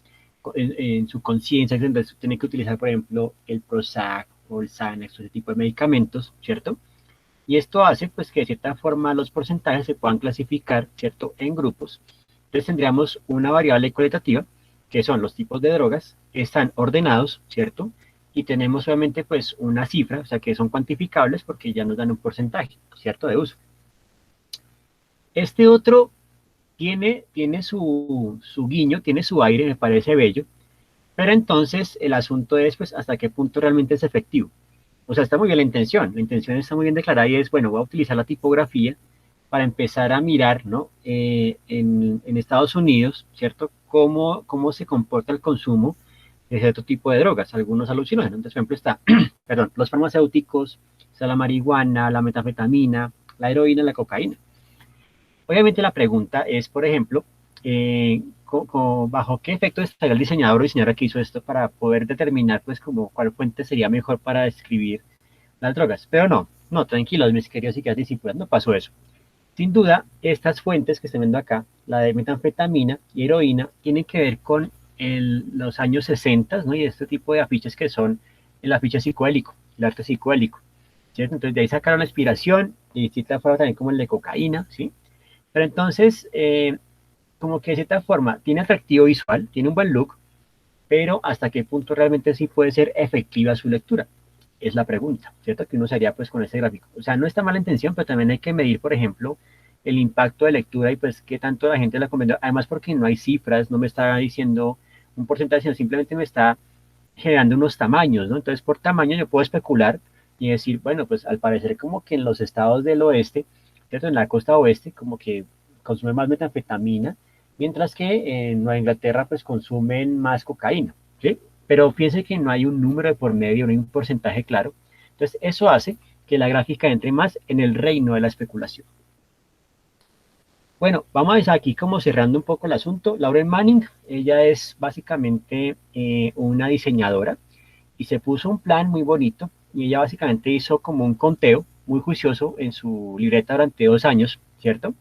Speaker 1: conciencia, entonces tiene que utilizar, por ejemplo, el Prozac o el Xanax, ese tipo de medicamentos, ¿cierto? Y esto hace pues que de cierta forma los porcentajes se puedan clasificar, ¿cierto?, en grupos. Entonces tendríamos una variable cualitativa, que son los tipos de drogas, están ordenados, ¿cierto? Y tenemos obviamente pues una cifra, o sea que son cuantificables porque ya nos dan un porcentaje, ¿cierto?, de uso. Este otro tiene su guiño, tiene su aire, me parece bello, pero entonces el asunto es pues hasta qué punto realmente es efectivo. O sea, está muy bien la intención está muy bien declarada y es, bueno, voy a utilizar la tipografía para empezar a mirar, ¿no? En Estados Unidos, ¿cierto? Cómo se comporta el consumo de cierto tipo de drogas, algunos alucinógenos. Entonces, por ejemplo, está, perdón, los farmacéuticos, está la marihuana, la metanfetamina, la heroína, la cocaína. Obviamente la pregunta es, por ejemplo, bajo qué efecto estaría el diseñador o diseñadora que hizo esto para poder determinar, pues, como cuál fuente sería mejor para describir las drogas. Pero no, tranquilos, mis queridos y queridas discípulos, no pasó eso. Sin duda, estas fuentes que estoy viendo acá, la de metanfetamina y heroína, tienen que ver con los años 60, ¿no? Y este tipo de afiches que son el afiche psicodélico, el arte psicodélico, ¿cierto? Entonces de ahí sacaron la inspiración y de cierta forma también como el de cocaína, ¿sí? Pero entonces, como que de cierta forma, tiene atractivo visual, tiene un buen look, pero hasta qué punto realmente sí puede ser efectiva su lectura, es la pregunta, ¿cierto? Que uno se haría pues con ese gráfico. O sea, no está mala intención, pero también hay que medir, por ejemplo, el impacto de lectura y pues qué tanto la gente la comiendo. Además, porque no hay cifras, no me está diciendo un porcentaje, sino simplemente me está generando unos tamaños, ¿no? Entonces, por tamaño yo puedo especular y decir, bueno, pues al parecer como que en los estados del oeste, ¿cierto? En la costa oeste, como que consumen más metanfetamina, mientras que en Nueva Inglaterra pues consumen más cocaína, ¿sí? Pero fíjense que no hay un número de por medio, no hay un porcentaje claro. Entonces, eso hace que la gráfica entre más en el reino de la especulación. Bueno, vamos a estar aquí como cerrando un poco el asunto. Lauren Manning, ella es básicamente una diseñadora y se puso un plan muy bonito y ella básicamente hizo como un conteo muy juicioso en su libreta durante 2 años, ¿cierto?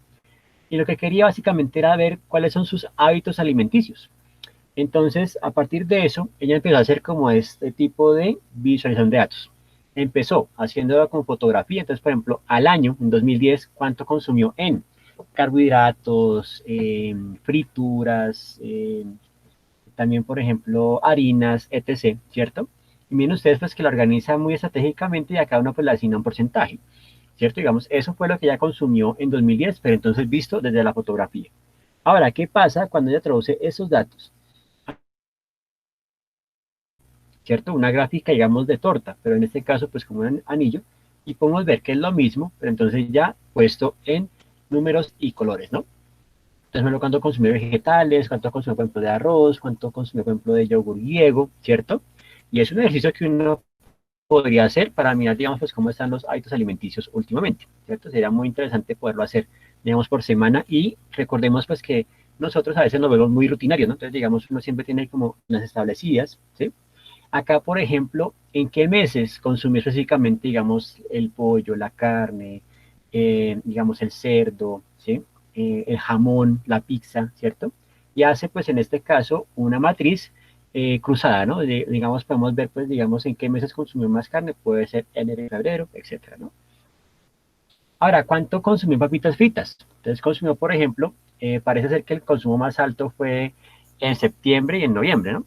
Speaker 1: Y lo que quería básicamente era ver cuáles son sus hábitos alimenticios. Entonces, a partir de eso, ella empezó a hacer como este tipo de visualización de datos. Empezó haciéndolo con fotografía, entonces, por ejemplo, al año, en 2010, cuánto consumió en carbohidratos, frituras, también, por ejemplo, harinas, etc., ¿cierto? Y miren ustedes, pues, que lo organiza muy estratégicamente y a cada uno, pues, le asigna un porcentaje, ¿cierto? Digamos, eso fue lo que ella consumió en 2010, pero entonces visto desde la fotografía. Ahora, ¿qué pasa cuando ella traduce esos datos? ¿Cierto? Una gráfica, digamos, de torta, pero en este caso, pues como un anillo, y podemos ver que es lo mismo, pero entonces ya puesto en números y colores, ¿no? Entonces, cuánto consumió vegetales, cuánto consumió, por ejemplo, de arroz, cuánto consumió, por ejemplo, de yogur griego, ¿cierto? Y es un ejercicio que uno podría hacer para mirar, digamos, pues cómo están los hábitos alimenticios últimamente, ¿cierto? Sería muy interesante poderlo hacer, digamos, por semana y recordemos, pues, que nosotros a veces nos vemos muy rutinarios, ¿no? Entonces, digamos, uno siempre tiene como las establecidas, ¿sí? Acá, por ejemplo, ¿en qué meses consumí específicamente, digamos, el pollo, la carne, digamos, el cerdo, ¿sí? El jamón, la pizza, ¿cierto? Y hace, pues, en este caso, una matriz cruzada, ¿no? Digamos, podemos ver, pues, digamos, en qué meses consumió más carne, puede ser enero y febrero, etcétera, ¿no? Ahora, ¿cuánto consumió en papitas fritas? Entonces consumió, por ejemplo, parece ser que el consumo más alto fue en septiembre y en noviembre, ¿no?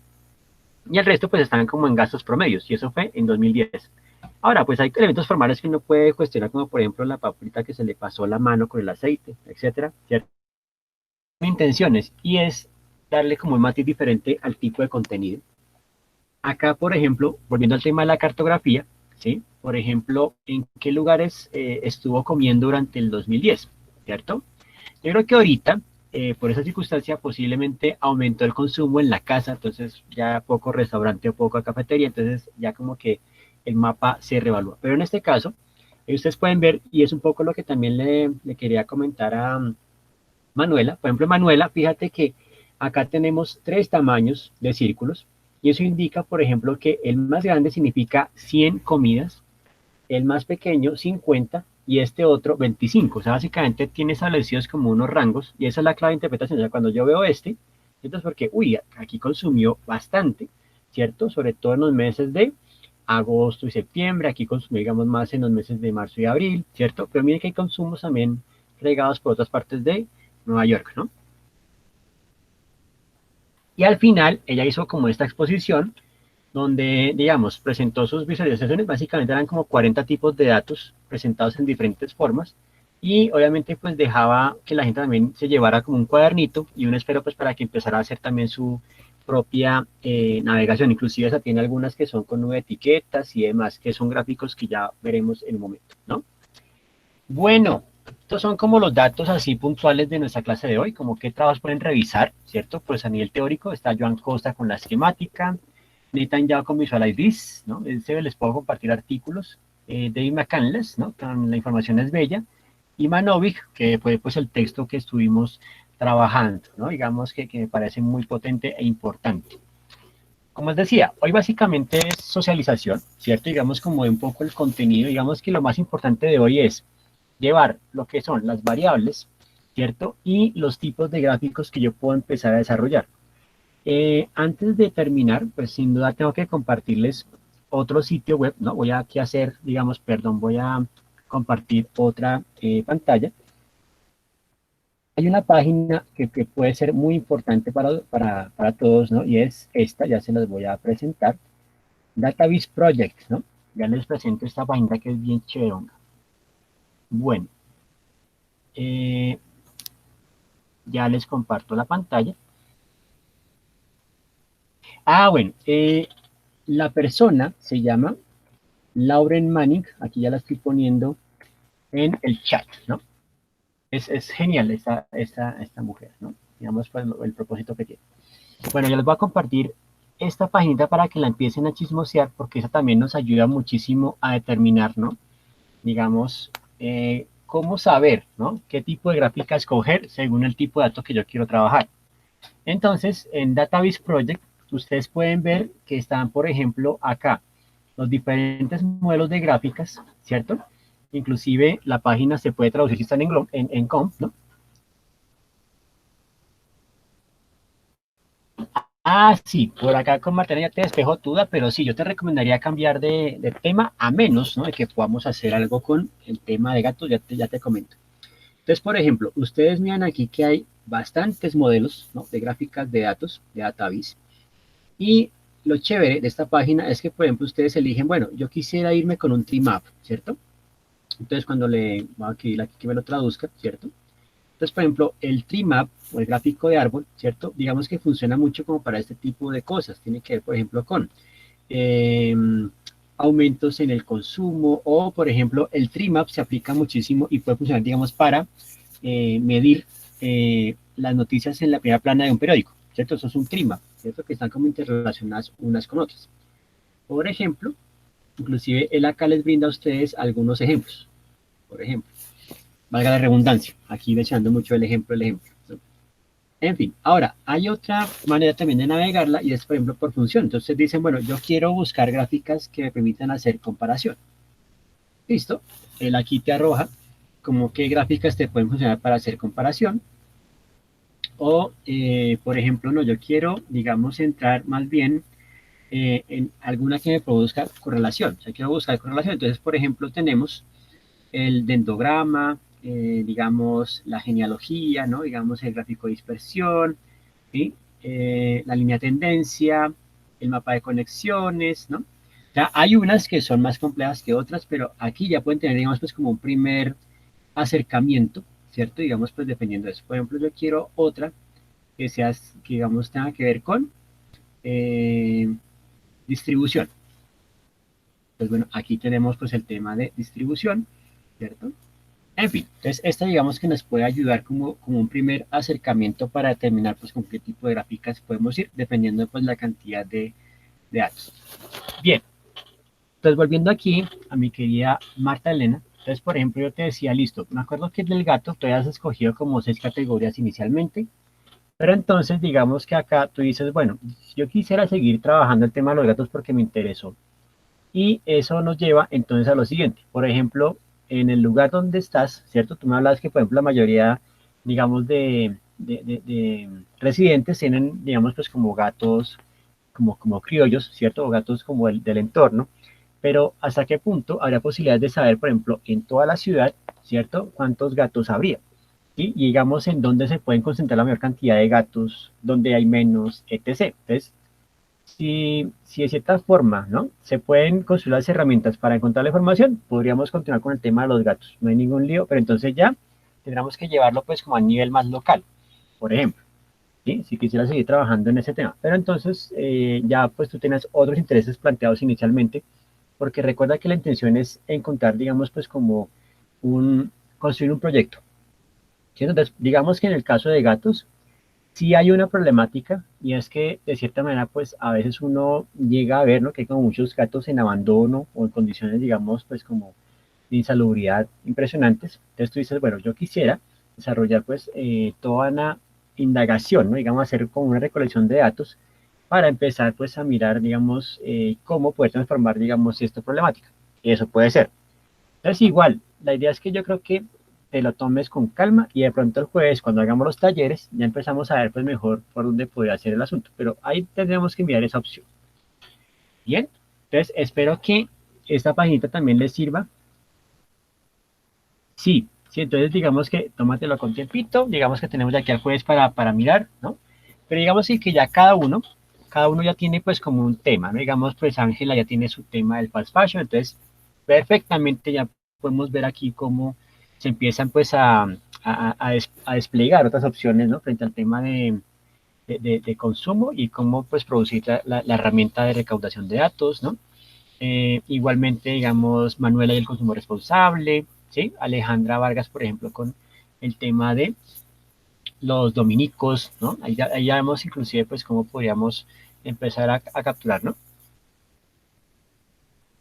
Speaker 1: Y el resto pues están como en gastos promedios, y eso fue en 2010. Ahora, pues hay elementos formales que uno puede cuestionar, como por ejemplo la papita que se le pasó la mano con el aceite, etcétera, ¿cierto? Intenciones, y es darle como un matiz diferente al tipo de contenido. Acá, por ejemplo, volviendo al tema de la cartografía, ¿sí? Por ejemplo, ¿en qué lugares estuvo comiendo durante el 2010? ¿Cierto? Yo creo que ahorita, por esa circunstancia, posiblemente aumentó el consumo en la casa, entonces ya poco restaurante o poco cafetería, entonces ya como que el mapa se revalúa. Pero en este caso, ustedes pueden ver, y es un poco lo que también le quería comentar a Manuela. Por ejemplo, Manuela, fíjate que acá tenemos tres tamaños de círculos, y eso indica, por ejemplo, que el más grande significa 100 comidas, el más pequeño 50 y este otro 25. O sea, básicamente tiene establecidos como unos rangos y esa es la clave de interpretación. O sea, cuando yo veo este, entonces porque, uy, aquí consumió bastante, ¿cierto? Sobre todo en los meses de agosto y septiembre, aquí consumió, digamos, más en los meses de marzo y abril, ¿cierto? Pero miren que hay consumos también regados por otras partes de Nueva York, ¿no? Y al final, ella hizo como esta exposición donde, digamos, presentó sus visualizaciones, básicamente eran como 40 tipos de datos presentados en diferentes formas, y obviamente pues dejaba que la gente también se llevara como un cuadernito y un esfero pues para que empezara a hacer también su propia navegación, inclusive esa tiene algunas que son con nueve etiquetas y demás, que son gráficos que ya veremos en un momento, ¿no? Bueno, estos son como los datos así puntuales de nuestra clase de hoy, como qué trabajos pueden revisar, ¿cierto? Pues a nivel teórico está Joan Costa con la esquemática, Nathan Yao con Visualize This, ¿no? Les puedo compartir artículos, Dave McCandless, ¿no? Con La información es bella, y Manovic, que fue pues el texto que estuvimos trabajando, ¿no? Digamos que me parece muy potente e importante. Como les decía, hoy básicamente es socialización, ¿cierto? Digamos como de un poco el contenido, digamos que lo más importante de hoy es llevar lo que son las variables, ¿cierto? Y los tipos de gráficos que yo puedo empezar a desarrollar. Antes de terminar, pues sin duda tengo que compartirles otro sitio web, ¿no? Voy a aquí hacer, digamos, perdón, voy a compartir otra pantalla. Hay una página que puede ser muy importante para todos, ¿no? Y es esta, ya se las voy a presentar. Database Project, ¿no? Ya les presento esta página que es bien chévere. Bueno, eh, ya les comparto la pantalla. Bueno, la persona se llama Lauren Manning, aquí ya la estoy poniendo en el chat, ¿no? Es genial esta mujer, ¿no? Digamos, pues, el propósito que tiene. Bueno, yo les voy a compartir esta página para que la empiecen a chismosear, porque eso también nos ayuda muchísimo a determinar, ¿no? Digamos, cómo saber, ¿no? Qué tipo de gráfica escoger según el tipo de datos que yo quiero trabajar. Entonces, en Database Project, ustedes pueden ver que están, por ejemplo, acá, los diferentes modelos de gráficas, ¿cierto? Inclusive la página se puede traducir si están en COM, ¿no? Sí, por acá con Martina ya te despejo tu duda, pero sí, yo te recomendaría cambiar de tema a menos, ¿no? De que podamos hacer algo con el tema de gatos, ya te comento. Entonces, por ejemplo, ustedes miran aquí que hay bastantes modelos, ¿no? De gráficas de datos, de database, y lo chévere de esta página es que, por ejemplo, ustedes eligen, bueno, yo quisiera irme con un tree map, ¿cierto? Entonces, cuando aquí que me lo traduzca, ¿cierto? Entonces, por ejemplo, el tree map o el gráfico de árbol, ¿cierto? Digamos que funciona mucho como para este tipo de cosas. Tiene que ver, por ejemplo, con eh, aumentos en el consumo o, por ejemplo, el tree map se aplica muchísimo y puede funcionar, digamos, para medir las noticias en la primera plana de un periódico, ¿cierto? Eso es un tree map, ¿cierto? Que están como interrelacionadas unas con otras. Por ejemplo, inclusive él acá les brinda a ustedes algunos ejemplos. Por ejemplo, valga la redundancia, aquí mencionando mucho el ejemplo. ¿No? En fin, ahora, hay otra manera también de navegarla y es, por ejemplo, por función. Entonces dicen, bueno, yo quiero buscar gráficas que me permitan hacer comparación. Listo, él aquí te arroja como qué gráficas te pueden funcionar para hacer comparación. O, por ejemplo, no, yo quiero, digamos, entrar más bien en alguna que me produzca correlación. O sea, quiero buscar correlación. Entonces, por ejemplo, tenemos el dendrograma, digamos, la genealogía, ¿no? Digamos, el gráfico de dispersión, ¿sí? La línea de tendencia, el mapa de conexiones, ¿no? O sea, hay unas que son más complejas que otras, pero aquí ya pueden tener, digamos, pues como un primer acercamiento, ¿cierto? Digamos, pues dependiendo de eso. Por ejemplo, yo quiero otra que sea, que digamos, tenga que ver con eh, distribución. Pues bueno, aquí tenemos pues el tema de distribución, ¿cierto? En fin, entonces esta digamos que nos puede ayudar como un primer acercamiento para determinar pues con qué tipo de gráficas podemos ir, dependiendo pues la cantidad de datos. Bien, entonces volviendo aquí a mi querida Marta Elena, entonces por ejemplo yo te decía, listo, me acuerdo que del gato tú habías escogido como 6 categorías inicialmente, pero entonces digamos que acá tú dices, bueno, yo quisiera seguir trabajando el tema de los gatos porque me interesó. Y eso nos lleva entonces a lo siguiente. Por ejemplo, en el lugar donde estás, ¿cierto? Tú me hablas que, por ejemplo, la mayoría, digamos, de residentes tienen, digamos, pues como gatos, como criollos, ¿cierto? O gatos como el del entorno. Pero ¿hasta qué punto habría posibilidades de saber, por ejemplo, en toda la ciudad, ¿cierto? ¿Cuántos gatos habría? ¿Sí? Y digamos en dónde se pueden concentrar la mayor cantidad de gatos, dónde hay menos, etc. Entonces, si de cierta forma, ¿no? Se pueden construir las herramientas para encontrar la información, podríamos continuar con el tema de los gatos. No hay ningún lío, pero entonces ya tendríamos que llevarlo pues como a nivel más local, por ejemplo, ¿sí? Si quisiera seguir trabajando en ese tema. Pero entonces ya pues tú tienes otros intereses planteados inicialmente, porque recuerda que la intención es encontrar, digamos, pues como construir un proyecto. ¿Sí? Entonces, digamos que en el caso de gatos, sí hay una problemática y es que de cierta manera pues a veces uno llega a ver, ¿no? Que hay como muchos gatos en abandono o en condiciones digamos pues como de insalubridad impresionantes. Entonces tú dices, bueno, yo quisiera desarrollar pues toda una indagación, ¿no? Digamos hacer como una recolección de datos para empezar pues a mirar digamos cómo poder transformar digamos esta problemática. Y eso puede ser. Entonces, igual, la idea es que yo creo que te lo tomes con calma y de pronto el jueves, cuando hagamos los talleres, ya empezamos a ver pues mejor por dónde podría ser el asunto. Pero ahí tendremos que mirar esa opción. Bien, entonces espero que esta paginita también les sirva. Sí, sí, entonces digamos que tómatelo con tiempito, digamos que tenemos de aquí al jueves para mirar, ¿no? Pero digamos sí que ya cada uno ya tiene pues como un tema, ¿no? Digamos pues Ángela ya tiene su tema del fast fashion, entonces perfectamente ya podemos ver aquí cómo se empiezan pues a desplegar otras opciones, ¿no? Frente al tema de consumo y cómo pues producir la herramienta de recaudación de datos, ¿no? Igualmente, digamos, Manuela y el consumo responsable, ¿sí? Alejandra Vargas, por ejemplo, con el tema de los dominicos, ¿no? Ahí ya vemos inclusive, pues, cómo podríamos empezar a capturar, ¿no?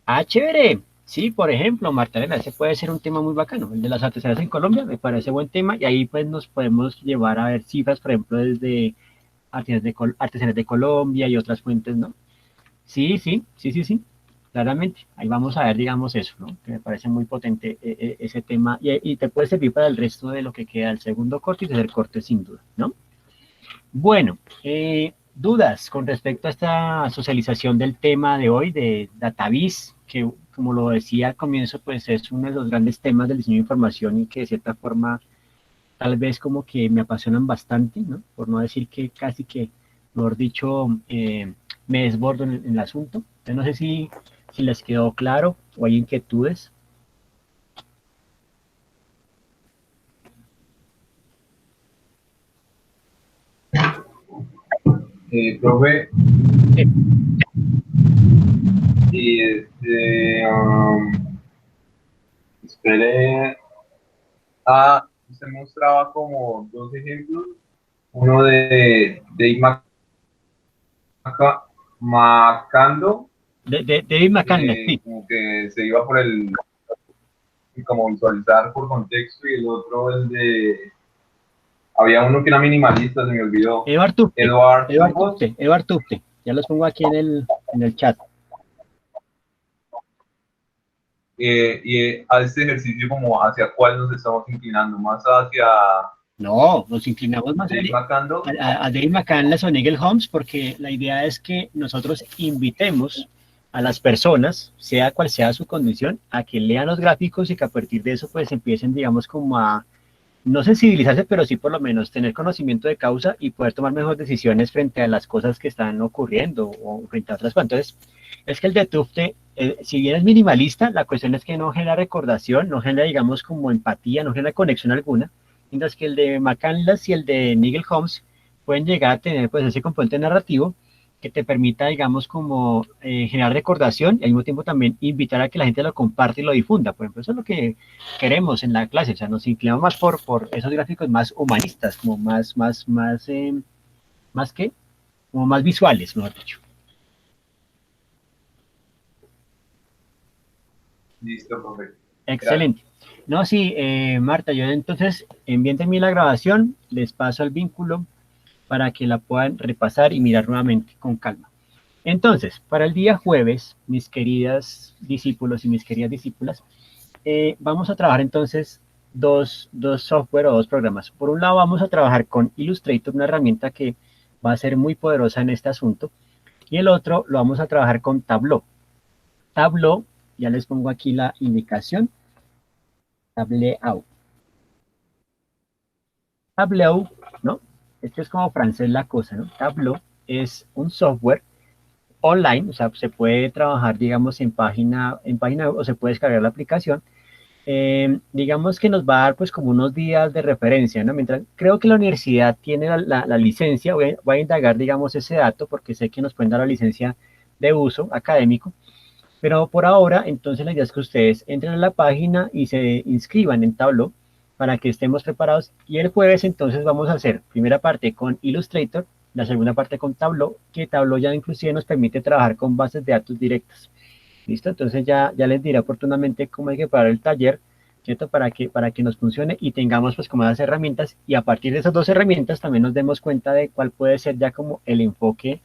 Speaker 1: Ah, chévere. Sí, por ejemplo, Marta Elena, ese puede ser un tema muy bacano. El de las artesanías en Colombia me parece buen tema y ahí pues nos podemos llevar a ver cifras, por ejemplo, desde artesanías de Colombia y otras fuentes, ¿no? Sí, sí, sí, sí, sí, claramente. Ahí vamos a ver, digamos, eso, ¿no? Que me parece muy potente ese tema y te puede servir para el resto de lo que queda el segundo corte y tercer corte, sin duda, ¿no? Bueno, dudas con respecto a esta socialización del tema de hoy de Dataviz, que como lo decía al comienzo, pues es uno de los grandes temas del diseño de información y que de cierta forma tal vez como que me apasionan bastante, ¿no? Por no decir que casi que, mejor dicho, me desbordo en el asunto. Entonces, no sé si les quedó claro o hay inquietudes.
Speaker 2: Profe,
Speaker 1: Sí,
Speaker 2: y espere, usted mostraba como dos ejemplos, uno de Macando,
Speaker 1: de David McCann, sí.
Speaker 2: como que se iba por el, como visualizar por contexto, y el otro, el de, había uno que era minimalista, se me olvidó,
Speaker 1: Edward Tufte,
Speaker 2: Edward
Speaker 1: Edward
Speaker 2: Tubos,
Speaker 1: Tufte, Edward Tufte. Ya los pongo aquí en el chat.
Speaker 2: y a este ejercicio como hacia cuál nos estamos inclinando, más hacia
Speaker 1: No, nos inclinamos más
Speaker 2: Dave Macando.
Speaker 1: a Dave McCann, o Nigel Holmes, porque la idea es que nosotros invitemos a las personas, sea cual sea su condición, a que lean los gráficos y que a partir de eso pues empiecen, digamos, como a no sensibilizarse, pero sí por lo menos tener conocimiento de causa y poder tomar mejores decisiones frente a las cosas que están ocurriendo o frente a otras cosas. Entonces, es que el de Tufte, si bien es minimalista, la cuestión es que no genera recordación, no genera, digamos, como empatía, no genera conexión alguna, mientras que el de McCandless y el de Nigel Holmes pueden llegar a tener pues ese componente narrativo que te permita, digamos, como generar recordación y al mismo tiempo también invitar a que la gente lo comparte y lo difunda. Por ejemplo, eso es lo que queremos en la clase, o sea, nos inclinamos más por esos gráficos más humanistas, como más que, como más visuales, mejor dicho.
Speaker 2: Listo, profe. Gracias.
Speaker 1: Excelente. No, sí, Marta, yo entonces envíenme la grabación, les paso el vínculo para que la puedan repasar y mirar nuevamente con calma. Entonces, para el día jueves, mis queridas discípulos y mis queridas discípulas, vamos a trabajar entonces dos software o dos programas. Por un lado, vamos a trabajar con Illustrator, una herramienta que va a ser muy poderosa en este asunto, y el otro lo vamos a trabajar con Tableau. Tableau, ya les pongo aquí la indicación, Tableau. Tableau, ¿no? Esto es como francés la cosa, ¿no? Tableau es un software online, o sea, se puede trabajar, digamos, en página o se puede descargar la aplicación. Digamos que nos va a dar pues como unos días de referencia, ¿no? Mientras creo que la universidad tiene la licencia, voy a indagar, digamos, ese dato porque sé que nos pueden dar la licencia de uso académico, pero por ahora, entonces la idea es que ustedes entren a la página y se inscriban en Tableau para que estemos preparados. Y el jueves entonces vamos a hacer primera parte con Illustrator, la segunda parte con Tableau, que Tableau ya inclusive nos permite trabajar con bases de datos directas. ¿Listo? Entonces ya les diré oportunamente cómo hay que preparar el taller, ¿cierto? Para que nos funcione y tengamos pues como las herramientas y a partir de esas dos herramientas también nos demos cuenta de cuál puede ser ya como el enfoque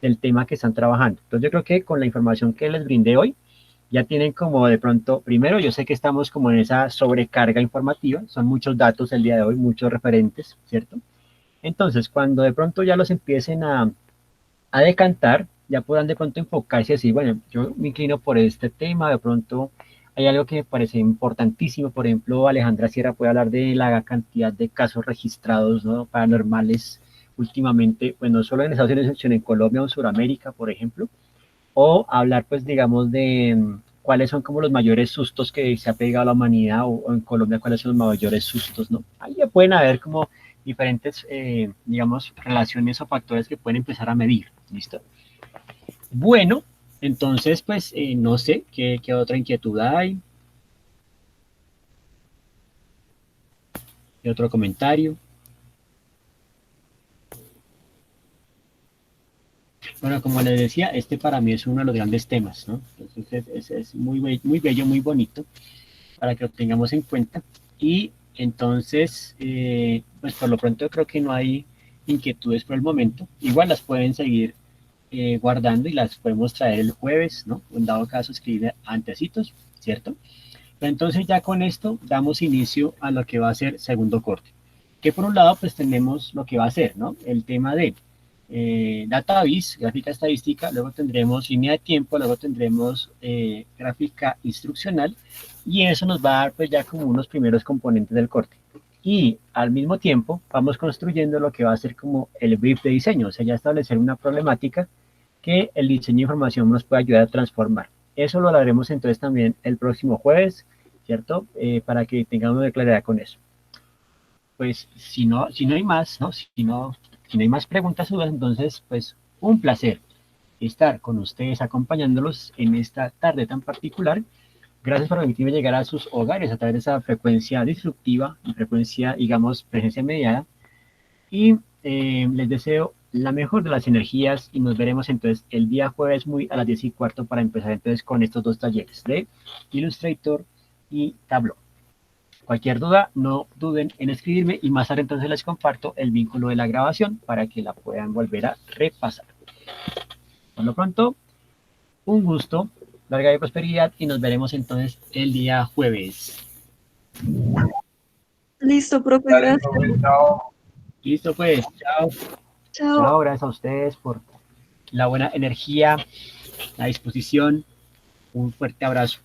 Speaker 1: del tema que están trabajando. Entonces yo creo que con la información que les brindé hoy, ya tienen como de pronto, primero yo sé que estamos como en esa sobrecarga informativa, son muchos datos el día de hoy, muchos referentes, ¿cierto? Entonces cuando de pronto ya los empiecen a decantar, ya podrán de pronto enfocarse así, bueno, yo me inclino por este tema, de pronto hay algo que me parece importantísimo, por ejemplo, Alejandra Sierra puede hablar de la cantidad de casos registrados, ¿no? Paranormales últimamente, pues no solo en Estados Unidos, sino en Colombia o en Sudamérica, por ejemplo, o hablar, pues, digamos, de cuáles son como los mayores sustos que se ha pegado a la humanidad o en Colombia, cuáles son los mayores sustos, ¿no? Ahí ya pueden haber como diferentes, digamos, relaciones o factores que pueden empezar a medir, ¿listo? Bueno, entonces, pues, no sé, ¿qué otra inquietud hay? ¿Qué otro comentario? Bueno, como les decía, este para mí es uno de los grandes temas, ¿no? Entonces es muy bello, muy bonito para que lo tengamos en cuenta. Y entonces, pues por lo pronto creo que no hay inquietudes por el momento. Igual las pueden seguir guardando y las podemos traer el jueves, ¿no? En dado caso, escribir antecitos, ¿cierto? Pero entonces ya con esto damos inicio a lo que va a ser segundo corte. Que por un lado, pues tenemos lo que va a ser, ¿no? El tema de database, gráfica estadística, luego tendremos línea de tiempo, luego tendremos gráfica instruccional y eso nos va a dar pues ya como unos primeros componentes del corte. Y al mismo tiempo vamos construyendo lo que va a ser como el brief de diseño, o sea, ya establecer una problemática que el diseño de información nos puede ayudar a transformar. Eso lo hablaremos entonces también el próximo jueves, ¿cierto? Para que tengamos de claridad con eso. Pues si no hay más, ¿no? Si no hay más preguntas o dudas, entonces, pues un placer estar con ustedes acompañándolos en esta tarde tan particular. Gracias por permitirme llegar a sus hogares a través de esa frecuencia disruptiva, frecuencia, digamos, presencia mediada. Y les deseo la mejor de las energías y nos veremos entonces el día jueves muy a las 10:15 para empezar entonces con estos dos talleres de Illustrator y Tableau. Cualquier duda, no duden en escribirme y más tarde entonces les comparto el vínculo de la grabación para que la puedan volver a repasar. Por lo pronto, un gusto, larga de prosperidad y nos veremos entonces el día jueves.
Speaker 3: Listo, profe,
Speaker 2: Gracias,
Speaker 3: gracias.
Speaker 2: profe. Chao.
Speaker 1: Listo pues, chao.
Speaker 3: Chao.
Speaker 1: Chao, gracias a ustedes por la buena energía a disposición. Un fuerte abrazo.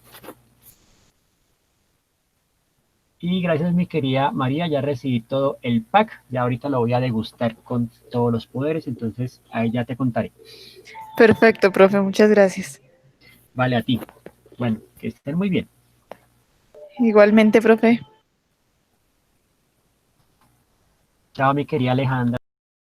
Speaker 1: Y gracias, mi querida María, ya recibí todo el pack, ya ahorita lo voy a degustar con todos los poderes, entonces ahí ya te contaré.
Speaker 3: Perfecto, profe, muchas gracias.
Speaker 1: Vale, a ti. Bueno, que estén muy bien.
Speaker 3: Igualmente, profe.
Speaker 1: Chao, mi querida Alejandra.